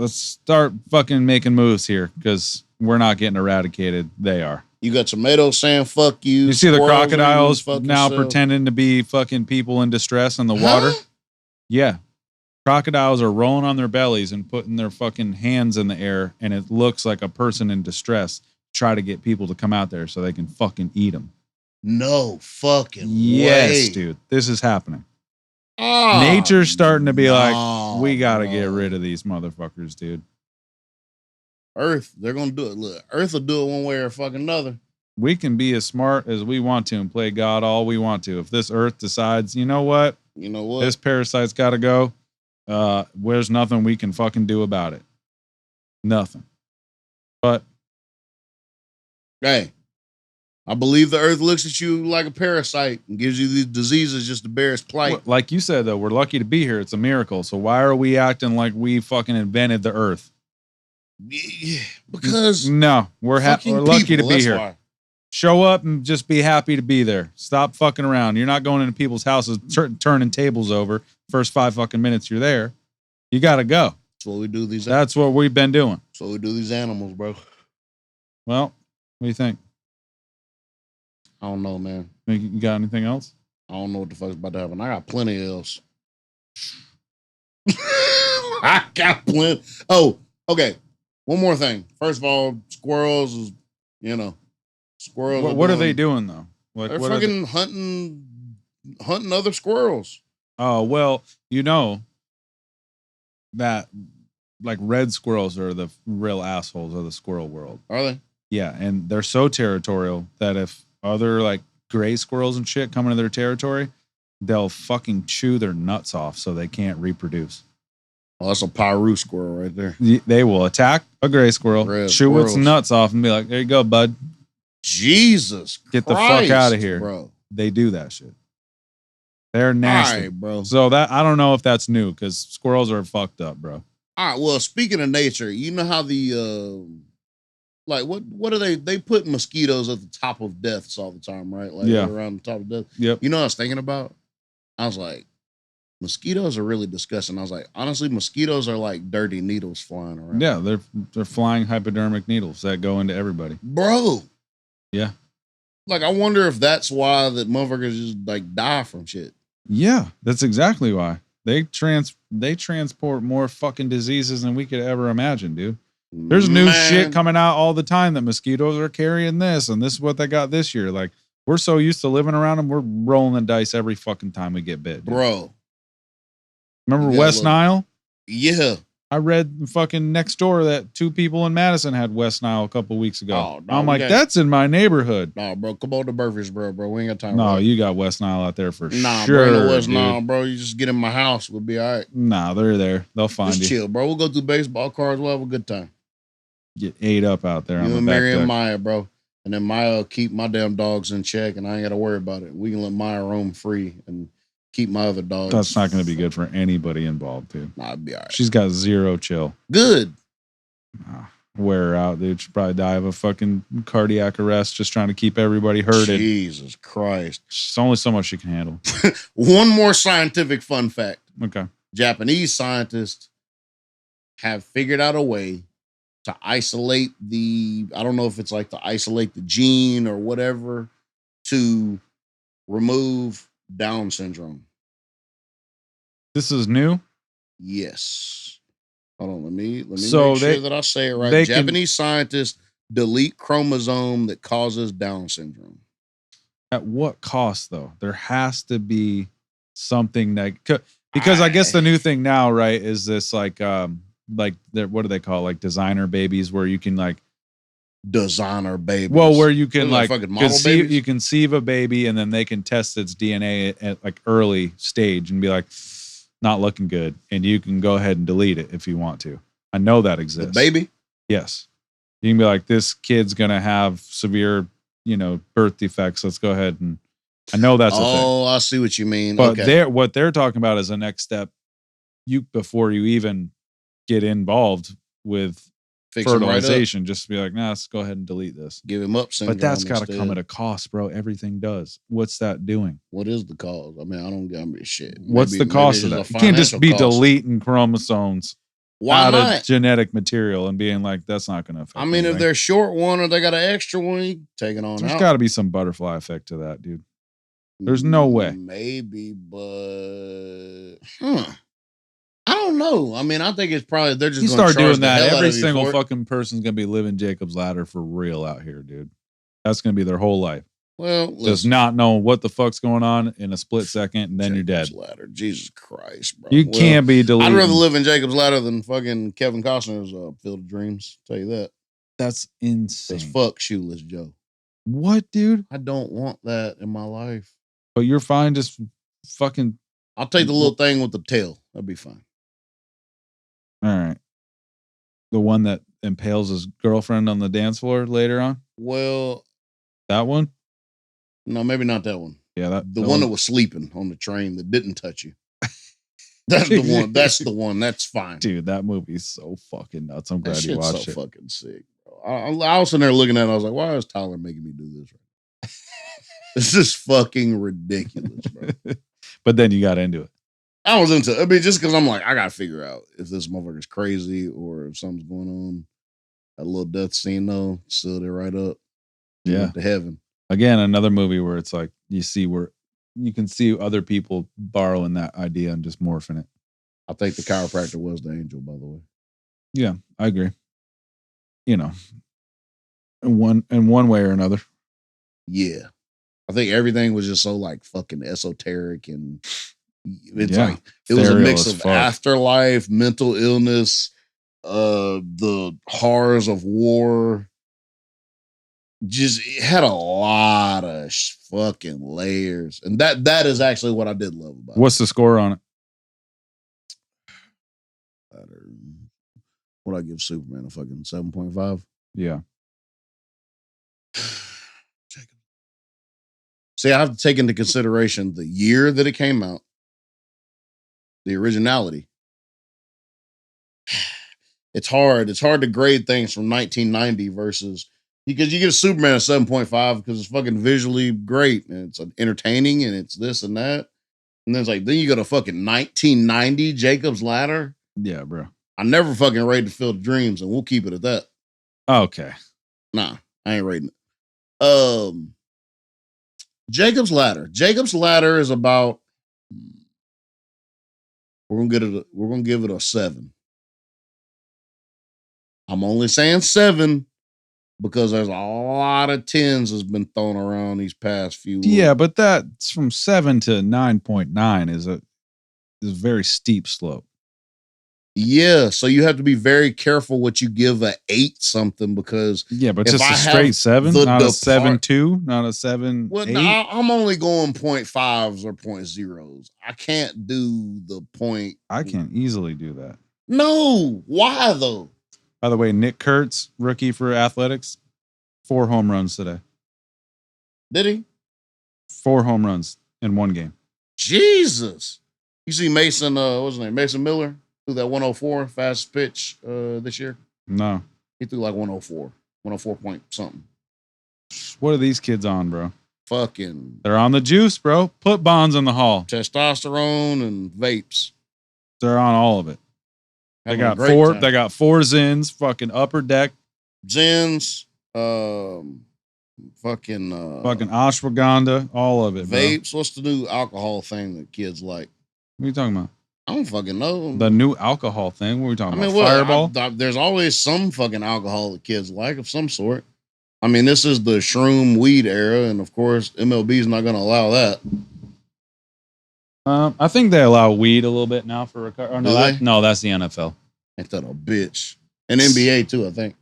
[SPEAKER 2] start fucking making moves here because we're not getting eradicated. They are.
[SPEAKER 1] You got tomatoes saying "fuck you."
[SPEAKER 2] You see the crocodiles now pretending to be fucking people in distress in the water? Yeah. Crocodiles are rolling on their bellies and putting their fucking hands in the air, and it looks like a person in distress. Try to get people to come out there so they can fucking eat them.
[SPEAKER 1] No fucking
[SPEAKER 2] yes,
[SPEAKER 1] way.
[SPEAKER 2] Dude. This is happening. Nature's starting to be like, we got to get rid of these motherfuckers, dude.
[SPEAKER 1] Earth, they're going to do it. Look, Earth will do it one way or fucking another.
[SPEAKER 2] We can be as smart as we want to and play God all we want to. If this Earth decides, you know what? This parasite's got to go. There's nothing we can fucking do about it. Nothing. But.
[SPEAKER 1] Hey, I believe the Earth looks at you like a parasite and gives you these diseases just to bear its plight.
[SPEAKER 2] Well, like you said, though, we're lucky to be here. It's a miracle. So why are we acting like we fucking invented the Earth?
[SPEAKER 1] Yeah, because
[SPEAKER 2] no, we're lucky to be here. Why. Show up and just be happy to be there. Stop fucking around. You're not going into people's houses turning tables over. First 5 fucking minutes you're there. You got to go.
[SPEAKER 1] That's what we do these.
[SPEAKER 2] That's what we've been doing.
[SPEAKER 1] So we do these animals, bro.
[SPEAKER 2] Well, what do you think?
[SPEAKER 1] I don't know, man.
[SPEAKER 2] You got anything else?
[SPEAKER 1] I don't know what the fuck's about to happen. I got plenty else. I got plenty. Oh, okay. One more thing. First of all, squirrels is, squirrels.
[SPEAKER 2] What are they doing though?
[SPEAKER 1] They're fucking hunting other squirrels.
[SPEAKER 2] Oh, well, that like red squirrels are the real assholes of the squirrel world.
[SPEAKER 1] Are they?
[SPEAKER 2] Yeah, and they're so territorial that if other like gray squirrels and shit come into their territory, they'll fucking chew their nuts off so they can't reproduce.
[SPEAKER 1] Oh, that's a Pyru squirrel right there.
[SPEAKER 2] They will attack a gray squirrel, chew its nuts off, and be like, "There you go, bud.
[SPEAKER 1] Jesus,
[SPEAKER 2] get the fuck out of here, bro." They do that shit. They're nasty,
[SPEAKER 1] all right, bro.
[SPEAKER 2] So that I don't know if that's new because squirrels are fucked up, bro.
[SPEAKER 1] All right. Well, speaking of nature, you know how the like what are they? They put mosquitoes at the top of deaths all the time, right? Like around the top of death.
[SPEAKER 2] Yep.
[SPEAKER 1] You know what I was thinking about? I was like, mosquitoes are really disgusting. I was like, honestly, mosquitoes are like dirty needles flying around.
[SPEAKER 2] Yeah, they're flying hypodermic needles that go into everybody.
[SPEAKER 1] Bro.
[SPEAKER 2] Yeah.
[SPEAKER 1] Like, I wonder if that's why that motherfuckers just like die from shit.
[SPEAKER 2] Yeah, that's exactly why. They transport more fucking diseases than we could ever imagine, dude. There's new shit coming out all the time that mosquitoes are carrying this, and this is what they got this year. Like, we're so used to living around them, we're rolling the dice every fucking time we get bit, dude.
[SPEAKER 1] Bro.
[SPEAKER 2] Remember West Nile?
[SPEAKER 1] Yeah.
[SPEAKER 2] I read fucking next door that 2 people in Madison had West Nile a couple weeks ago.
[SPEAKER 1] Oh, no,
[SPEAKER 2] I'm like, that's in my neighborhood.
[SPEAKER 1] No, bro, come on to Murfreesboro, bro. We ain't got time.
[SPEAKER 2] No, you got West Nile out there for sure.
[SPEAKER 1] Nah, bro, no West Nile, bro. You just get in my house, we'll be all right.
[SPEAKER 2] Nah, they're there. They'll find
[SPEAKER 1] just
[SPEAKER 2] you.
[SPEAKER 1] Chill, bro. We'll go through baseball cards. We'll have a good time.
[SPEAKER 2] Get ate up out there.
[SPEAKER 1] You and Mary and Maya, bro. And then Maya will keep my damn dogs in check, and I ain't got to worry about it. We can let Maya roam free and keep my other dogs.
[SPEAKER 2] That's not going to be good for anybody involved, dude.
[SPEAKER 1] Nah, it'd be all right.
[SPEAKER 2] She's got zero chill.
[SPEAKER 1] Good.
[SPEAKER 2] Wear her out, dude. She'd probably die of a fucking cardiac arrest just trying to keep everybody herded.
[SPEAKER 1] Jesus Christ.
[SPEAKER 2] It's only so much she can handle.
[SPEAKER 1] One more scientific fun fact.
[SPEAKER 2] Okay.
[SPEAKER 1] Japanese scientists have figured out a way to isolate I don't know if it's like to isolate the gene or whatever, to remove Down syndrome.
[SPEAKER 2] This is new?
[SPEAKER 1] Yes. Hold on, let me make
[SPEAKER 2] sure
[SPEAKER 1] that I say it right. Japanese scientists delete chromosome that causes Down syndrome.
[SPEAKER 2] At what cost, though? There has to be something that because I guess the new thing now, right, is this like what do they call it? Like designer babies, where you can like
[SPEAKER 1] designer babies.
[SPEAKER 2] Well, where you can like
[SPEAKER 1] you
[SPEAKER 2] conceive a baby and then they can test its DNA at like early stage and be like, not looking good, and you can go ahead and delete it if you want to. I know that exists.
[SPEAKER 1] The baby?
[SPEAKER 2] Yes. You can be like, this kid's gonna have severe, birth defects. Let's go ahead and I know that's a thing.
[SPEAKER 1] Oh, I see what you mean.
[SPEAKER 2] But what they're talking about is the next step. Before you even get involved with fertilization, just be like, nah, let's go ahead and delete this.
[SPEAKER 1] Give him up syndrome.
[SPEAKER 2] But that's got to come at a cost, bro. Everything does. What's that doing?
[SPEAKER 1] What is the cause? I mean, I don't get shit.
[SPEAKER 2] What's the cost of that? You can't just be deleting chromosomes out of genetic material and being like, that's not going to affect anything.
[SPEAKER 1] If they're short one or they got an extra one, you take it on
[SPEAKER 2] There's got to be some butterfly effect to that, dude. There's no way.
[SPEAKER 1] Maybe, but I don't know. I think it's probably they're just going to
[SPEAKER 2] start doing that. Every single fucking person's going to be living Jacob's Ladder for real out here, dude. That's going to be their whole life.
[SPEAKER 1] Well,
[SPEAKER 2] just not knowing what the fuck's going on in a split second, and then
[SPEAKER 1] Jacob's
[SPEAKER 2] you're dead.
[SPEAKER 1] Ladder. Jesus Christ, bro.
[SPEAKER 2] You can't be deleting.
[SPEAKER 1] I'd rather live in Jacob's Ladder than fucking Kevin Costner's Field of Dreams. Tell you that.
[SPEAKER 2] That's insane.
[SPEAKER 1] That's fuck Shoeless Joe.
[SPEAKER 2] What, dude?
[SPEAKER 1] I don't want that in my life.
[SPEAKER 2] But you're fine, just fucking.
[SPEAKER 1] I'll take the little thing with the tail. That'd be fine.
[SPEAKER 2] All right. The one that impales his girlfriend on the dance floor later on?
[SPEAKER 1] Well,
[SPEAKER 2] that one?
[SPEAKER 1] No, maybe not that one.
[SPEAKER 2] Yeah,
[SPEAKER 1] the one that was sleeping on the train that didn't touch you. That's the one. That's the one. That's fine.
[SPEAKER 2] Dude, that movie's so fucking nuts. I'm glad you watched it.
[SPEAKER 1] So fucking sick, bro. I was sitting there looking at it. I was like, why is Tyler making me do this right now? This is fucking ridiculous, bro.
[SPEAKER 2] But then you got into it.
[SPEAKER 1] I was into. I mean, just because I'm like, I gotta figure out if this motherfucker's crazy or if something's going on. A little death scene though, sealed it right up. He went to heaven.
[SPEAKER 2] Again, another movie where it's like you see where you can see other people borrowing that idea and just morphing it.
[SPEAKER 1] I think the chiropractor was the angel, by the way.
[SPEAKER 2] Yeah, I agree. You know, in one way or another.
[SPEAKER 1] Yeah. I think everything was just so like fucking esoteric and it's like it was a mix of afterlife, mental illness, the horrors of war. Just it had a lot of fucking layers, and that is actually what I did love about
[SPEAKER 2] What's the score on it?
[SPEAKER 1] What I give Superman, a fucking 7.5?
[SPEAKER 2] Yeah.
[SPEAKER 1] See, I have to take into consideration the year that it came out, the originality. It's hard to grade things from 1990 versus because you get a Superman at 7.5 because it's fucking visually great and it's entertaining and it's this and that. And then it's like, then you go to fucking 1990 Jacob's Ladder.
[SPEAKER 2] Yeah, bro.
[SPEAKER 1] I never fucking rated Field of Dreams, and we'll keep it at that.
[SPEAKER 2] Okay.
[SPEAKER 1] Nah, I ain't rating it. Jacob's Ladder. Jacob's Ladder is about. We're gonna give it a 7. I'm only saying 7 because there's a lot of 10s has been thrown around these past few weeks.
[SPEAKER 2] Yeah, but that's from 7 to 9.9 is a very steep slope.
[SPEAKER 1] Yeah, so you have to be very careful what you give a 8 something because
[SPEAKER 2] but just a straight 7, not a 7.2, not a 7.8.
[SPEAKER 1] Well, no, I'm only going 0.5s or 0.0s. I can't do the point.
[SPEAKER 2] I can easily do that.
[SPEAKER 1] No, why though?
[SPEAKER 2] By the way, Nick Kurtz, rookie for Athletics, 4 home runs today.
[SPEAKER 1] Did he?
[SPEAKER 2] 4 home runs in one game.
[SPEAKER 1] Jesus. You see Mason, what's his name? Mason Miller threw that 104 fast pitch this year?
[SPEAKER 2] No.
[SPEAKER 1] He threw like 104 point something.
[SPEAKER 2] What are these kids on, bro?
[SPEAKER 1] Fucking.
[SPEAKER 2] They're on the juice, bro. Put Bonds in the hall.
[SPEAKER 1] Testosterone and vapes.
[SPEAKER 2] They're on all of it. They got 4. They got 4 Zins, fucking upper deck.
[SPEAKER 1] Zins, fucking
[SPEAKER 2] ashwagandha, all of it.
[SPEAKER 1] Vapes.
[SPEAKER 2] Bro.
[SPEAKER 1] What's the new alcohol thing that kids like?
[SPEAKER 2] What are you talking about?
[SPEAKER 1] I don't fucking know.
[SPEAKER 2] The new alcohol thing. What are we talking about? Fireball?
[SPEAKER 1] There's always some fucking alcohol that kids like of some sort. I mean, this is the shroom weed era, and of course, MLB is not going to allow that.
[SPEAKER 2] I think they allow weed a little bit now for recovery. Oh, no, that's the NFL.
[SPEAKER 1] Ain't that a bitch? And NBA too, I think.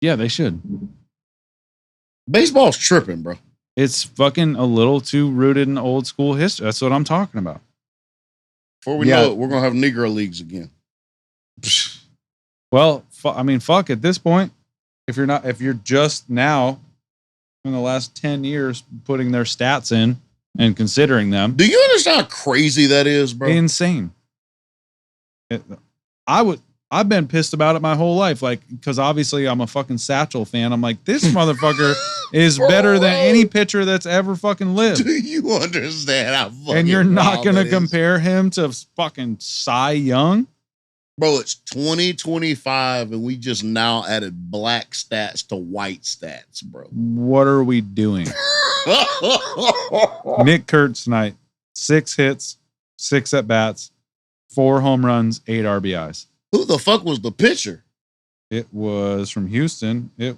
[SPEAKER 2] Yeah, they should.
[SPEAKER 1] Baseball's tripping, bro.
[SPEAKER 2] It's fucking a little too rooted in old school history. That's what I'm talking about.
[SPEAKER 1] Before we know it, we're gonna have Negro leagues again.
[SPEAKER 2] Well, fuck. At this point, if you're just now in the last 10 years putting their stats in and considering them,
[SPEAKER 1] do you understand how crazy that is, bro?
[SPEAKER 2] Insane. I've been pissed about it my whole life, like because obviously I'm a fucking Satchel fan. I'm like, this motherfucker is better than any pitcher that's ever fucking lived.
[SPEAKER 1] Do you understand how fucking?
[SPEAKER 2] And you're not gonna compare him to fucking Cy Young,
[SPEAKER 1] bro? It's 2025, and we just now added black stats to white stats, bro.
[SPEAKER 2] What are we doing? Nick Kurtz tonight, 6 hits, 6 at bats, 4 home runs, 8 RBIs.
[SPEAKER 1] Who the fuck was the pitcher?
[SPEAKER 2] It was from Houston. They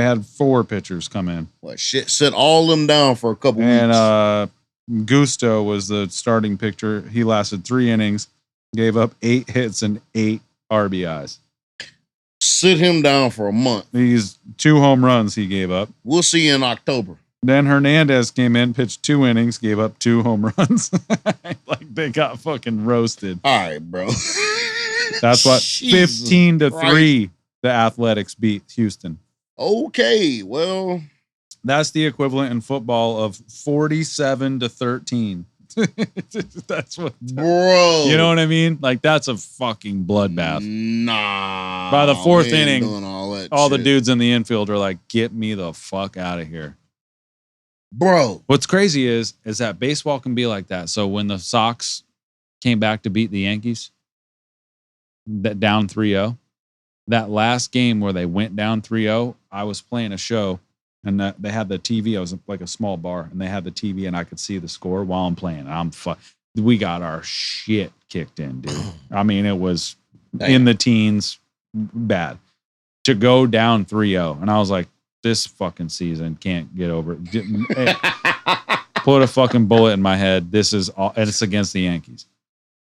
[SPEAKER 2] had 4 pitchers come in.
[SPEAKER 1] What shit? Sit all them down for a couple weeks.
[SPEAKER 2] And Gusto was the starting pitcher. He lasted 3 innings, gave up 8 hits and 8 RBIs.
[SPEAKER 1] Sit him down for a month.
[SPEAKER 2] These 2 home runs he gave up.
[SPEAKER 1] We'll see you in October.
[SPEAKER 2] Then Hernandez came in, pitched 2 innings, gave up 2 home runs. Like they got fucking roasted.
[SPEAKER 1] All right, bro.
[SPEAKER 2] That's what 15-3 the Athletics beat Houston.
[SPEAKER 1] Okay, well,
[SPEAKER 2] that's the equivalent in football of 47-13. That's what,
[SPEAKER 1] bro.
[SPEAKER 2] You know what I mean? Like that's a fucking bloodbath.
[SPEAKER 1] Nah.
[SPEAKER 2] By the 4th inning,
[SPEAKER 1] all
[SPEAKER 2] the dudes in the infield are like, "Get me the fuck out of here."
[SPEAKER 1] Bro.
[SPEAKER 2] What's crazy is that baseball can be like that. So when the Sox came back to beat the Yankees, that down 3-0, that last game where they went down 3-0, I was playing a show and they had the TV. I was like a small bar and they had the TV and I could see the score while I'm playing. We got our shit kicked in, dude. I mean, it was in the teens, bad. To go down 3-0. And I was like, this fucking season can't get over it. Put a fucking bullet in my head. This is all, and it's against the Yankees.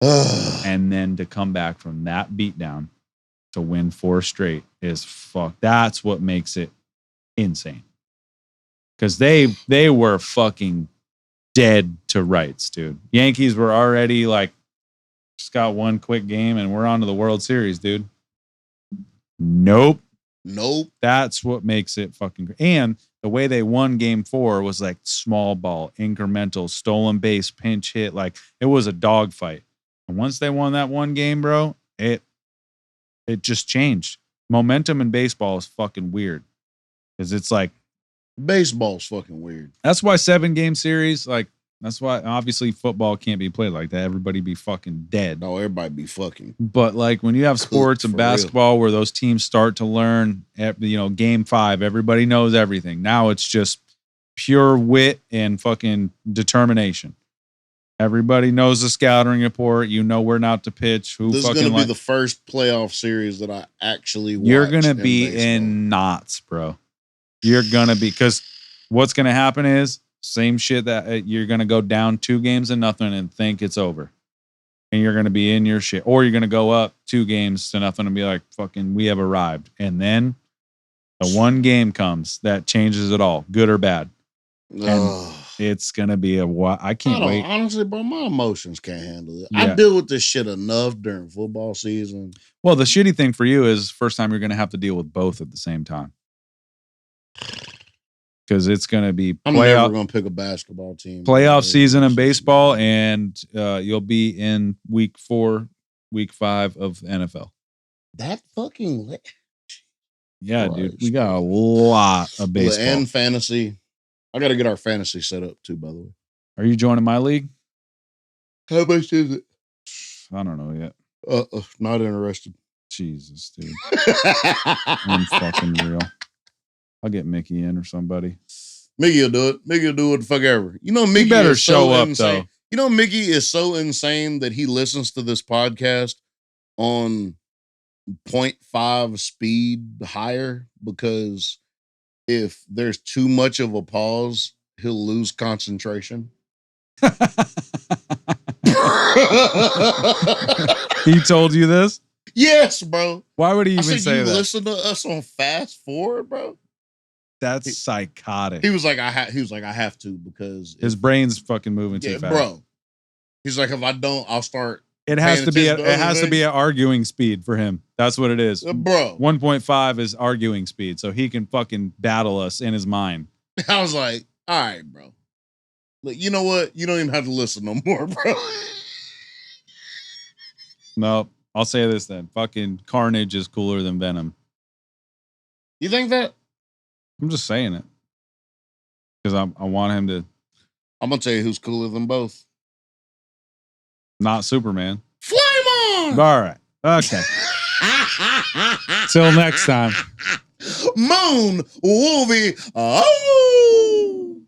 [SPEAKER 2] And then to come back from that beatdown to win 4 straight is fuck. That's what makes it insane. Because they were fucking dead to rights, dude. Yankees were already like, just got one quick game and we're on to the World Series, dude. Nope. That's what makes it fucking great. And the way they won game 4 was like small ball, incremental, stolen base, pinch hit. Like it was a dogfight. And once they won that one game, bro, it just changed. Momentum in baseball is fucking weird. Because it's like
[SPEAKER 1] baseball's fucking weird.
[SPEAKER 2] That's why 7-game series, like that's why obviously football can't be played like that. Everybody be fucking dead.
[SPEAKER 1] No, everybody be fucking.
[SPEAKER 2] But like when you have sports and basketball where those teams start to learn, game 5, everybody knows everything. Now it's just pure wit and fucking determination. Everybody knows the scouting report. You know where not to pitch.
[SPEAKER 1] This is going to be the first playoff series that I actually watch.
[SPEAKER 2] You're going to be in knots, bro. You're going to be, because what's going to happen is same shit that you're going to go down 2-0 and think it's over. And you're going to be in your shit. Or you're going to go up 2-0 and be like, fucking, we have arrived. And then the one game comes that changes it all, good or bad. And it's going to be I can't wait.
[SPEAKER 1] Honestly, bro, my emotions can't handle it. Yeah. I deal with this shit enough during football season.
[SPEAKER 2] Well, the shitty thing for you is first time you're going to have to deal with both at the same time. Because it's going to be
[SPEAKER 1] I'm never going to pick a basketball team.
[SPEAKER 2] Playoff season in baseball, and you'll be in week 4, week 5 of NFL.
[SPEAKER 1] That fucking
[SPEAKER 2] yeah, Christ, dude. We got a lot of baseball.
[SPEAKER 1] And fantasy. I got to get our fantasy set up too, by the way.
[SPEAKER 2] Are you joining my league?
[SPEAKER 1] How much is it?
[SPEAKER 2] I don't know yet.
[SPEAKER 1] Not interested.
[SPEAKER 2] Jesus, dude. I'm fucking real. I'll get Mickey in or somebody.
[SPEAKER 1] Mickey will do it. Mickey will do what the fuck ever. You know, Mickey
[SPEAKER 2] he better show up,
[SPEAKER 1] insane.
[SPEAKER 2] Though.
[SPEAKER 1] You know, Mickey is so insane that he listens to this podcast on 0.5 speed higher because if there's too much of a pause, he'll lose concentration.
[SPEAKER 2] He told you this?
[SPEAKER 1] Yes, bro.
[SPEAKER 2] Why would he even say that?
[SPEAKER 1] Listen to us on fast forward, bro.
[SPEAKER 2] That's psychotic.
[SPEAKER 1] He was like, I have to because
[SPEAKER 2] his brain's fucking moving too fast,
[SPEAKER 1] bro. He's like, if I don't, I'll start.
[SPEAKER 2] It has to be. It has to be an arguing speed for him. That's what it is,
[SPEAKER 1] bro.
[SPEAKER 2] 1.5 is arguing speed, so he can fucking battle us in his mind.
[SPEAKER 1] I was like, all right, bro. Look, you know what? You don't even have to listen no more, bro.
[SPEAKER 2] No, I'll say this then. Fucking Carnage is cooler than Venom.
[SPEAKER 1] You think that?
[SPEAKER 2] I'm just saying it because I want him to.
[SPEAKER 1] I'm gonna tell you who's cooler than both.
[SPEAKER 2] Not Superman.
[SPEAKER 1] Flame on!
[SPEAKER 2] All right. Okay. Till next time.
[SPEAKER 1] Moon Wolvie. Oh!